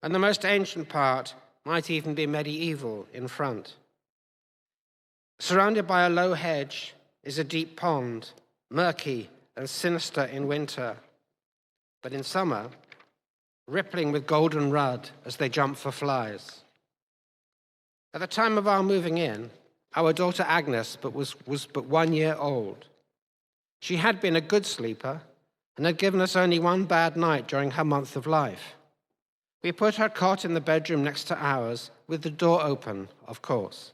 and the most ancient part might even be medieval in front. Surrounded by a low hedge is a deep pond, murky and sinister in winter. But in summer, rippling with golden rud as they jump for flies. At the time of our moving in, our daughter Agnes was but 1 year old. She had been a good sleeper and had given us only one bad night during her month of life. We put her cot in the bedroom next to ours, with the door open, of course.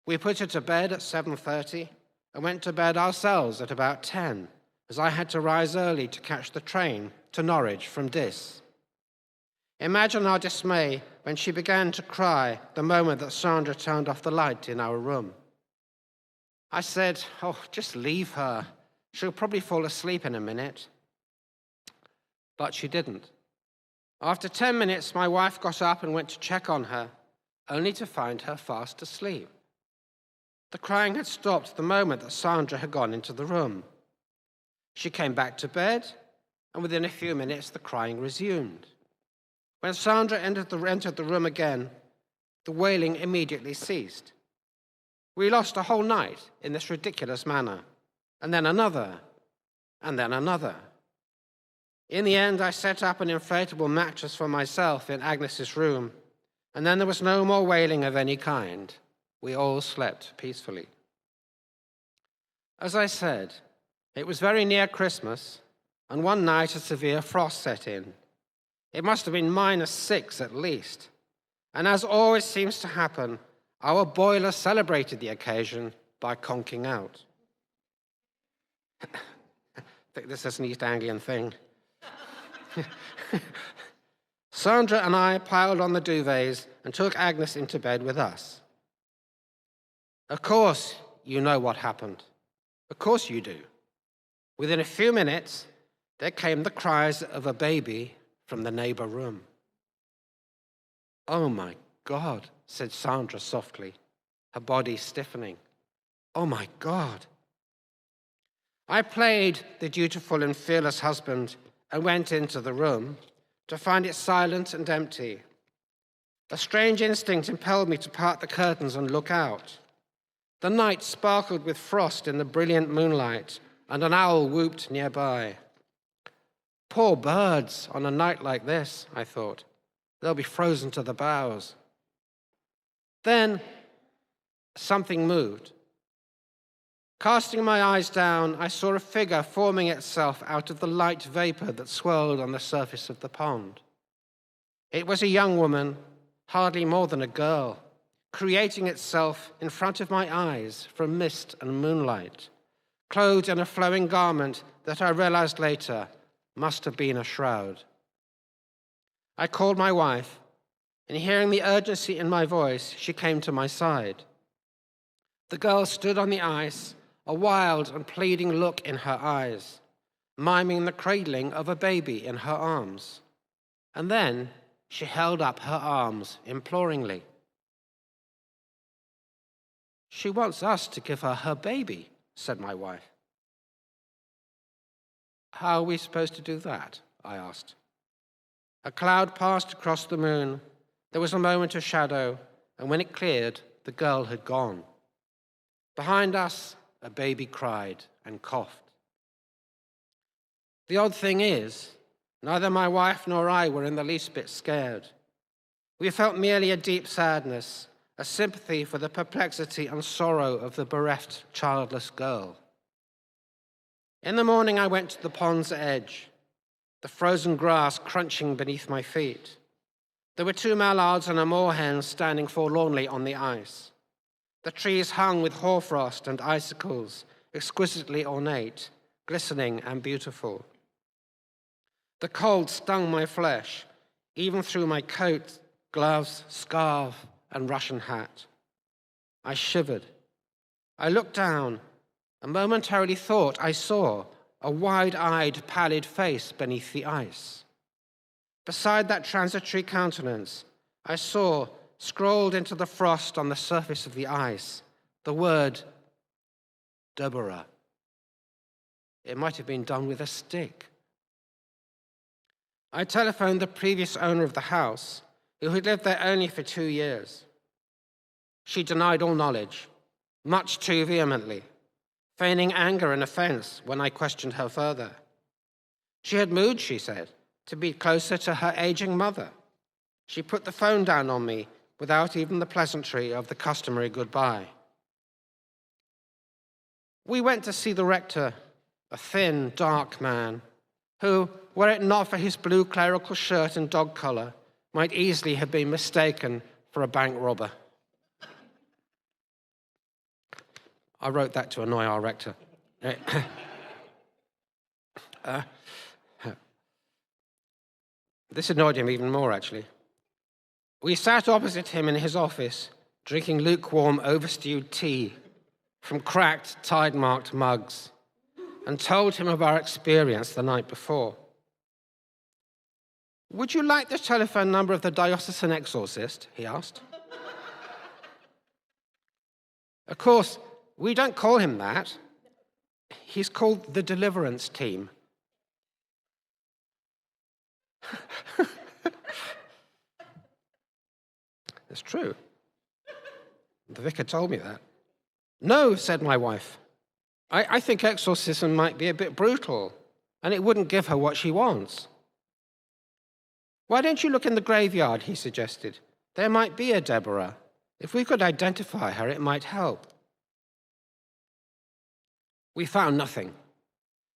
We put her to bed at 7:30 and went to bed ourselves at about 10, as I had to rise early to catch the train to Norwich from Diss. Imagine our dismay when she began to cry the moment that Sandra turned off the light in our room. I said, "Oh, just leave her. She'll probably fall asleep in a minute." But she didn't. After 10 minutes, my wife got up and went to check on her, only to find her fast asleep. The crying had stopped the moment that Sandra had gone into the room. She came back to bed, and within a few minutes, the crying resumed. When Sandra entered the room again, the wailing immediately ceased. We lost a whole night in this ridiculous manner, and then another, and then another. In the end, I set up an inflatable mattress for myself in Agnes's room, and then there was no more wailing of any kind. We all slept peacefully. As I said, it was very near Christmas, and one night a severe frost set in. It must have been -6 at least, and as always seems to happen, our boiler celebrated the occasion by conking out. I think this is an East Anglian thing. Sandra and I piled on the duvets and took Agnes into bed with us. Of course, you know what happened. Of course you do. Within a few minutes, there came the cries of a baby from the neighbor room. "Oh my God," said Sandra softly, her body stiffening. "Oh my God." I played the dutiful and fearless husband and went into the room to find it silent and empty. A strange instinct impelled me to part the curtains and look out. The night sparkled with frost in the brilliant moonlight, and an owl whooped nearby. Poor birds on a night like this, I thought. They'll be frozen to the boughs. Then something moved. Casting my eyes down, I saw a figure forming itself out of the light vapor that swirled on the surface of the pond. It was a young woman, hardly more than a girl, creating itself in front of my eyes from mist and moonlight, clothed in a flowing garment that I realized later must have been a shroud. I called my wife, and hearing the urgency in my voice, she came to my side. The girl stood on the ice, a wild and pleading look in her eyes, miming the cradling of a baby in her arms. And then she held up her arms imploringly. "She wants us to give her her baby," said my wife. "How are we supposed to do that?" I asked. A cloud passed across the moon. There was a moment of shadow, and when it cleared, the girl had gone. Behind us, a baby cried and coughed. The odd thing is, neither my wife nor I were in the least bit scared. We felt merely a deep sadness, a sympathy for the perplexity and sorrow of the bereft, childless girl. In the morning, I went to the pond's edge, the frozen grass crunching beneath my feet. There were 2 mallards and a moorhen standing forlornly on the ice. The trees hung with hoarfrost and icicles, exquisitely ornate, glistening and beautiful. The cold stung my flesh, even through my coat, gloves, scarf, and Russian hat. I shivered. I looked down and momentarily thought I saw a wide-eyed, pallid face beneath the ice. Beside that transitory countenance, I saw, scrawled into the frost on the surface of the ice, the word Deborah. It might have been done with a stick. I telephoned the previous owner of the house, who had lived there only for 2 years. She denied all knowledge, much too vehemently, feigning anger and offense when I questioned her further. She had moved, she said, to be closer to her aging mother. She put the phone down on me without even the pleasantry of the customary goodbye. We went to see the rector, a thin, dark man, who, were it not for his blue clerical shirt and dog collar, might easily have been mistaken for a bank robber. I wrote that to annoy our rector. This annoyed him even more, actually. We sat opposite him in his office, drinking lukewarm, overstewed tea from cracked, tide-marked mugs, and told him of our experience the night before. "Would you like the telephone number of the diocesan exorcist?" he asked. Of course, we don't call him that. He's called the Deliverance Team. It's true. The vicar told me that. "No," said my wife. I think exorcism might be a bit brutal, and it wouldn't give her what she wants." "Why don't you look in the graveyard?" he suggested. "There might be a Deborah. If we could identify her, it might help." We found nothing.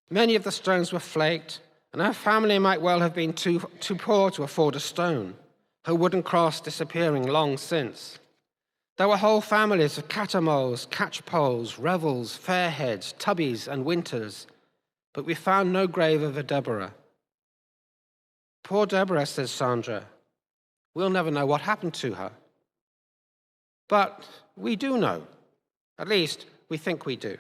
Many of the stones were flaked, and her family might well have been too poor to afford a stone, her wooden cross disappearing long since. There were whole families of catamoles, catchpoles, revels, fairheads, tubbies, and winters, but we found no grave of a Deborah. "Poor Deborah," says Sandra. "We'll never know what happened to her." But we do know. At least, we think we do.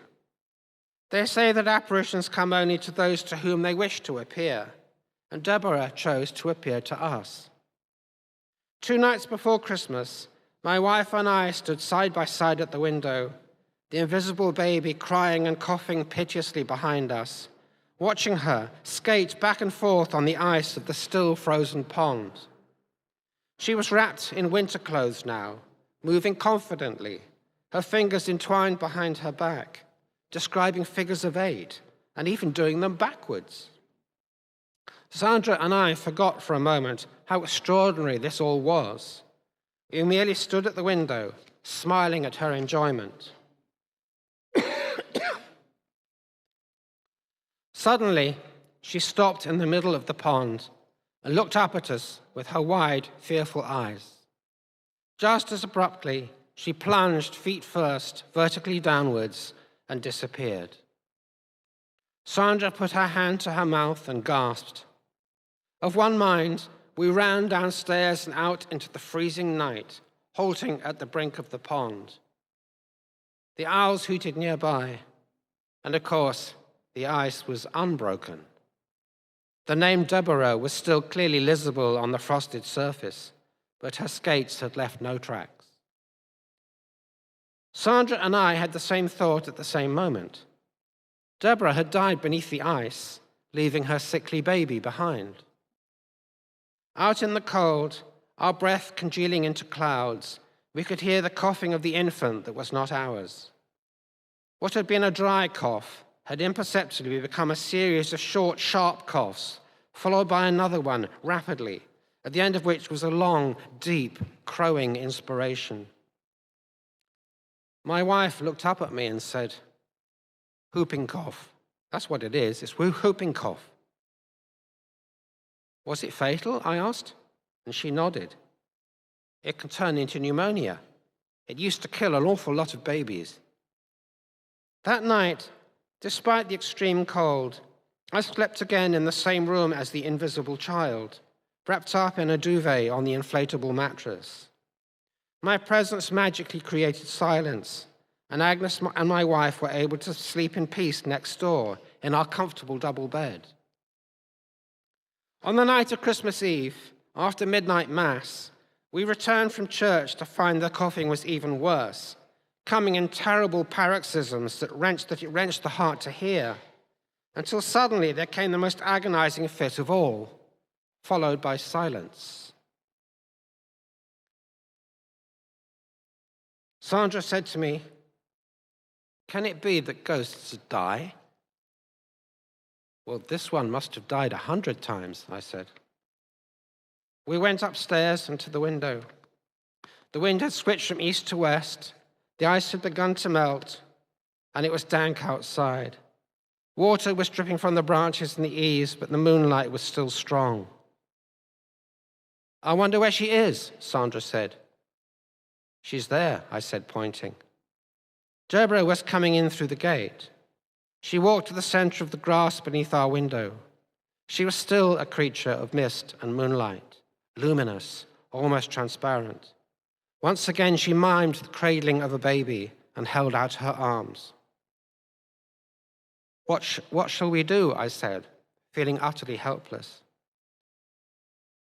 They say that apparitions come only to those to whom they wish to appear, and Deborah chose to appear to us. 2 nights before Christmas, my wife and I stood side by side at the window, the invisible baby crying and coughing piteously behind us, watching her skate back and forth on the ice of the still frozen pond. She was wrapped in winter clothes now, moving confidently, her fingers entwined behind her back, describing figures of 8, and even doing them backwards. Sandra and I forgot for a moment how extraordinary this all was. We merely stood at the window, smiling at her enjoyment. Suddenly, she stopped in the middle of the pond and looked up at us with her wide, fearful eyes. Just as abruptly, she plunged feet first, vertically downwards, and disappeared. Sandra put her hand to her mouth and gasped. Of one mind, we ran downstairs and out into the freezing night, halting at the brink of the pond. The owls hooted nearby, and of course, the ice was unbroken. The name Deborah was still clearly visible on the frosted surface, but her skates had left no tracks. Sandra and I had the same thought at the same moment. Deborah had died beneath the ice, leaving her sickly baby behind. Out in the cold, our breath congealing into clouds, we could hear the coughing of the infant that was not ours. What had been a dry cough had imperceptibly become a series of short, sharp coughs, followed by another one rapidly, at the end of which was a long, deep, crowing inspiration. My wife looked up at me and said, "Whooping cough. That's what it is. It's whooping cough." "Was it fatal?" I asked, and she nodded. "It can turn into pneumonia. It used to kill an awful lot of babies." That night, despite the extreme cold, I slept again in the same room as the invisible child, wrapped up in a duvet on the inflatable mattress. My presence magically created silence, and Agnes and my wife were able to sleep in peace next door in our comfortable double bed. On the night of Christmas Eve, after midnight mass, we returned from church to find the coughing was even worse, coming in terrible paroxysms that it wrenched the heart to hear, until suddenly there came the most agonizing fit of all, followed by silence. Sandra said to me, "Can it be that ghosts die?" "Well, this one must have died 100 times," I said. We went upstairs and to the window. The wind had switched from east to west, the ice had begun to melt, and it was dank outside. Water was dripping from the branches in the eaves, but the moonlight was still strong. "I wonder where she is," Sandra said. "She's there," I said, pointing. Deborah was coming in through the gate. She walked to the center of the grass beneath our window. She was still a creature of mist and moonlight, luminous, almost transparent. Once again, she mimed the cradling of a baby and held out her arms. What shall we do?" I said, feeling utterly helpless.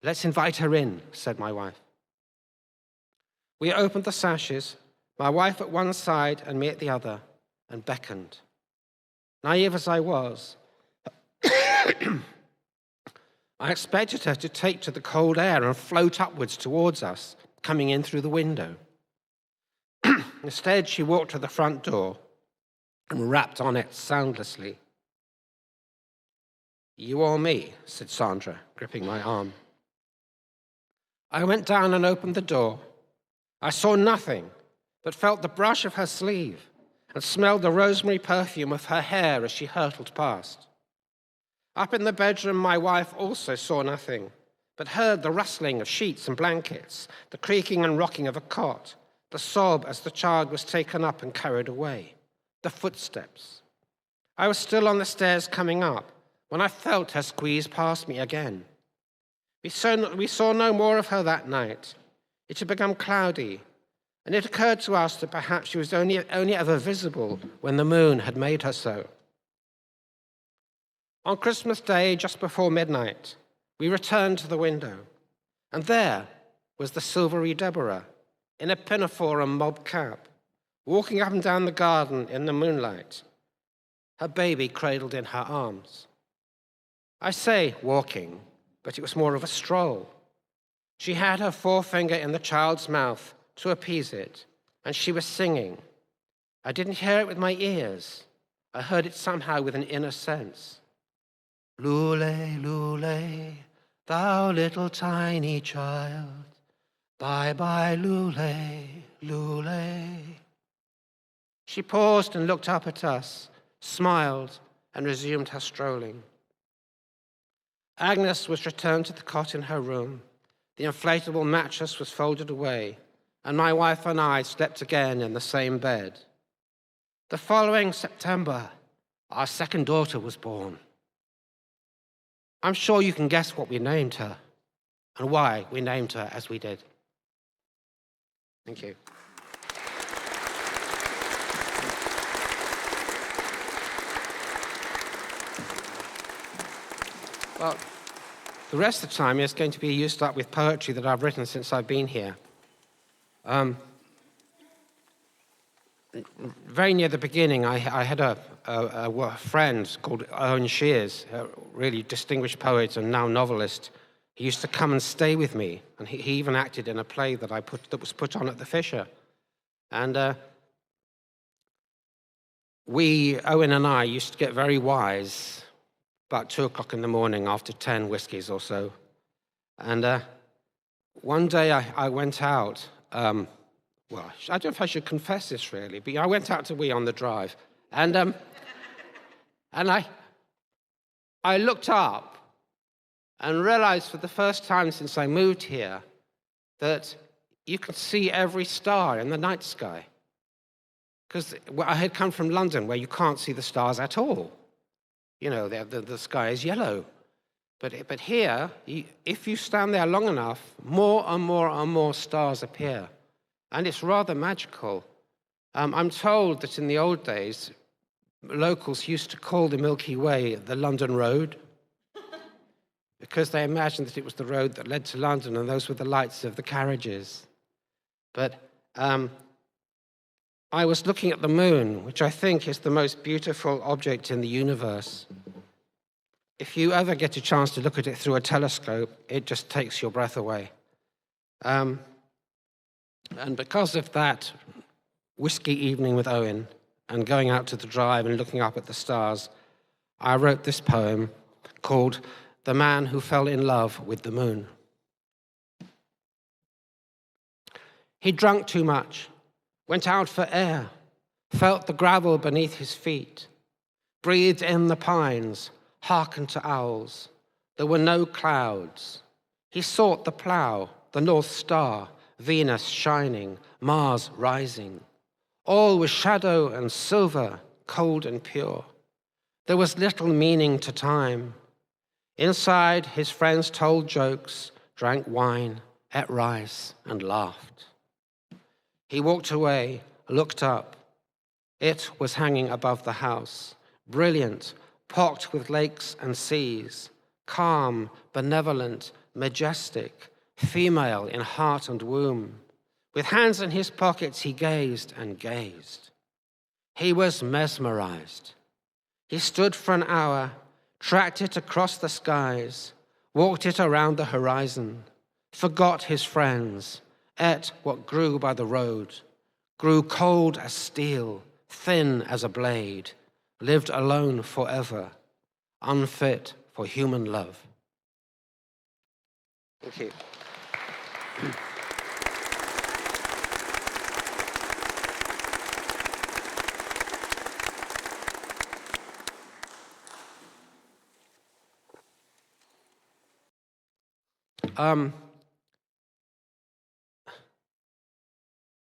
"Let's invite her in," said my wife. We opened the sashes, my wife at one side and me at the other, and beckoned. Naive as I was, I expected her to take to the cold air and float upwards towards us, coming in through the window. Instead, she walked to the front door and rapped on it soundlessly. "You or me?" said Sandra, gripping my arm. I went down and opened the door. I saw nothing, but felt the brush of her sleeve and smelled the rosemary perfume of her hair as she hurtled past. Up in the bedroom, my wife also saw nothing, but heard the rustling of sheets and blankets, the creaking and rocking of a cot, the sob as the child was taken up and carried away, the footsteps. I was still on the stairs coming up when I felt her squeeze past me again. We saw no more of her that night. It had become cloudy, and it occurred to us that perhaps she was only ever visible when the moon had made her so. On Christmas Day, just before midnight, we returned to the window, and there was the silvery Deborah, in a pinafore and mob cap, walking up and down the garden in the moonlight, her baby cradled in her arms. I say walking, but it was more of a stroll. She had her forefinger in the child's mouth to appease it, and she was singing. I didn't hear it with my ears. I heard it somehow with an inner sense. Lule, lule, thou little tiny child, bye bye, lule, lule. She paused and looked up at us, smiled, and resumed her strolling. Agnes was returned to the cot in her room. The inflatable mattress was folded away, and my wife and I slept again in the same bed. The following September, our second daughter was born. I'm sure you can guess what we named her and why we named her as we did. Thank you. Well, the rest of the time is going to be used up with poetry that I've written since I've been here. Very near the beginning, I had a friend called Owen Shears, a really distinguished poet and now novelist. He used to come and stay with me, and he even acted in a play that was put on at the Fisher. And Owen and I, used to get very wise about 2 o'clock in the morning after 10 whiskies or so. And one day I went out. Well, I don't know if I should confess this really, but I went out to wee on the drive, and I looked up and realized for the first time since I moved here that you can see every star in the night sky. Because I had come from London where you can't see the stars at all. You know, the sky is yellow. But here, if you stand there long enough, more and more and more stars appear. And it's rather magical. I'm told that in the old days, locals used to call the Milky Way the London Road because they imagined that it was the road that led to London and those were the lights of the carriages. But I was looking at the moon, which I think is the most beautiful object in the universe. If you ever get a chance to look at it through a telescope, it just takes your breath away. And because of that whiskey evening with Owen and going out to the drive and looking up at the stars, I wrote this poem called The Man Who Fell in Love with the Moon. He drank too much, went out for air, felt the gravel beneath his feet, breathed in the pines, hearkened to owls. There were no clouds. He sought the plough, the North Star, Venus shining, Mars rising. All was shadow and silver, cold and pure. There was little meaning to time. Inside, his friends told jokes, drank wine, ate rice, and laughed. He walked away, looked up. It was hanging above the house, brilliant, pocked with lakes and seas, calm, benevolent, majestic, female in heart and womb. With hands in his pockets, he gazed and gazed. He was mesmerized. He stood for an hour, tracked it across the skies, walked it around the horizon, forgot his friends, ate what grew by the road, grew cold as steel, thin as a blade, lived alone forever, unfit for human love. Thank you.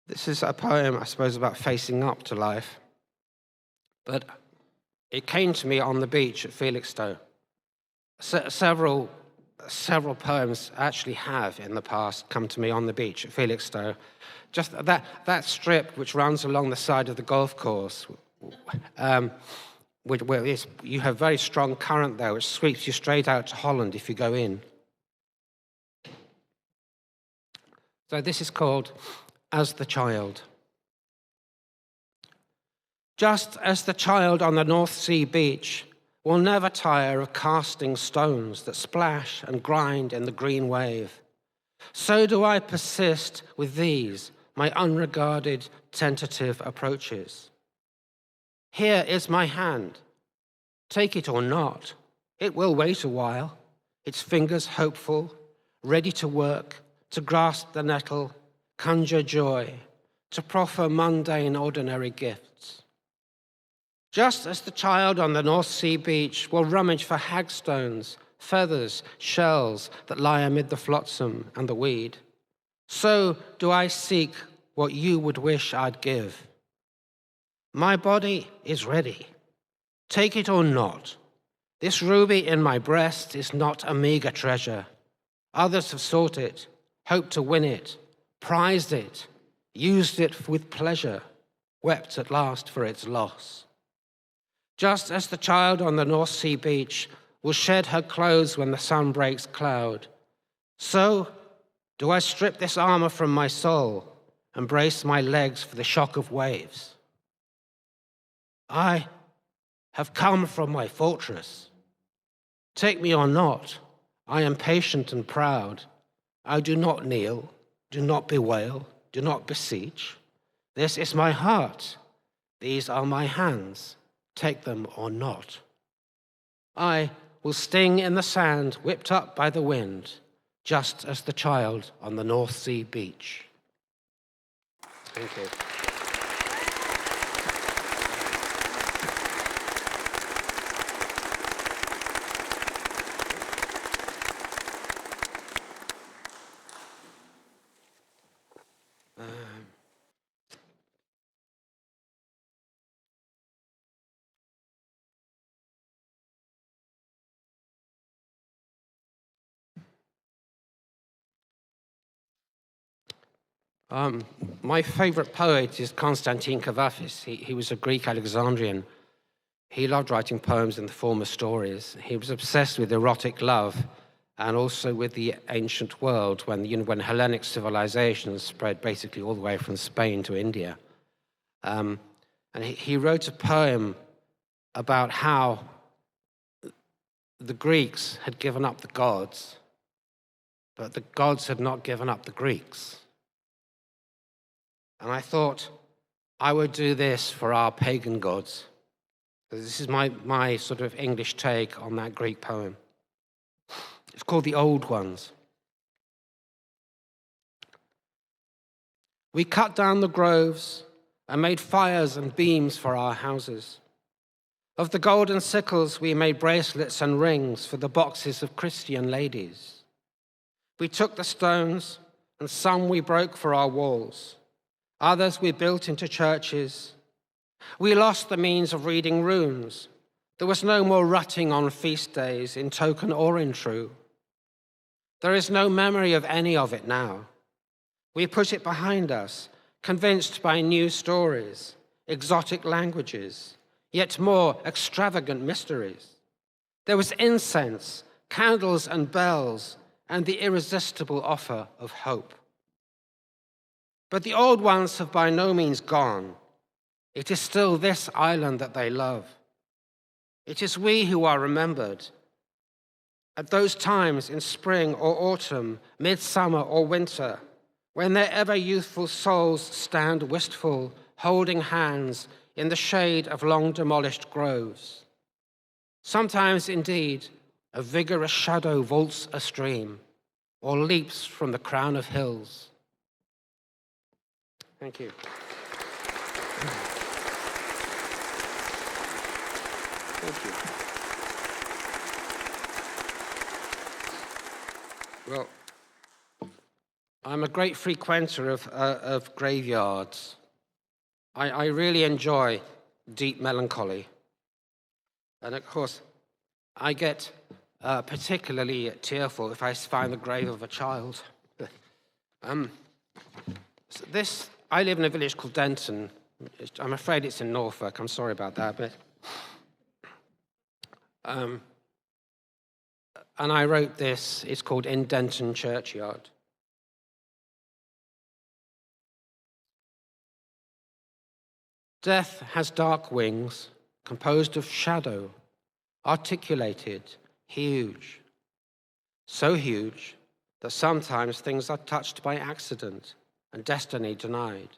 This is a poem, I suppose, about facing up to life. But it came to me on the beach at Felixstowe. Several poems actually have, in the past, come to me on the beach at Felixstowe. Just that strip which runs along the side of the golf course, where you have very strong current there, which sweeps you straight out to Holland if you go in. So this is called As the Child. Just as the child on the North Sea beach will never tire of casting stones that splash and grind in the green wave, so do I persist with these, my unregarded, tentative approaches. Here is my hand. Take it or not. It will wait a while, its fingers hopeful, ready to work, to grasp the nettle, conjure joy, to proffer mundane, ordinary gifts. Just as the child on the North Sea beach will rummage for hagstones, feathers, shells that lie amid the flotsam and the weed, so do I seek what you would wish I'd give. My body is ready. Take it or not. This ruby in my breast is not a meager treasure. Others have sought it, hoped to win it, prized it, used it with pleasure, wept at last for its loss. Just as the child on the North Sea beach will shed her clothes when the sun breaks cloud, so do I strip this armor from my soul and brace my legs for the shock of waves. I have come from my fortress. Take me or not, I am patient and proud. I do not kneel, do not bewail, do not beseech. This is my heart. These are my hands. Take them or not. I will sting in the sand whipped up by the wind, just as the child on the North Sea beach. Thank you. My favorite poet is Constantine Kavafis. He was a Greek Alexandrian. He loved writing poems in the form of stories. He was obsessed with erotic love and also with the ancient world when Hellenic civilization spread basically all the way from Spain to India. And he wrote a poem about how the Greeks had given up the gods, but the gods had not given up the Greeks. And I thought I would do this for our pagan gods. This is my sort of English take on that Greek poem. It's called The Old Ones. We cut down the groves and made fires and beams for our houses. Of the golden sickles, we made bracelets and rings for the boxes of Christian ladies. We took the stones, and some we broke for our walls. Others we built into churches. We lost the means of reading runes. There was no more rutting on feast days, in token or in true. There is no memory of any of it now. We put it behind us, convinced by new stories, exotic languages, yet more extravagant mysteries. There was incense, candles and bells, and the irresistible offer of hope. But the old ones have by no means gone. It is still this island that they love. It is we who are remembered. At those times in spring or autumn, midsummer or winter, when their ever youthful souls stand wistful, holding hands in the shade of long demolished groves. Sometimes, indeed, a vigorous shadow vaults a stream or leaps from the crown of hills. Thank you. Thank you. Well, I'm a great frequenter of graveyards. I really enjoy deep melancholy. And of course, I get particularly tearful if I find the grave of a child. I live in a village called Denton. I'm afraid it's in Norfolk. I'm sorry about that, but and I wrote this. It's called In Denton Churchyard. Death has dark wings, composed of shadow, articulated, huge. So huge that sometimes things are touched by accident and destiny denied.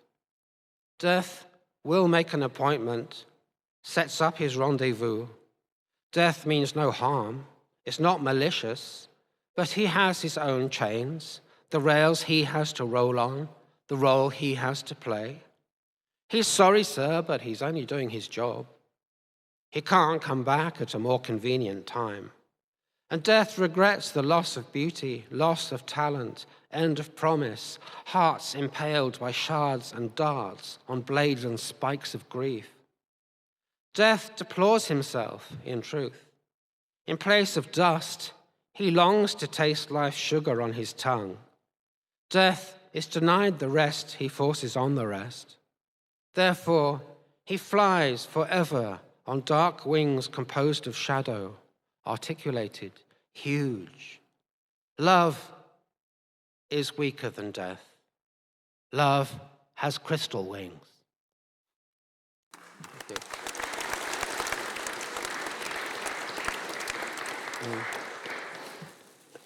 Death will make an appointment, sets up his rendezvous. Death means no harm. It's not malicious, but he has his own chains, the rails he has to roll on, the role he has to play. He's sorry, sir, but he's only doing his job. He can't come back at a more convenient time. And death regrets the loss of beauty, loss of talent, end of promise, hearts impaled by shards and darts on blades and spikes of grief. Death deplores himself, in truth. In place of dust, he longs to taste life's sugar on his tongue. Death is denied the rest he forces on the rest. Therefore, he flies forever on dark wings composed of shadow, articulated, huge. Love is weaker than death. Love has crystal wings.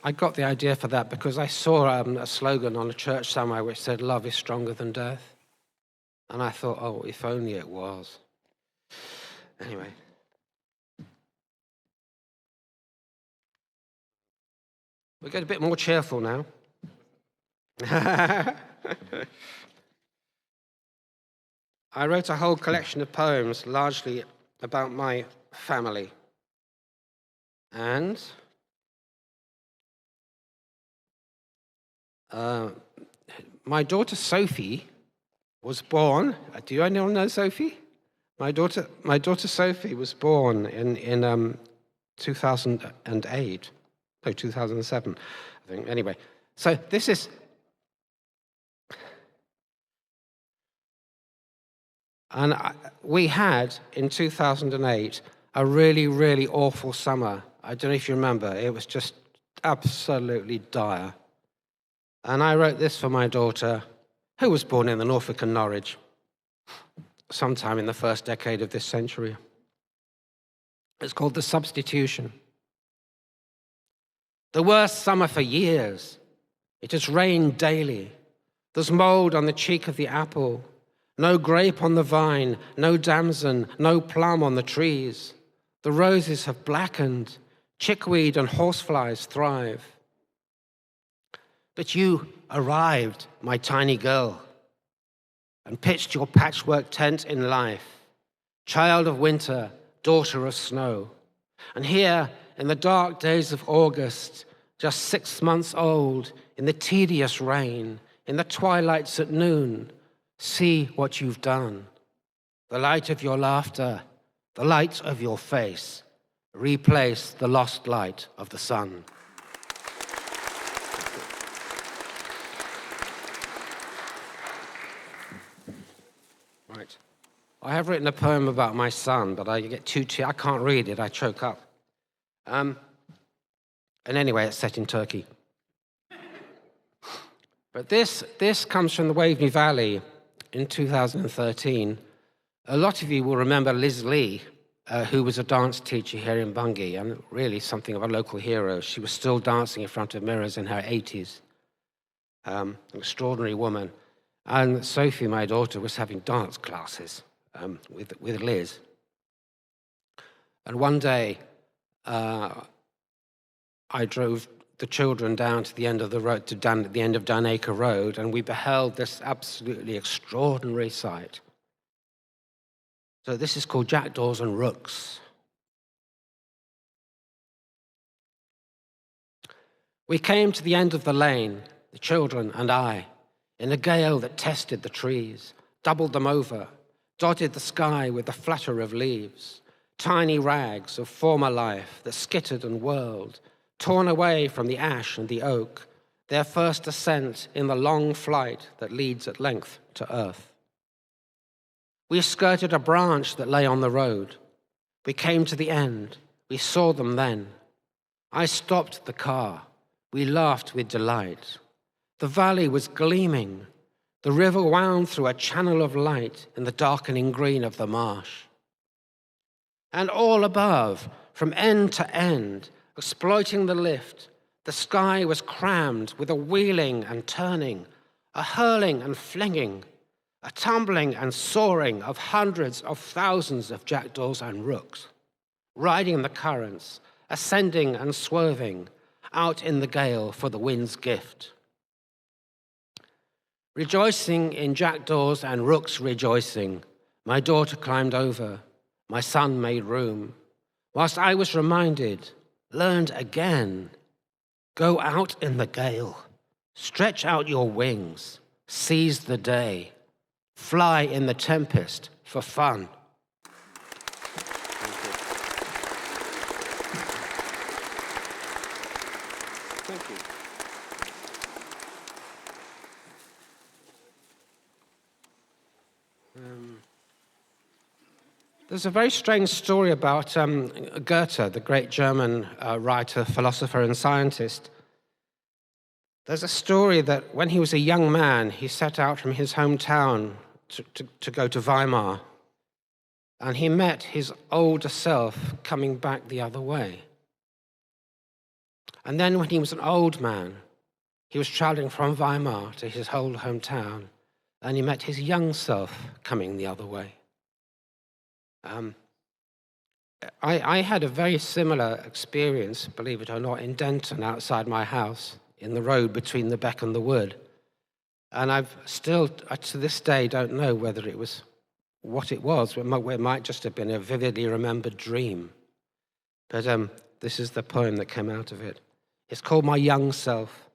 I got the idea for that because I saw a slogan on a church somewhere which said, "Love is stronger than death." And I thought, oh, if only it was. Anyway. We get a bit more cheerful now. I wrote a whole collection of poems, largely about my family. And my daughter Sophie was born. Do anyone know Sophie? My daughter Sophie was born in 2008. No, 2007, I think. Anyway, so this is... And we had, in 2008, a really, really awful summer. I don't know if you remember. It was just absolutely dire. And I wrote this for my daughter, who was born in the Norfolk and Norwich, sometime in the first decade of this century. It's called The Substitution. The worst summer for years. It has rained daily. There's mold on the cheek of the apple. No grape on the vine, no damson, no plum on the trees. The roses have blackened. Chickweed and horseflies thrive. But you arrived, my tiny girl. and pitched your patchwork tent in life, child of winter, daughter of snow. And here, in the dark days of August, just 6 months old, in the tedious rain, in the twilights at noon, see what you've done. The light of your laughter, the light of your face, replace the lost light of the sun. Right. I have written a poem about my son, but I get I can't read it, I choke up. And anyway, it's set in Turkey. But this comes from the Waveney Valley in 2013. A lot of you will remember Liz Lee, who was a dance teacher here in Bungay, and really something of a local hero. She was still dancing in front of mirrors in her 80s. An extraordinary woman. And Sophie, my daughter, was having dance classes with Liz. And one day, I drove the children down to the end of the road, to the end of Dunacre Road, and we beheld this absolutely extraordinary sight. So this is called Jackdaws and Rooks. We came to the end of the lane, the children and I, in a gale that tested the trees, doubled them over, dotted the sky with the flutter of leaves, tiny rags of former life that skittered and whirled, torn away from the ash and the oak, their first ascent in the long flight that leads at length to earth. We skirted a branch that lay on the road. We came to the end. We saw them then. I stopped the car. We laughed with delight. The valley was gleaming. The river wound through a channel of light in the darkening green of the marsh. And all above, from end to end, exploiting the lift, the sky was crammed with a wheeling and turning, a hurling and flinging, a tumbling and soaring of hundreds of thousands of jackdaws and rooks, riding the currents, ascending and swerving, out in the gale for the wind's gift. Rejoicing in jackdaws and rooks rejoicing, my daughter climbed over, my son made room, whilst I was reminded, learned again, go out in the gale, stretch out your wings, seize the day, fly in the tempest for fun. Thank you. There's a very strange story about Goethe, the great German writer, philosopher, and scientist. There's a story that when he was a young man, he set out from his hometown to go to Weimar, and he met his older self coming back the other way. And then when he was an old man, he was traveling from Weimar to his old hometown, and he met his young self coming the other way. I had a very similar experience, believe it or not, in Denton, outside my house, in the road between the beck and the wood. And I've still, to this day, don't know whether it was what it was. It might just have been a vividly remembered dream. But this is the poem that came out of it. It's called My Young Self.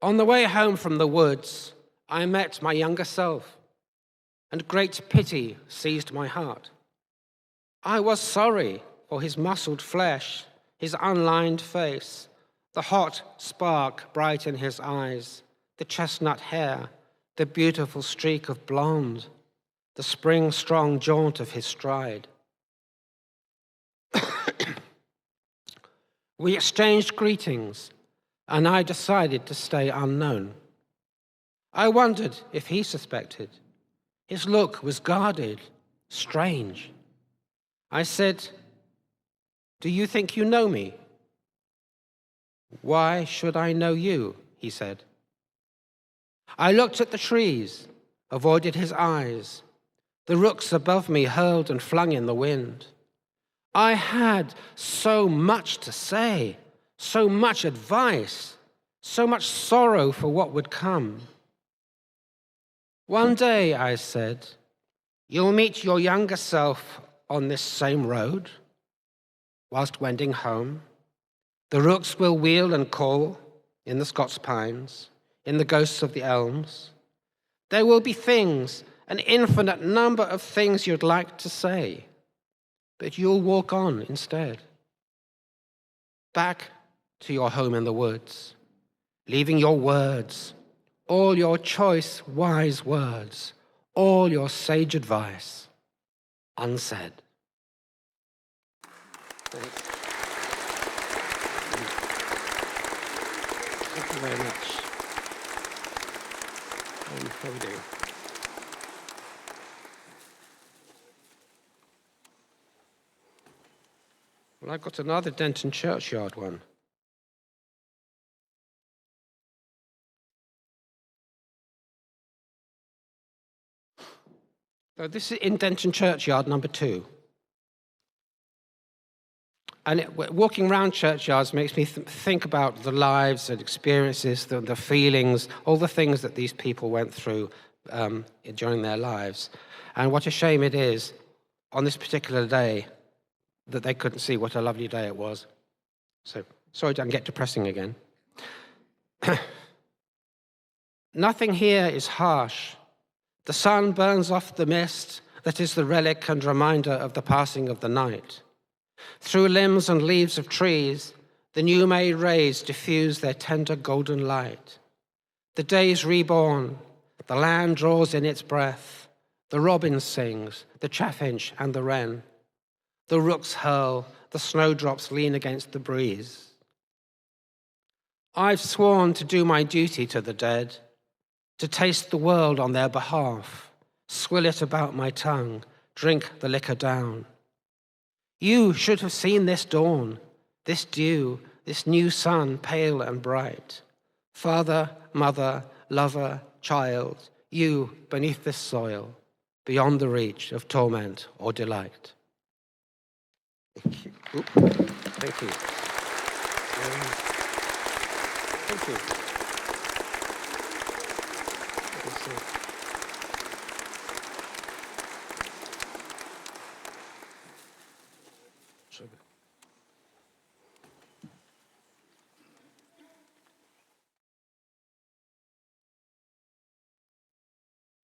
On the way home from the woods, I met my younger self, and great pity seized my heart. I was sorry for his muscled flesh, his unlined face, the hot spark bright in his eyes, the chestnut hair, the beautiful streak of blonde, the spring-strong jaunt of his stride. We exchanged greetings, and I decided to stay unknown. I wondered if he suspected. His look was guarded, strange. I said, "Do you think you know me?" "Why should I know you?" he said. I looked at the trees, avoided his eyes. The rooks above me hurled and flung in the wind. I had so much to say, so much advice, So much sorrow for what would come. One day, I said, you'll meet your younger self on this same road, whilst wending home. The rooks will wheel and call in the Scots pines, in the ghosts of the elms. There will be things, an infinite number of things you'd like to say, but you'll walk on instead. Back to your home in the woods, leaving your words, all your choice, wise words, all your sage advice, unsaid. Thanks. Thank you very much. How are we doing? Well, I've got another Denton Churchyard one. So this is in Denton Churchyard number 2. And walking around churchyards makes me think about the lives and experiences, the feelings, all the things that these people went through during their lives. And what a shame it is on this particular day that they couldn't see what a lovely day it was. So, sorry I can get depressing again. Nothing here is harsh. The sun burns off the mist that is the relic and reminder of the passing of the night. Through limbs and leaves of trees, the new-made rays diffuse their tender golden light. The day is reborn, the land draws in its breath, the robin sings, the chaffinch and the wren. The rooks hurl, the snowdrops lean against the breeze. I've sworn to do my duty to the dead, to taste the world on their behalf, swill it about my tongue, drink the liquor down. You should have seen this dawn, this dew, this new sun, pale and bright. Father, mother, lover, child, you beneath this soil, beyond the reach of torment or delight. Thank you. Thank you. Thank you.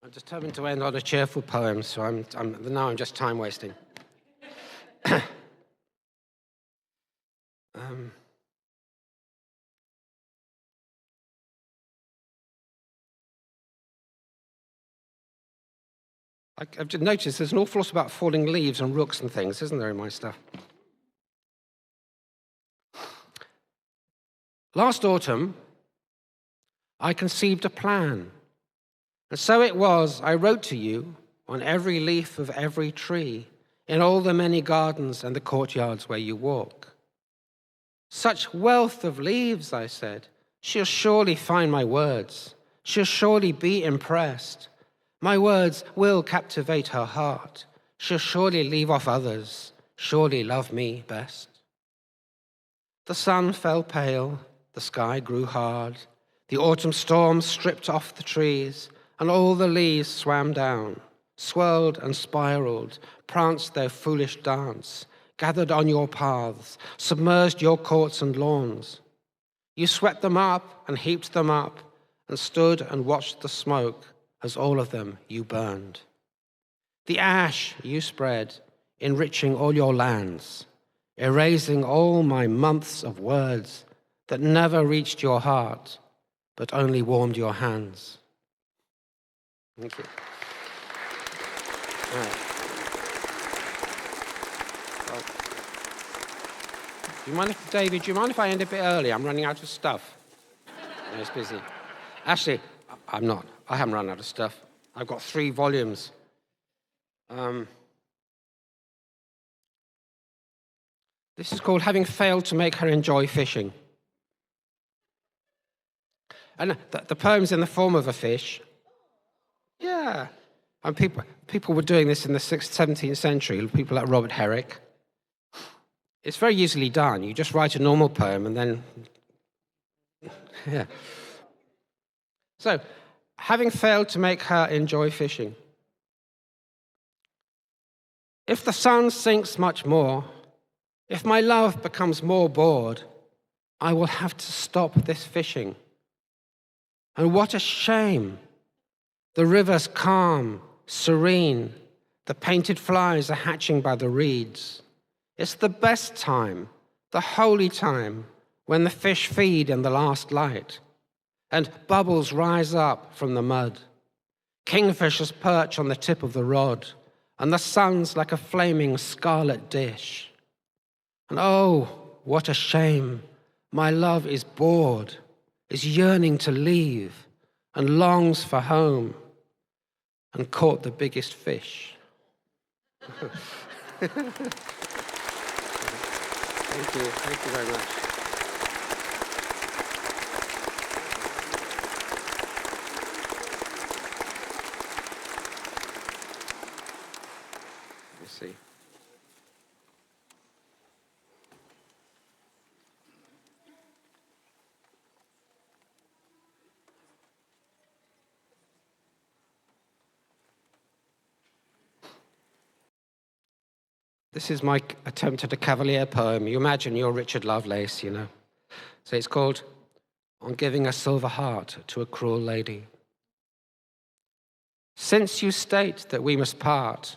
I'm determined to end on a cheerful poem, so I'm just time wasting. I've just noticed there's an awful lot about falling leaves and rooks and things, isn't there, in my stuff? Last autumn, I conceived a plan. And so it was, I wrote to you on every leaf of every tree, in all the many gardens and the courtyards where you walk. Such wealth of leaves, I said. She'll surely find my words. She'll surely be impressed. My words will captivate her heart. She'll surely leave off others, surely love me best. The sun fell pale, the sky grew hard, the autumn storm stripped off the trees, and all the leaves swam down, swirled and spiraled, pranced their foolish dance, gathered on your paths, submerged your courts and lawns. You swept them up and heaped them up, and stood and watched the smoke as all of them you burned. The ash you spread, enriching all your lands, erasing all my months of words that never reached your heart, but only warmed your hands. Thank you. All right. Well, David, do you mind if I end a bit early? I'm running out of stuff. No, it's busy. Actually, I'm not. I haven't run out of stuff. I've got 3 volumes. This is called Having Failed to Make Her Enjoy Fishing. And the poem's in the form of a fish. Yeah. And people were doing this in the 6th, 17th century, people like Robert Herrick. It's very easily done. You just write a normal poem and then Yeah. So, having failed to make her enjoy fishing, if the sun sinks much more, if my love becomes more bored, I will have to stop this fishing. And what a shame! The river's calm, serene. The painted flies are hatching by the reeds. It's the best time, the holy time, when the fish feed in the last light, and bubbles rise up from the mud. Kingfishers perch on the tip of the rod, and the sun's like a flaming scarlet dish. And oh, what a shame! My love is bored, is yearning to leave, and longs for home, and caught the biggest fish. Thank you very much. Let me see. This is my attempt at a Cavalier poem. You imagine you're Richard Lovelace, you know. So it's called On Giving a Silver Heart to a Cruel Lady. Since you state that we must part,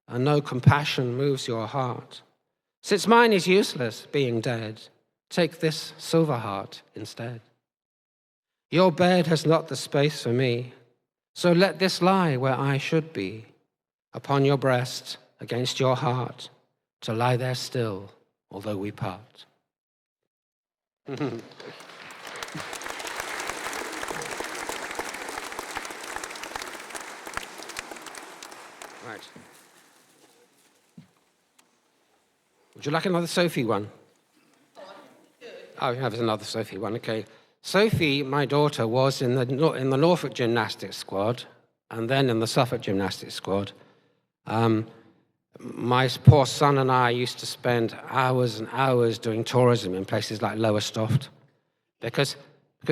and no compassion moves your heart, since mine is useless, being dead, take this silver heart instead. Your bed has not the space for me, so let this lie where I should be, upon your breast, against your heart, to lie there still, although we part. Right. Would you like another Sophie one? Oh, you have another Sophie one, okay. Sophie, my daughter, was in the Norfolk gymnastics squad, and then in the Suffolk gymnastics squad. My poor son and I used to spend hours and hours doing tourism in places like Lowestoft because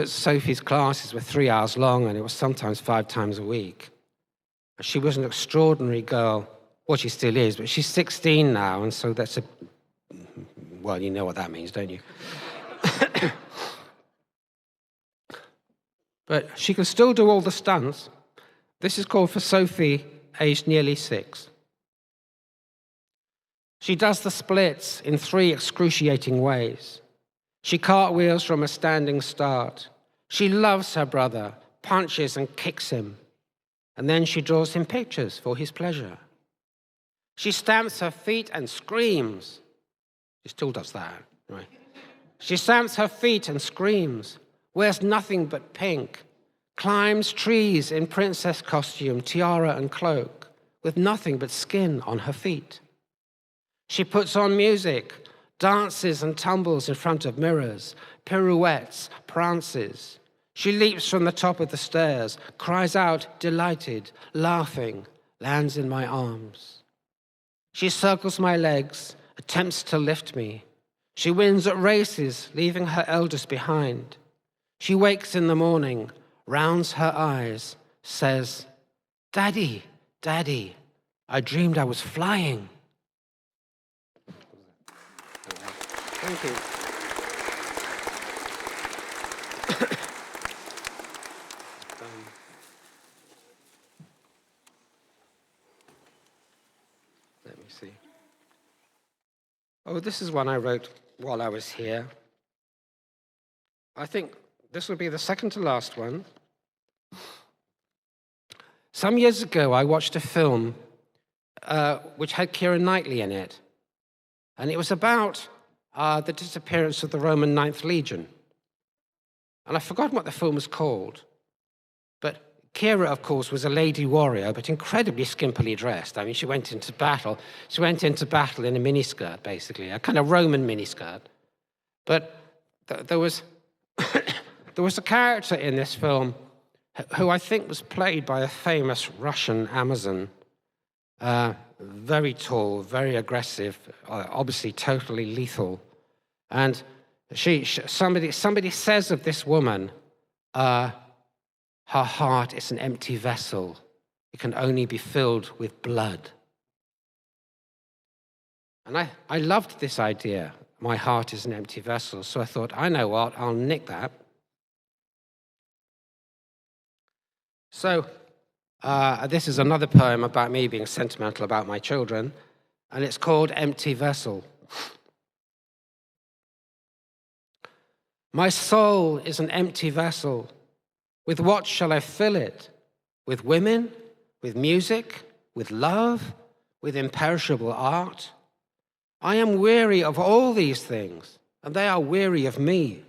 Sophie's classes were 3 hours long and it was sometimes 5 times a week. She was an extraordinary girl. Well, she still is, but she's 16 now, and so that's well, you know what that means, don't you? But she can still do all the stunts. This is called For Sophie, aged nearly 6. She does the splits in 3 excruciating ways. She cartwheels from a standing start. She loves her brother, punches and kicks him, and then she draws him pictures for his pleasure. She stamps her feet and screams. She still does that, right? She stamps her feet and screams, wears nothing but pink, climbs trees in princess costume, tiara and cloak, with nothing but skin on her feet. She puts on music, dances and tumbles in front of mirrors, pirouettes, prances. She leaps from the top of the stairs, cries out, delighted, laughing, lands in my arms. She circles my legs, attempts to lift me. She wins at races, leaving her eldest behind. She wakes in the morning, rounds her eyes, says, "Daddy, Daddy, I dreamed I was flying." Thank you. Let me see. Oh, this is one I wrote while I was here. I think this will be the second to last one. Some years ago, I watched a film which had Keira Knightley in it. And it was about the disappearance of the Roman Ninth Legion. And I've forgotten what the film was called. But Keira, of course, was a lady warrior, but incredibly skimpily dressed. I mean, she went into battle. She went into battle in a miniskirt, basically, a kind of Roman miniskirt. But there was there was a character in this film who I think was played by a famous Russian Amazon. Very tall, very aggressive, obviously totally lethal. And somebody says of this woman Her heart is an empty vessel. It can only be filled with blood. And I loved this idea. My heart is an empty vessel. So I thought, I know what, I'll nick that. So this is another poem about me being sentimental about my children, and it's called Empty Vessel. My soul is an empty vessel. With what shall I fill it? With women? With music? With love? With imperishable art? I am weary of all these things, and they are weary of me.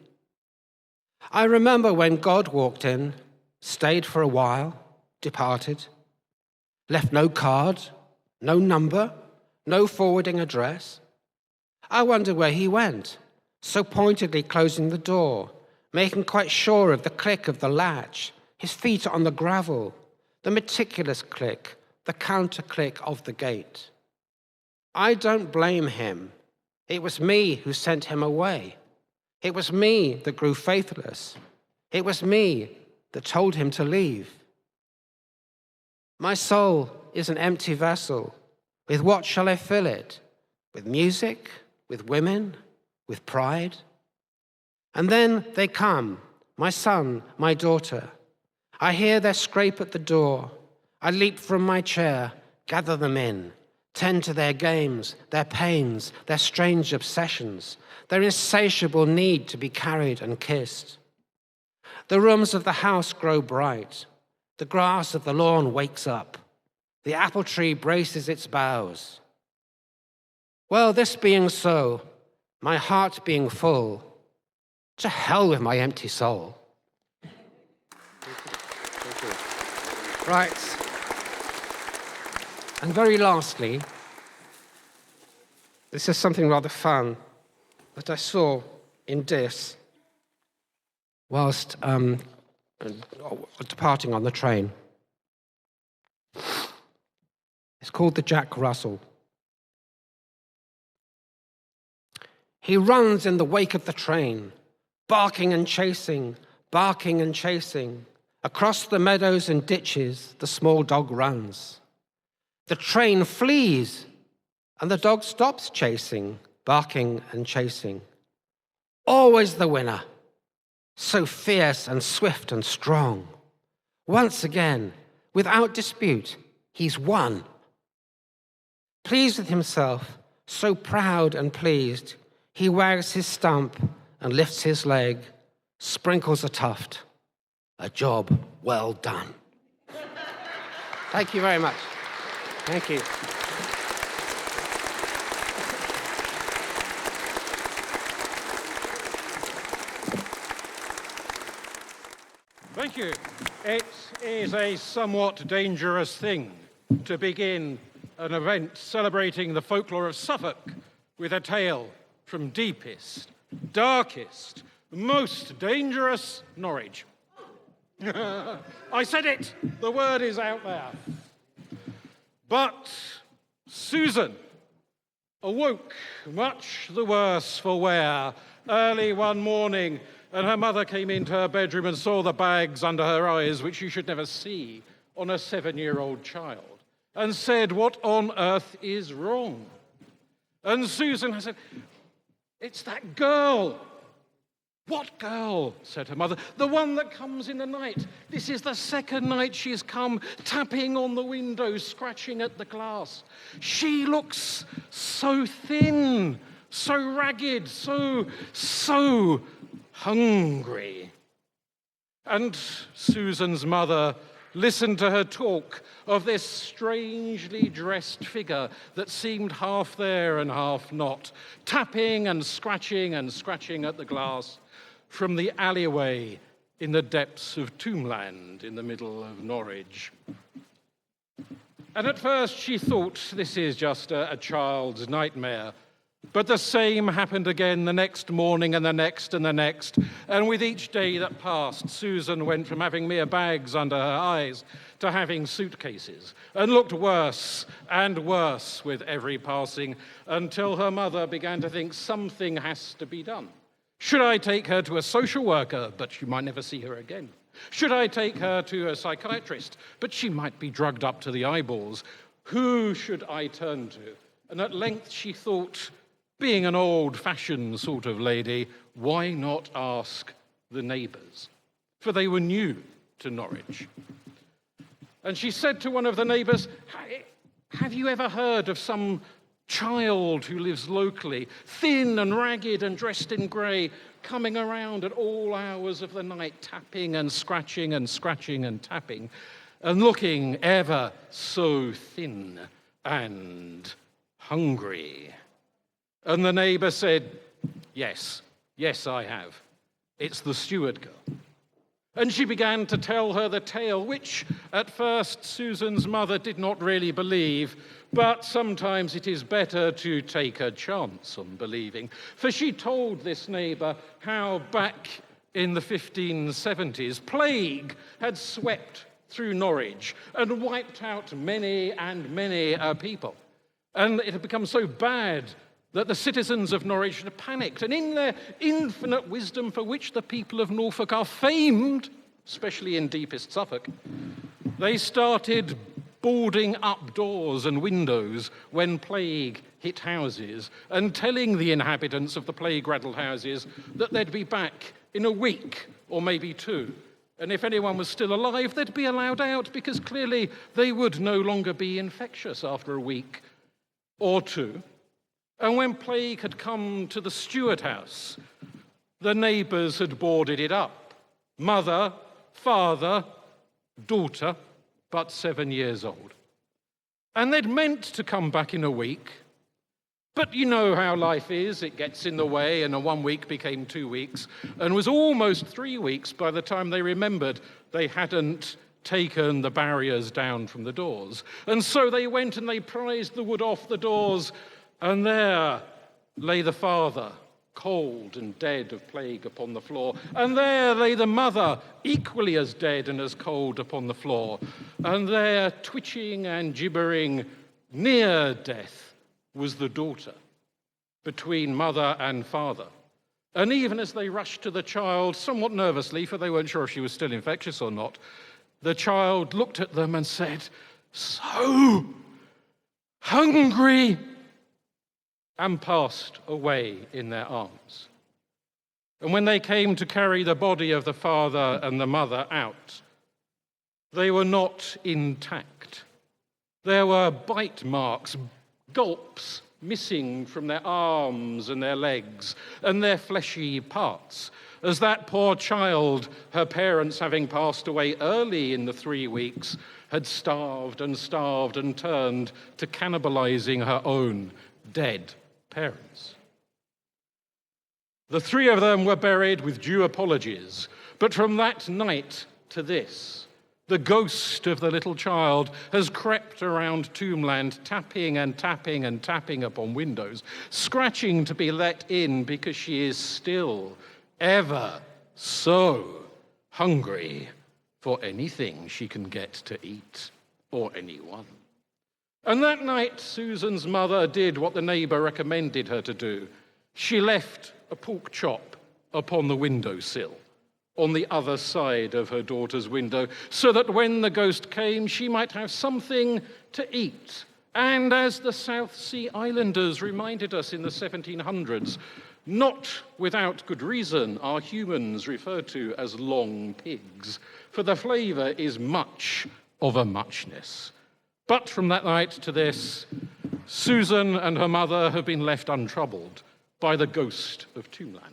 I remember when God walked in, stayed for a while, departed, left no card, no number, no forwarding address. I wonder where he went, so pointedly closing the door, making quite sure of the click of the latch, his feet on the gravel, the meticulous click, the counter-click of the gate. I don't blame him. It was me who sent him away. It was me that grew faithless. It was me that told him to leave. My soul is an empty vessel. With what shall I fill it? With music? With women? With pride? And then they come, my son, my daughter. I hear their scrape at the door. I leap from my chair, gather them in, tend to their games, their pains, their strange obsessions, their insatiable need to be carried and kissed. The rooms of the house grow bright. The grass of the lawn wakes up. The apple tree braces its boughs. Well, this being so, my heart being full, to hell with my empty soul. Thank you. Right. And very lastly, this is something rather fun that I saw in Dis whilst departing on the train. It's called the Jack Russell. He runs in the wake of the train, barking and chasing, barking and chasing. Across the meadows and ditches, the small dog runs. The train flees, and the dog stops chasing, barking and chasing. Always the winner, so fierce and swift and strong. Once again, without dispute, he's won. Pleased with himself, so proud and pleased, he wags his stump and lifts his leg, sprinkles a tuft. A job well done. Thank you very much. Thank you. Thank you. It is a somewhat dangerous thing to begin an event celebrating the folklore of Suffolk with a tale from deepest, darkest, most dangerous Norwich. I said it! The word is out there. But Susan awoke much the worse for wear early one morning, and her mother came into her bedroom and saw the bags under her eyes, which you should never see on a 7-year-old child, and said, "What on earth is wrong?" And Susan said, "It's that girl." "What girl?" said her mother. "The one that comes in the night. This is the second night she's come, tapping on the window, scratching at the glass. She looks so thin, so ragged, so hungry." And Susan's mother listened to her talk of this strangely dressed figure that seemed half there and half not, tapping and scratching at the glass from the alleyway in the depths of Tombland in the middle of Norwich. And at first she thought this is just a child's nightmare. But the same happened again the next morning and the next and the next. And with each day that passed, Susan went from having mere bags under her eyes to having suitcases, and looked worse and worse with every passing, until her mother began to think something has to be done. Should I take her to a social worker, but she might never see her again? Should I take her to a psychiatrist, but she might be drugged up to the eyeballs? Who should I turn to? And at length she thought, being an old-fashioned sort of lady, why not ask the neighbours? For they were new to Norwich. And she said to one of the neighbours, have you ever heard of some child who lives locally, thin and ragged and dressed in grey, coming around at all hours of the night, tapping and scratching and scratching and tapping, and looking ever so thin and hungry? And the neighbour said, yes, I have. It's the steward girl. And she began to tell her the tale, which at first Susan's mother did not really believe, but sometimes it is better to take a chance on believing. For she told this neighbour how back in the 1570s, plague had swept through Norwich and wiped out many and many people. And it had become so bad that the citizens of Norwich had panicked, and in their infinite wisdom for which the people of Norfolk are famed, especially in deepest Suffolk, they started boarding up doors and windows when plague hit houses and telling the inhabitants of the plague-raddled houses that they'd be back in a week or maybe two. And if anyone was still alive, they'd be allowed out because clearly they would no longer be infectious after a week or two. And when plague had come to the Stewart house, the neighbours had boarded it up. Mother, father, daughter, but 7 years old. And they'd meant to come back in a week, but you know how life is, it gets in the way, and a 1 week became 2 weeks, and was almost 3 weeks by the time they remembered they hadn't taken the barriers down from the doors. And so they went and they prized the wood off the doors, and there lay the father, cold and dead of plague upon the floor. And there lay the mother, equally as dead and as cold upon the floor. And there, twitching and gibbering, near death, was the daughter, between mother and father. And even as they rushed to the child, somewhat nervously, for they weren't sure if she was still infectious or not, the child looked at them and said, "So hungry," and passed away in their arms. And when they came to carry the body of the father and the mother out, they were not intact. There were bite marks, gulps missing from their arms and their legs and their fleshy parts, as that poor child, her parents having passed away early in the 3 weeks, had starved and starved and turned to cannibalizing her own dead parents. The 3 of them were buried with due apologies, but from that night to this, the ghost of the little child has crept around Tombland, tapping and tapping and tapping upon windows, scratching to be let in because she is still ever so hungry for anything she can get to eat or anyone. And that night, Susan's mother did what the neighbour recommended her to do. She left a pork chop upon the windowsill, on the other side of her daughter's window, so that when the ghost came, she might have something to eat. And as the South Sea Islanders reminded us in the 1700s, not without good reason are humans referred to as long pigs, for the flavour is much of a muchness. But from that night to this, Susan and her mother have been left untroubled by the ghost of Tombland.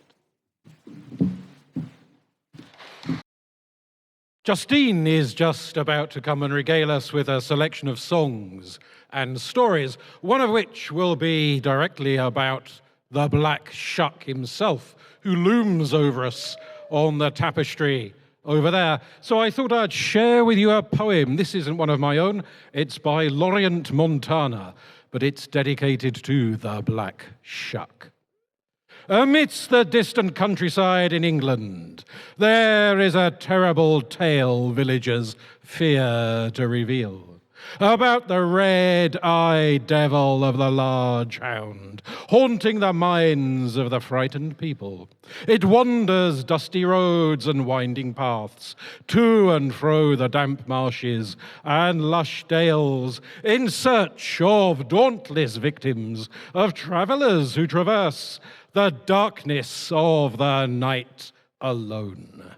Justine is just about to come and regale us with a selection of songs and stories, one of which will be directly about the Black Shuck himself, who looms over us on the tapestry over there. So I thought I'd share with you a poem. This isn't one of my own. It's by Lorient Montana, but it's dedicated to the Black Shuck. Amidst the distant countryside in England, there is a terrible tale villagers fear to reveal. about the red-eyed devil of the large hound, haunting the minds of the frightened people. It wanders dusty roads and winding paths, to and fro the damp marshes and lush dales, in search of dauntless victims, of travellers who traverse the darkness of the night alone.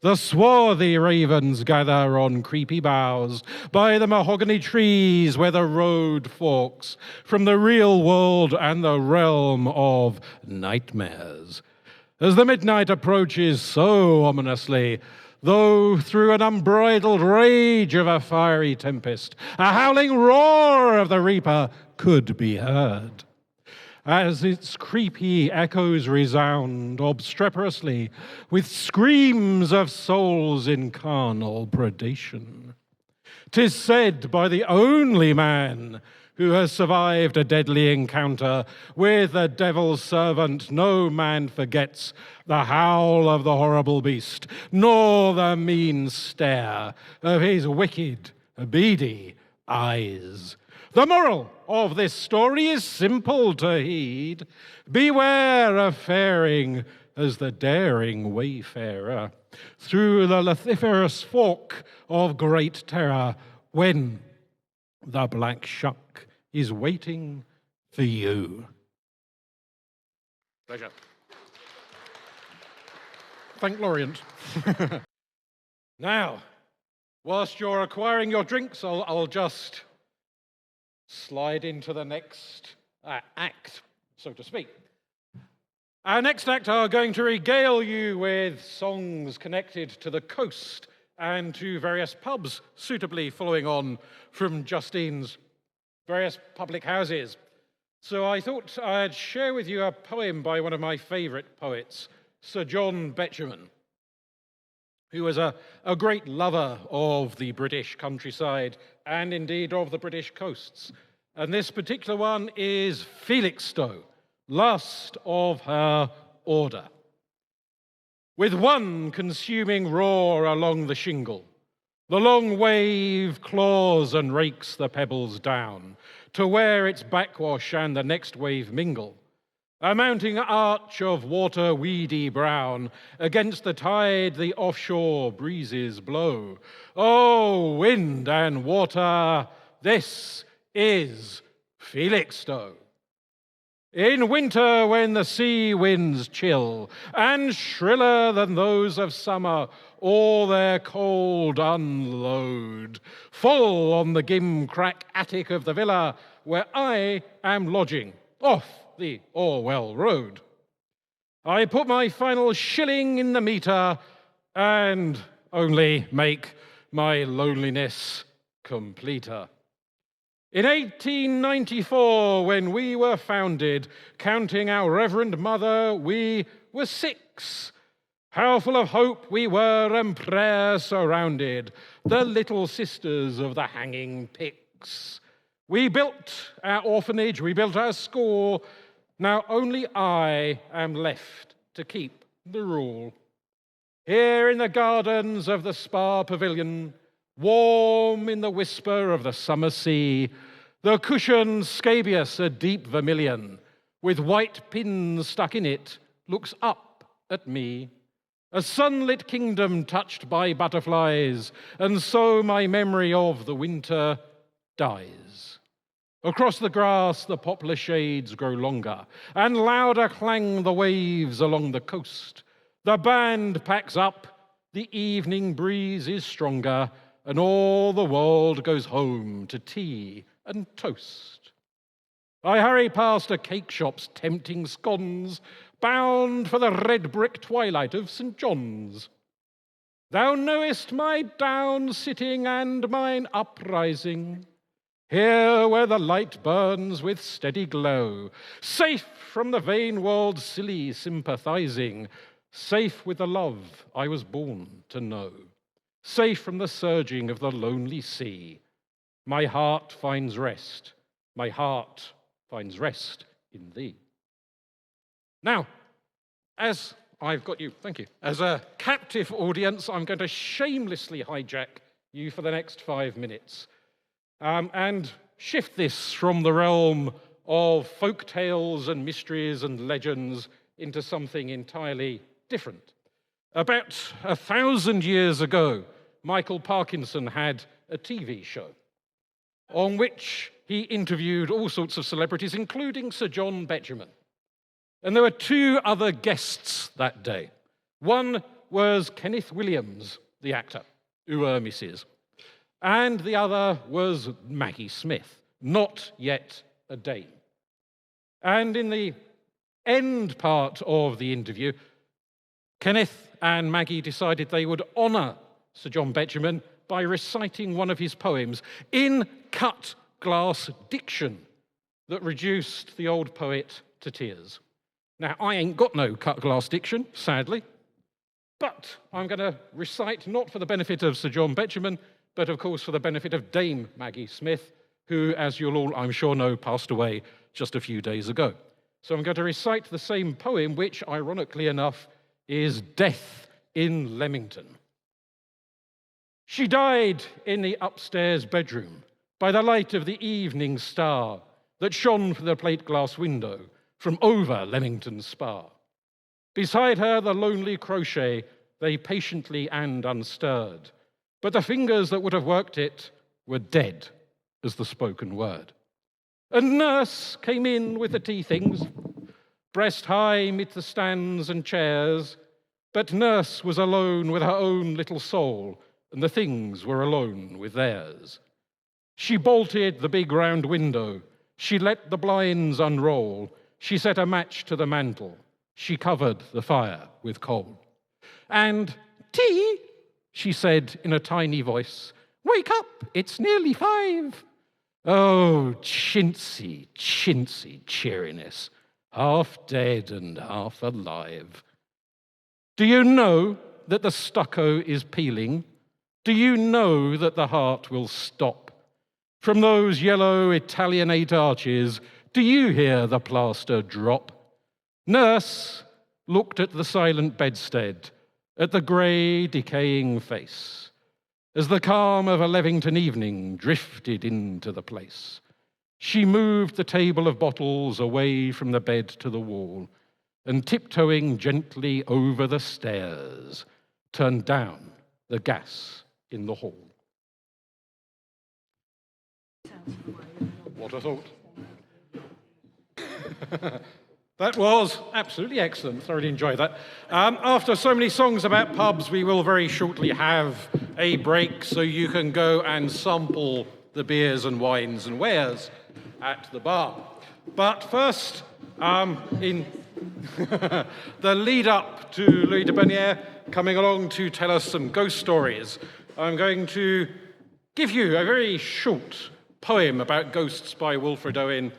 The swarthy ravens gather on creepy boughs by the mahogany trees where the road forks from the real world and the realm of nightmares. As the midnight approaches so ominously, though through an unbridled rage of a fiery tempest, a howling roar of the reaper could be heard. As its creepy echoes resound obstreperously with screams of souls in carnal predation. 'Tis said by the only man who has survived a deadly encounter with the devil's servant, no man forgets the howl of the horrible beast, nor the mean stare of his wicked, beady eyes. The moral of this story is simple to heed. Beware of faring as the daring wayfarer through the lethferous fork of great terror when the black shuck is waiting for you. Pleasure. Thank Lorient. Now, whilst you're acquiring your drinks, I'll just slide into the next act, so to speak. Our next act are going to regale you with songs connected to the coast and to various pubs, suitably following on from Justine's various public houses. So I thought I'd share with you a poem by one of my favourite poets, Sir John Betjeman, who was a great lover of the British countryside and indeed of the British coasts. And this particular one is Felixstowe, last of her order. With one consuming roar along the shingle, the long wave claws and rakes the pebbles down to where its backwash and the next wave mingle. A mounting arch of water weedy brown, against the tide the offshore breezes blow. Oh, wind and water, this is Felixstowe. In winter when the sea winds chill, and shriller than those of summer, all their cold unload, full on the gimcrack attic of the villa where I am lodging, off the Orwell Road. I put my final shilling in the meter and only make my loneliness completer. In 1894, when we were founded, counting our Reverend Mother, we were 6. How full of hope we were and prayer surrounded, the little sisters of the hanging pyx. We built our orphanage, we built our school. Now only I am left to keep the rule. Here in the gardens of the Spa Pavilion, warm in the whisper of the summer sea, the cushioned scabious, a deep vermilion, with white pins stuck in it, looks up at me. A sunlit kingdom touched by butterflies, and so my memory of the winter dies. Across the grass the poplar shades grow longer, and louder clang the waves along the coast. The band packs up, the evening breeze is stronger, and all the world goes home to tea and toast. I hurry past a cake shop's tempting scones, bound for the red brick twilight of St. John's. Thou knowest my down sitting and mine uprising, here where the light burns with steady glow, safe from the vain world's silly sympathizing, safe with the love I was born to know, safe from the surging of the lonely sea. My heart finds rest, my heart finds rest in thee. Now, as I've got you, thank you, as a captive audience, I'm going to shamelessly hijack you for the next 5 minutes. and shift this from the realm of folk tales and mysteries and legends into something entirely different. About 1,000 years ago, Michael Parkinson had a TV show on which he interviewed all sorts of celebrities, including Sir John Betjeman. And there were two other guests that day. One was Kenneth Williams, the actor, Mrs. And the other was Maggie Smith, not yet a dame. And in the end part of the interview, Kenneth and Maggie decided they would honour Sir John Betjeman by reciting one of his poems in cut glass diction that reduced the old poet to tears. Now, I ain't got no cut glass diction, sadly, but I'm going to recite not for the benefit of Sir John Betjeman, but of course for the benefit of Dame Maggie Smith, who, as you'll all, I'm sure, know, passed away just a few days ago. So I'm going to recite the same poem, which, ironically enough, is Death in Leamington. She died in the upstairs bedroom by the light of the evening star that shone from the plate glass window from over Leamington Spa. Beside her, the lonely crochet lay patiently and unstirred, but the fingers that would have worked it were dead as the spoken word. And nurse came in with the tea things, breast high mid the stands and chairs, but nurse was alone with her own little soul, and the things were alone with theirs. She bolted the big round window, she let the blinds unroll, she set a match to the mantel, she covered the fire with coal. And, "Tea," she said in a tiny voice, "wake up, it's nearly 5. Oh, chintzy, chintzy cheeriness, half dead and half alive. Do you know that the stucco is peeling? Do you know that the heart will stop? From those yellow Italianate arches, do you hear the plaster drop? Nurse looked at the silent bedstead, at the grey, decaying face, as the calm of a Levington evening drifted into the place. She moved the table of bottles away from the bed to the wall, and tiptoeing gently over the stairs, turned down the gas in the hall. What a thought. That was absolutely excellent. Thoroughly enjoyed that. After so many songs about pubs, we will very shortly have a break so you can go and sample the beers and wines and wares at the bar. But first, in the lead up to Louis de Bernière coming along to tell us some ghost stories, I'm going to give you a very short poem about ghosts by Wilfred Owen,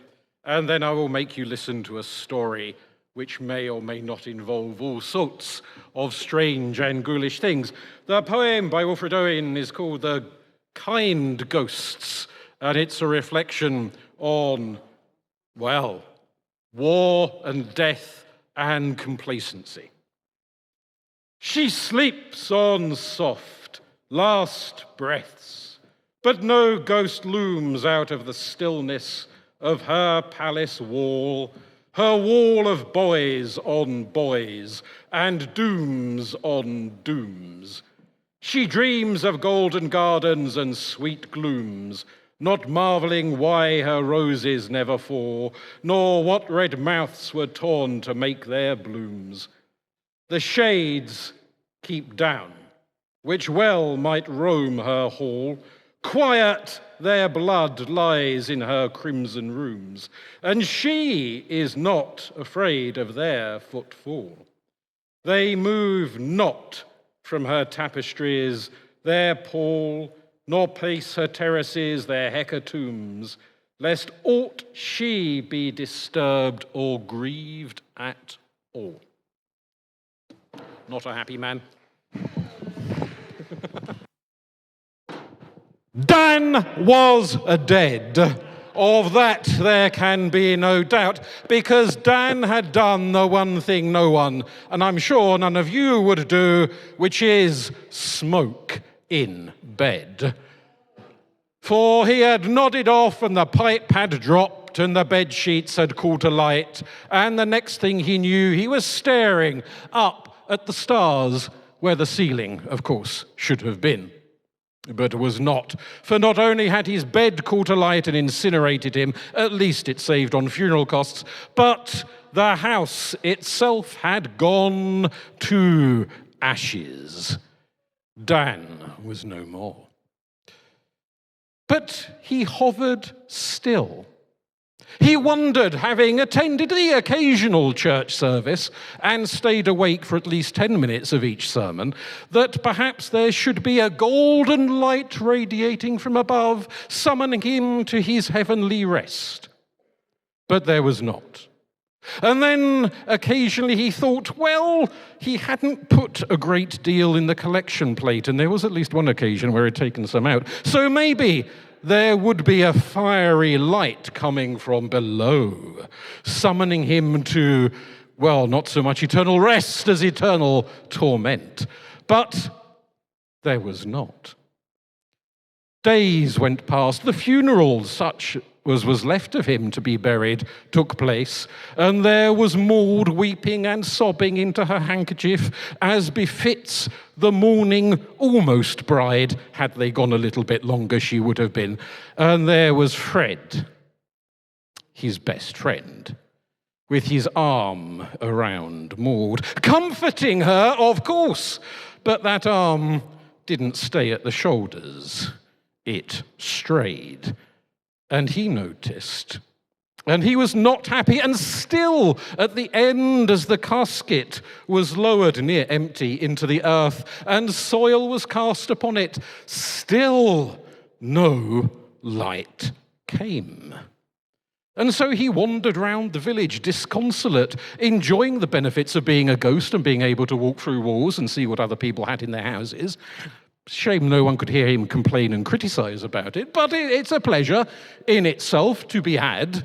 and then I will make you listen to a story which may or may not involve all sorts of strange and ghoulish things. The poem by Wilfred Owen is called The Kind Ghosts, and it's a reflection on, well, war and death and complacency. She sleeps on soft, last breaths, but no ghost looms out of the stillness of her palace wall, her wall of boys on boys and dooms on dooms. She dreams of golden gardens and sweet glooms, not marvelling why her roses never fall, nor what red mouths were torn to make their blooms. The shades keep down, which well might roam her hall. Quiet their blood lies in her crimson rooms, and she is not afraid of their footfall. They move not from her tapestries their pall, nor pace her terraces their hecatombs, lest aught she be disturbed or grieved at all. Not a happy man. Dan was dead. Of that there can be no doubt, because Dan had done the one thing no one, and I'm sure none of you would do, which is smoke in bed. For he had nodded off and the pipe had dropped and the bed sheets had caught alight, and the next thing he knew, he was staring up at the stars where the ceiling, of course, should have been. But was not, for not only had his bed caught alight and incinerated him, at least it saved on funeral costs, but the house itself had gone to ashes. Dan was no more. But he hovered still. He wondered, having attended the occasional church service and stayed awake for at least 10 minutes of each sermon, that perhaps there should be a golden light radiating from above, summoning him to his heavenly rest. But there was not. And then occasionally he thought, well, he hadn't put a great deal in the collection plate, and there was at least one occasion where he'd taken some out. So maybe there would be a fiery light coming from below, summoning him to, well, not so much eternal rest as eternal torment. But there was not. Days went past. The funeral, such as was left of him to be buried, took place, and there was Maud weeping and sobbing into her handkerchief, as befits the mourning almost bride. Had they gone a little bit longer, she would have been. And there was Fred, his best friend, with his arm around Maud, comforting her, of course, but that arm didn't stay at the shoulders. It strayed. And he noticed. And he was not happy. And still, at the end, as the casket was lowered near empty into the earth and soil was cast upon it, still no light came. And so he wandered round the village, disconsolate, enjoying the benefits of being a ghost and being able to walk through walls and see what other people had in their houses. Shame no one could hear him complain and criticize about it, but it's a pleasure in itself to be had.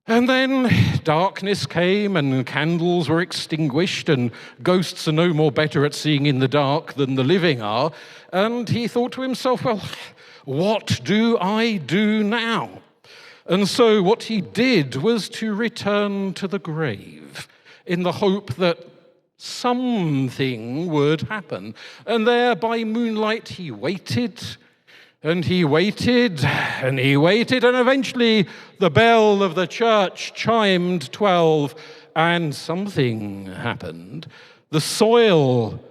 And then darkness came and candles were extinguished and ghosts are no more better at seeing in the dark than the living are. And he thought to himself, well, what do I do now? And so what he did was to return to the grave in the hope that something would happen. And there by moonlight he waited, and he waited, and he waited, and eventually the bell of the church chimed 12, and something happened. The soil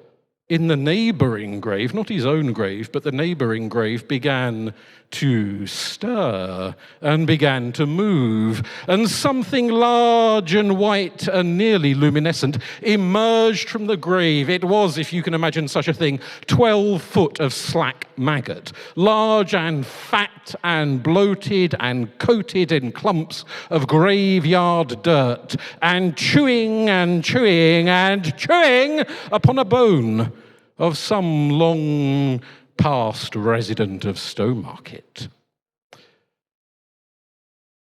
in the neighboring grave, not his own grave, but the neighboring grave, began to stir and began to move, and something large and white and nearly luminescent emerged from the grave. It was, if you can imagine such a thing, 12 foot of slack maggot, large and fat and bloated and coated in clumps of graveyard dirt, and chewing and chewing and chewing upon a bone of some long past resident of Stowmarket.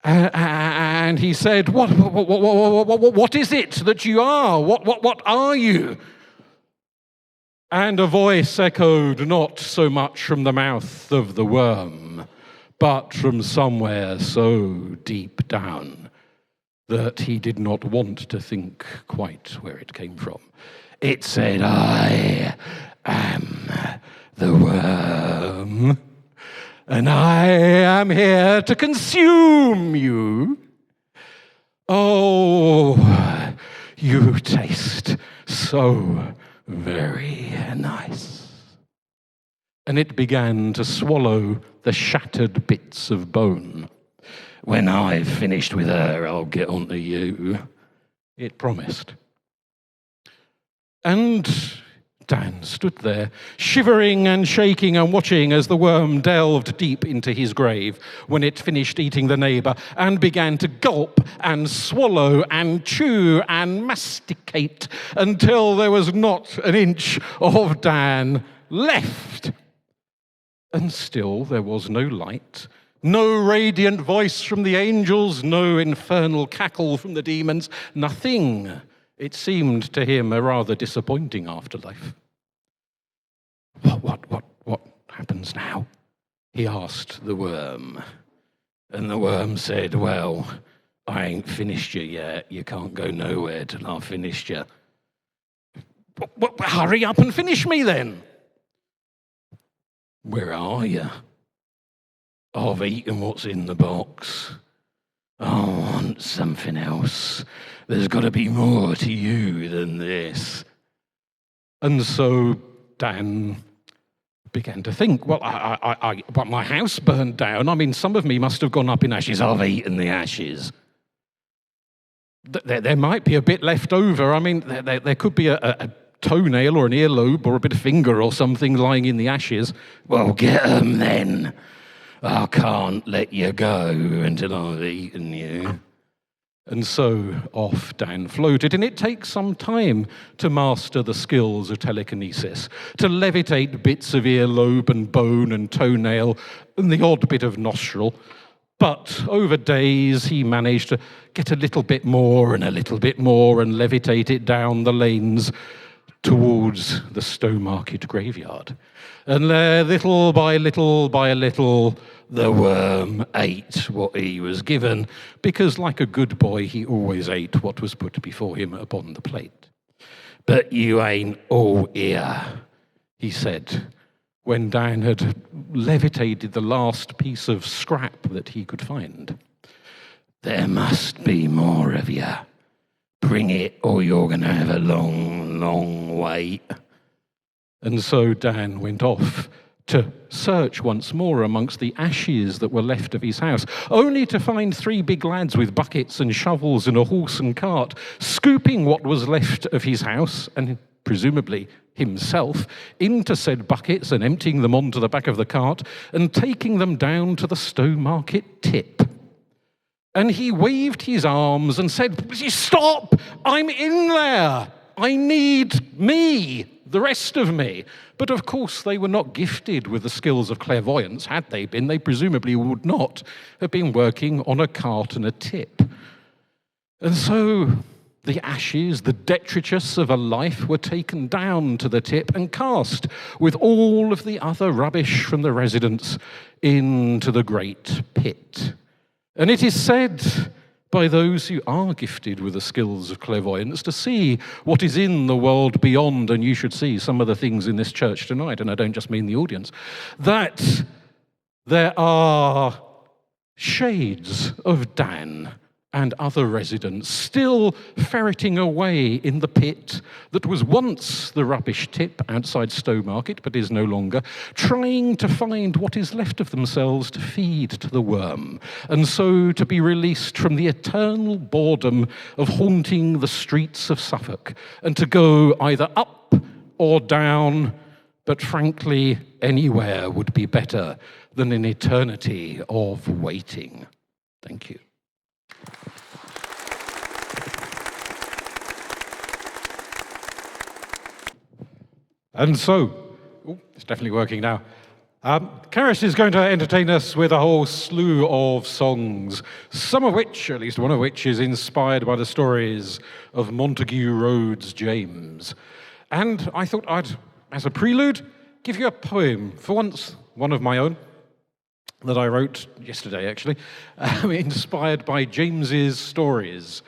And he said, what is it that you are? What are you? And a voice echoed not so much from the mouth of the worm, but from somewhere so deep down that he did not want to think quite where it came from. It said, I am the worm, and I am here to consume you. Oh, you taste so very nice. And it began to swallow the shattered bits of bone. When I've finished with her, I'll get on to you, it promised. And Dan stood there, shivering and shaking and watching as the worm delved deep into his grave when it finished eating the neighbor and began to gulp and swallow and chew and masticate until there was not an inch of Dan left. And still there was no light, no radiant voice from the angels, no infernal cackle from the demons, nothing. It seemed to him a rather disappointing afterlife. What happens now? he asked the worm. And the worm said, well, I ain't finished you yet. You can't go nowhere till I've finished you. Hurry up and finish me then. Where are you? I've eaten what's in the box. I want something else. There's got to be more to you than this. And so Dan began to think, well, but my house burned down. I mean, some of me must have gone up in ashes. I've eaten the ashes. There might be a bit left over. I mean, there could be a toenail or an earlobe or a bit of finger or something lying in the ashes. Well, get 'em then. I can't let you go until I've eaten you. And so off Dan floated, and it takes some time to master the skills of telekinesis, to levitate bits of earlobe and bone and toenail and the odd bit of nostril. But over days, he managed to get a little bit more and a little bit more and levitate it down the lanes towards the Stowmarket graveyard. And there, little by little by little, the worm ate what he was given, because like a good boy, he always ate what was put before him upon the plate. But you ain't all here, he said, when Dan had levitated the last piece of scrap that he could find. There must be more of you. Bring it, or you're going to have a long, long wait. And so Dan went off to search once more amongst the ashes that were left of his house, only to find 3 big lads with buckets and shovels and a horse and cart, scooping what was left of his house, and presumably himself, into said buckets and emptying them onto the back of the cart and taking them down to the Stowmarket tip. And he waved his arms and said, "Stop! I'm in there! I need me, the rest of me." But of course, they were not gifted with the skills of clairvoyance. Had they been, they presumably would not have been working on a cart and a tip. And so the ashes, the detritus of a life, were taken down to the tip and cast with all of the other rubbish from the residents into the great pit. And it is said by those who are gifted with the skills of clairvoyance to see what is in the world beyond, and you should see some of the things in this church tonight, and I don't just mean the audience, that there are shades of Dan and other residents still ferreting away in the pit that was once the rubbish tip outside Stowmarket, but is no longer, trying to find what is left of themselves to feed to the worm, and so to be released from the eternal boredom of haunting the streets of Suffolk, and to go either up or down, but frankly, anywhere would be better than an eternity of waiting. Thank you. And so, it's definitely working now. Karis is going to entertain us with a whole slew of songs, some of which, at least one of which, is inspired by the stories of Montague Rhodes James. And I thought I'd, as a prelude, give you a poem, for once, one of my own, that I wrote yesterday, actually, inspired by James's stories.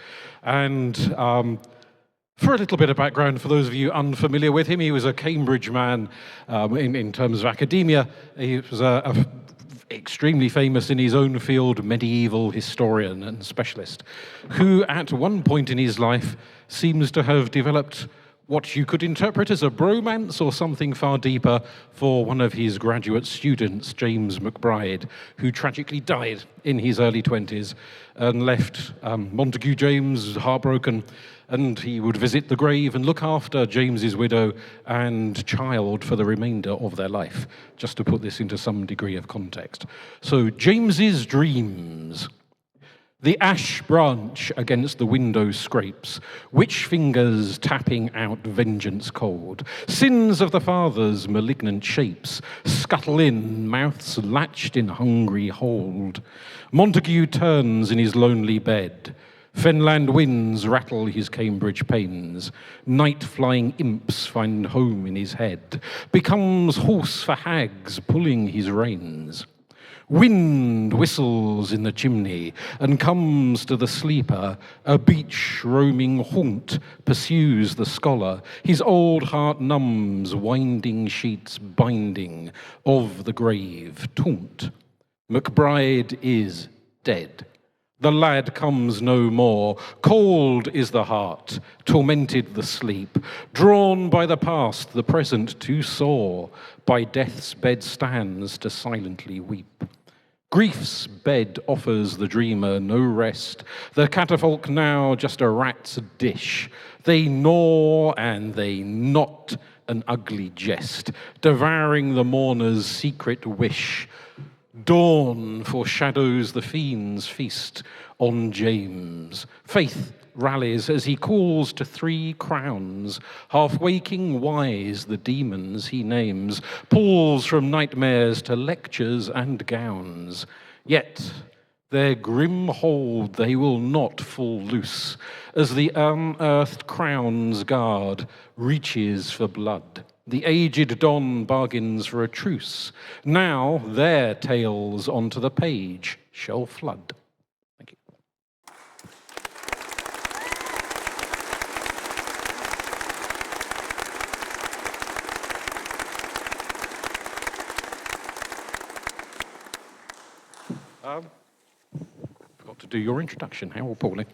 And for a little bit of background, for those of you unfamiliar with him, he was a Cambridge man in terms of academia. He was extremely famous in his own field, medieval historian and specialist, who at one point in his life seems to have developed what you could interpret as a bromance or something far deeper for one of his graduate students, James McBride, who tragically died in his early 20s and left Montague James heartbroken, and he would visit the grave and look after James's widow and child for the remainder of their life, just to put this into some degree of context. So, James's dreams. The ash branch against the window scrapes, witch fingers tapping out vengeance cold. Sins of the fathers, malignant shapes, scuttle in, mouths latched in hungry hold. Montague turns in his lonely bed, Fenland winds rattle his Cambridge panes. Night-flying imps find home in his head. Becomes horse for hags, pulling his reins. Wind whistles in the chimney and comes to the sleeper. A beach roaming haunt pursues the scholar. His old heart numbs, winding sheets binding of the grave taunt. MacBride is dead. The lad comes no more. Cold is the heart, tormented the sleep. Drawn by the past, the present too sore. By death's bed stands to silently weep. Grief's bed offers the dreamer no rest. The catafalque now just a rat's dish. They gnaw and they knot, an ugly jest, devouring the mourner's secret wish. Dawn foreshadows the fiend's feast on James. Faith rallies as he calls to 3 crowns. Half-waking wise the demons he names, pulls from nightmares to lectures and gowns. Yet their grim hold they will not fall loose, as the unearthed crown's guard reaches for blood. The aged Don bargains for a truce. Now their tales onto the page shall flood. Thank you. Forgot to do your introduction. How appalling.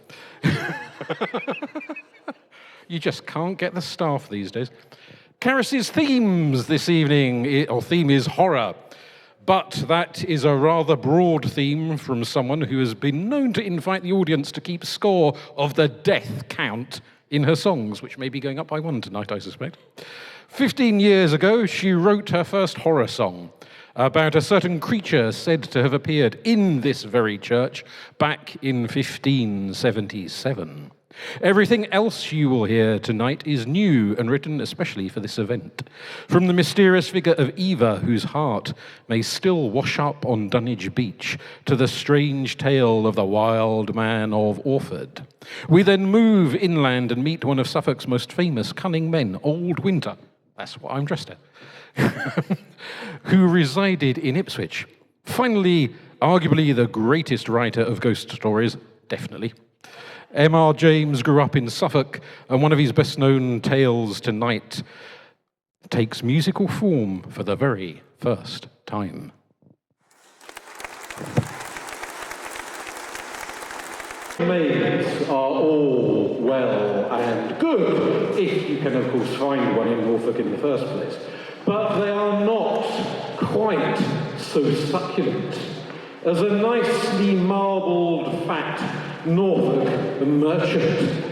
You just can't get the staff these days. Caris's themes this evening, or theme is horror, but that is a rather broad theme from someone who has been known to invite the audience to keep score of the death count in her songs, which may be going up by 1 tonight, I suspect. 15 years ago, she wrote her first horror song about a certain creature said to have appeared in this very church back in 1577. Everything else you will hear tonight is new and written especially for this event. From the mysterious figure of Eva, whose heart may still wash up on Dunwich Beach, to the strange tale of the wild man of Orford. We then move inland and meet one of Suffolk's most famous cunning men, Old Winter. That's what I'm dressed at. Who resided in Ipswich. Finally, arguably the greatest writer of ghost stories, definitely. M.R. James grew up in Suffolk, and one of his best-known tales tonight takes musical form for the very first time. Maids are all well and good, if you can, of course, find one in Norfolk in the first place. But they are not quite so succulent as a nicely marbled, fat Norfolk merchant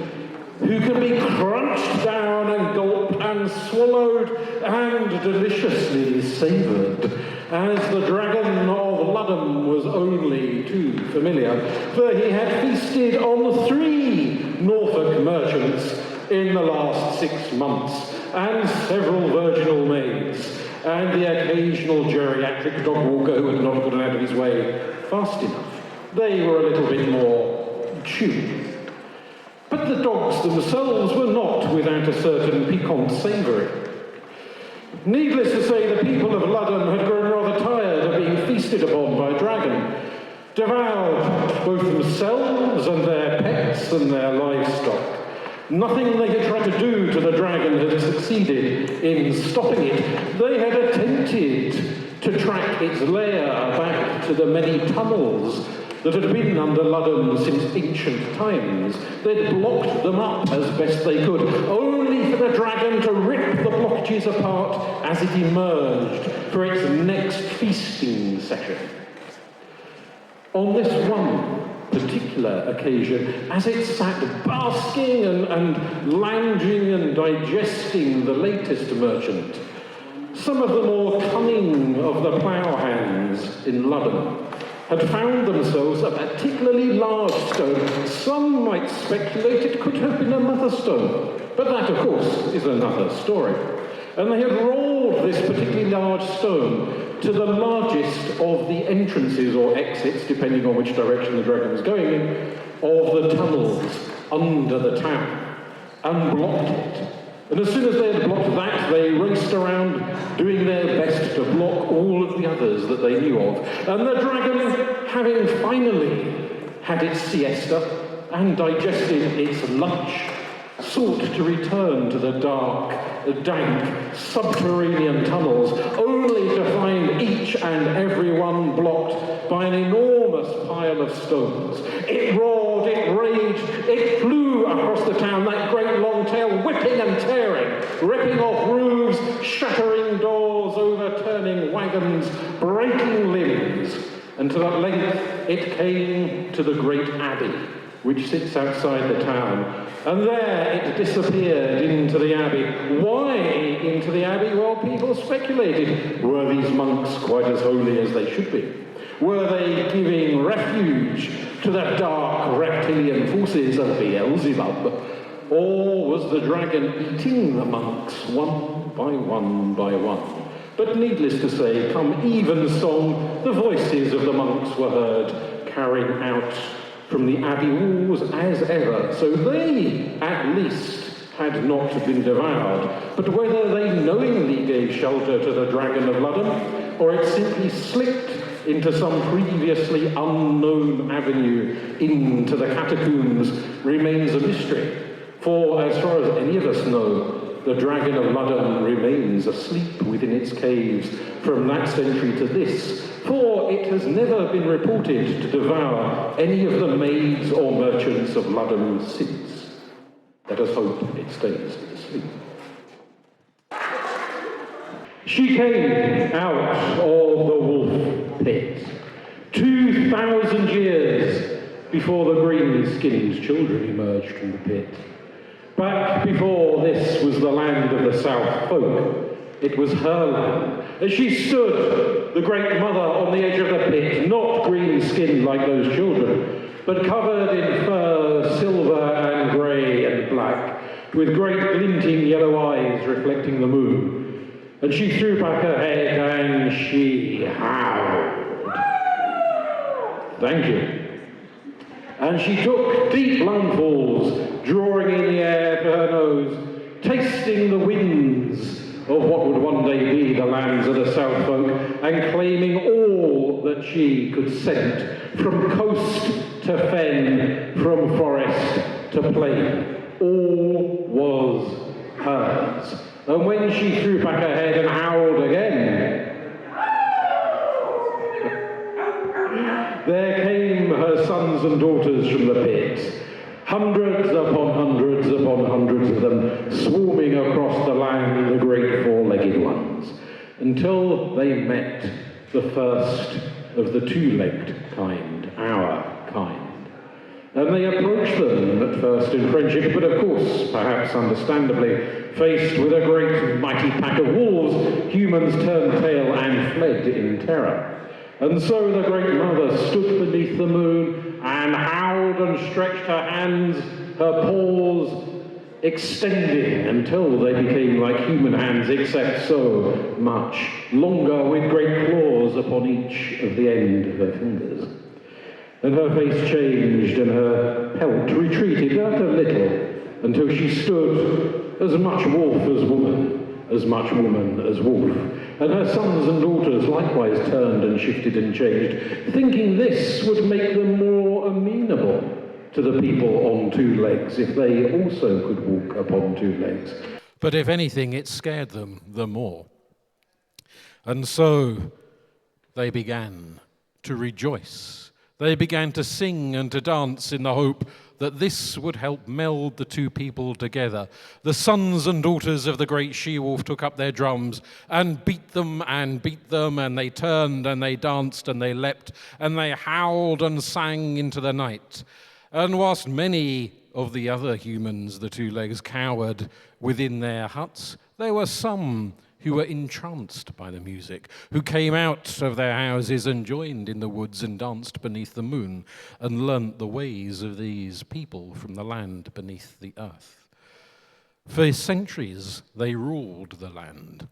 who can be crunched down and gulped and swallowed and deliciously savoured, as the Dragon of Ludham was only too familiar, for he had feasted on 3 Norfolk merchants in the last 6 months, and several virginal maids, and the occasional geriatric dog walker who had not gotten out of his way fast enough. They were a little bit more chewy. But the dogs themselves were not without a certain piquant savoury. Needless to say, the people of Ludham had grown rather tired of being feasted upon by a dragon, devoured both themselves and their pets and their livestock. Nothing they had tried to do to the dragon had succeeded in stopping it. They had attempted to track its lair back to the many tunnels that had been under Ludham since ancient times. They'd blocked them up as best they could, only for the dragon to rip the blockages apart as it emerged for its next feasting session. On this one particular occasion, as it sat basking and lounging and digesting the latest merchant, some of the more cunning of the plough hands in Ludham had found themselves a particularly large stone. Some might speculate it could have been a mother stone, but that, of course, is another story. And they had rolled this particularly large stone to the largest of the entrances or exits, depending on which direction the dragon was going in, of the tunnels under the town, and blocked it. And as soon as they had blocked that, they raced around doing their best to block all of the others that they knew of. And the dragon, having finally had its siesta and digested its lunch, sought to return to the dark, dank, subterranean tunnels, only to find each and every one blocked by an enormous pile of stones. It roared, it raged, it flew across the town, that great long tail whipping and tearing, ripping off roofs, shattering doors, overturning wagons, breaking limbs, until at length it came to the great abbey, which sits outside the town. And there it disappeared into the abbey. Why into the abbey? Well, people speculated. Were these monks quite as holy as they should be? Were they giving refuge to the dark reptilian forces of Beelzebub? Or was the dragon eating the monks one by one by one? But needless to say, come evensong, the voices of the monks were heard carrying out from the abbey walls as ever, so they, at least, had not been devoured. But whether they knowingly gave shelter to the dragon of Ludden, or it simply slipped into some previously unknown avenue into the catacombs, remains a mystery. For, as far as any of us know, the dragon of Ludden remains asleep within its caves from that century to this, for it has never been reported to devour any of the maids or merchants of Ludden since. Let us hope it stays asleep. She came out of the wolf pit 2,000 years before the green-skinned children emerged from the pit. Back before this was the land of the South folk. It was her land. As she stood, the great mother on the edge of the pit, not green-skinned like those children, but covered in fur, silver and grey and black, with great glinting yellow eyes reflecting the moon. And she threw back her head and she howled. Thank you. And she took deep lungfuls, drawing in the air to her nose, tasting the winds of what would one day be the lands of the South folk, and claiming all that she could scent, from coast to fen, from forest to plain. All was hers. And when she threw back her head and howled again, there came her sons and daughters from the pit, hundreds upon hundreds upon hundreds of them, swarming across the land, the great four-legged ones, until they met the first of the two-legged kind, our kind. And they approached them at first in friendship, but of course, perhaps understandably, faced with a great mighty pack of wolves, humans turned tail and fled in terror. And so the great mother stood beneath the moon and howled and stretched her hands, her paws extending until they became like human hands, except so much longer, with great claws upon each of the end of her fingers. And her face changed and her pelt retreated a little until she stood as much wolf as woman, as much woman as wolf. And her sons and daughters likewise turned and shifted and changed, thinking this would make them more amenable to the people on two legs if they also could walk upon two legs. But if anything, it scared them the more. And so they began to rejoice. They began to sing and to dance in the hope that this would help meld the two people together. The sons and daughters of the great she-wolf took up their drums and beat them, and they turned and they danced and they leapt and they howled and sang into the night. And whilst many of the other humans, the two legs, cowered within their huts, there were some who were entranced by the music, who came out of their houses and joined in the woods and danced beneath the moon and learnt the ways of these people from the land beneath the earth. For centuries they ruled the land,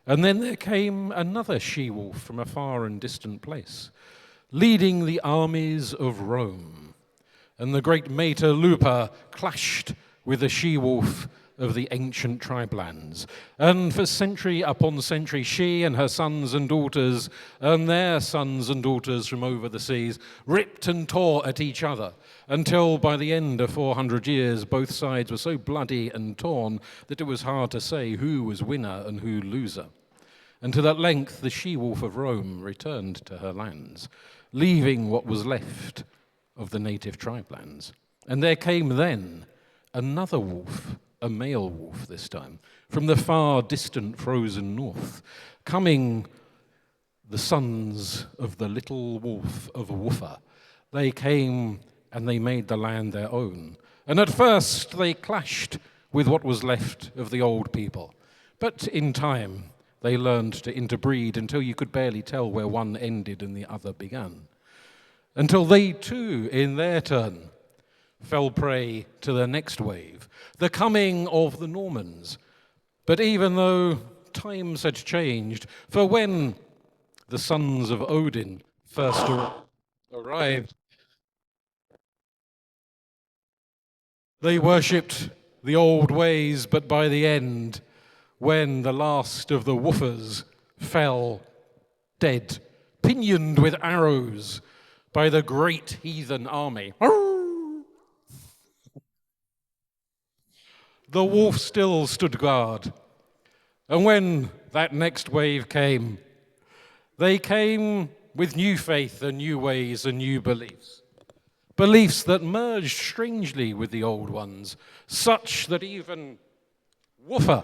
And then there came another she-wolf from a far and distant place, leading the armies of Rome. And the great Mater Lupa clashed with the she-wolf of the ancient tribelands. And for century upon century, she and her sons and daughters and their sons and daughters from over the seas ripped and tore at each other, until by the end of 400 years, both sides were so bloody and torn that it was hard to say who was winner and who loser. Until at length the she-wolf of Rome returned to her lands, leaving what was left of the native tribelands. And there came then another wolf, a male wolf this time, from the far distant frozen north, coming the sons of the little wolf of Woofer. They came and they made the land their own. And at first they clashed with what was left of the old people. But in time, they learned to interbreed until you could barely tell where one ended and the other began. Until they too, in their turn, fell prey to the next wave, the coming of the Normans. But even though times had changed, for when the sons of Odin first arrived, they worshipped the old ways, but by the end, when the last of the woofers fell dead, pinioned with arrows by the great heathen army, the wolf still stood guard. And when that next wave came, they came with new faith and new ways and new beliefs. Beliefs that merged strangely with the old ones, such that even Woofer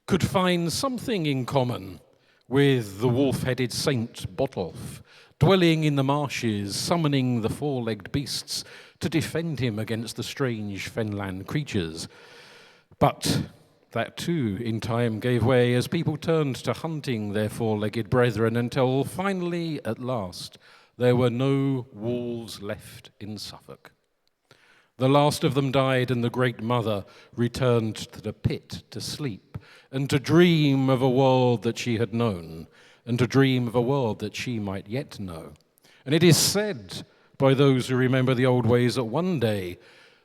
could find something in common with the wolf-headed saint Botolf, dwelling in the marshes, summoning the four-legged beasts to defend him against the strange fenland creatures. But that too in time gave way as people turned to hunting their four-legged brethren, until finally, at last, there were no wolves left in Suffolk. The last of them died, and the Great Mother returned to the pit to sleep and to dream of a world that she had known, and to dream of a world that she might yet know. And it is said by those who remember the old ways that one day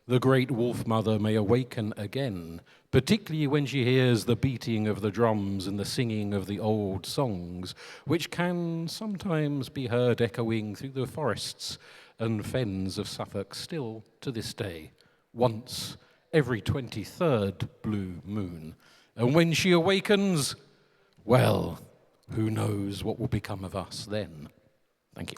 the great wolf mother may awaken again, particularly when she hears the beating of the drums and the singing of the old songs, which can sometimes be heard echoing through the forests and fens of Suffolk still to this day, once every 23rd blue moon. And when she awakens, well, who knows what will become of us then? Thank you.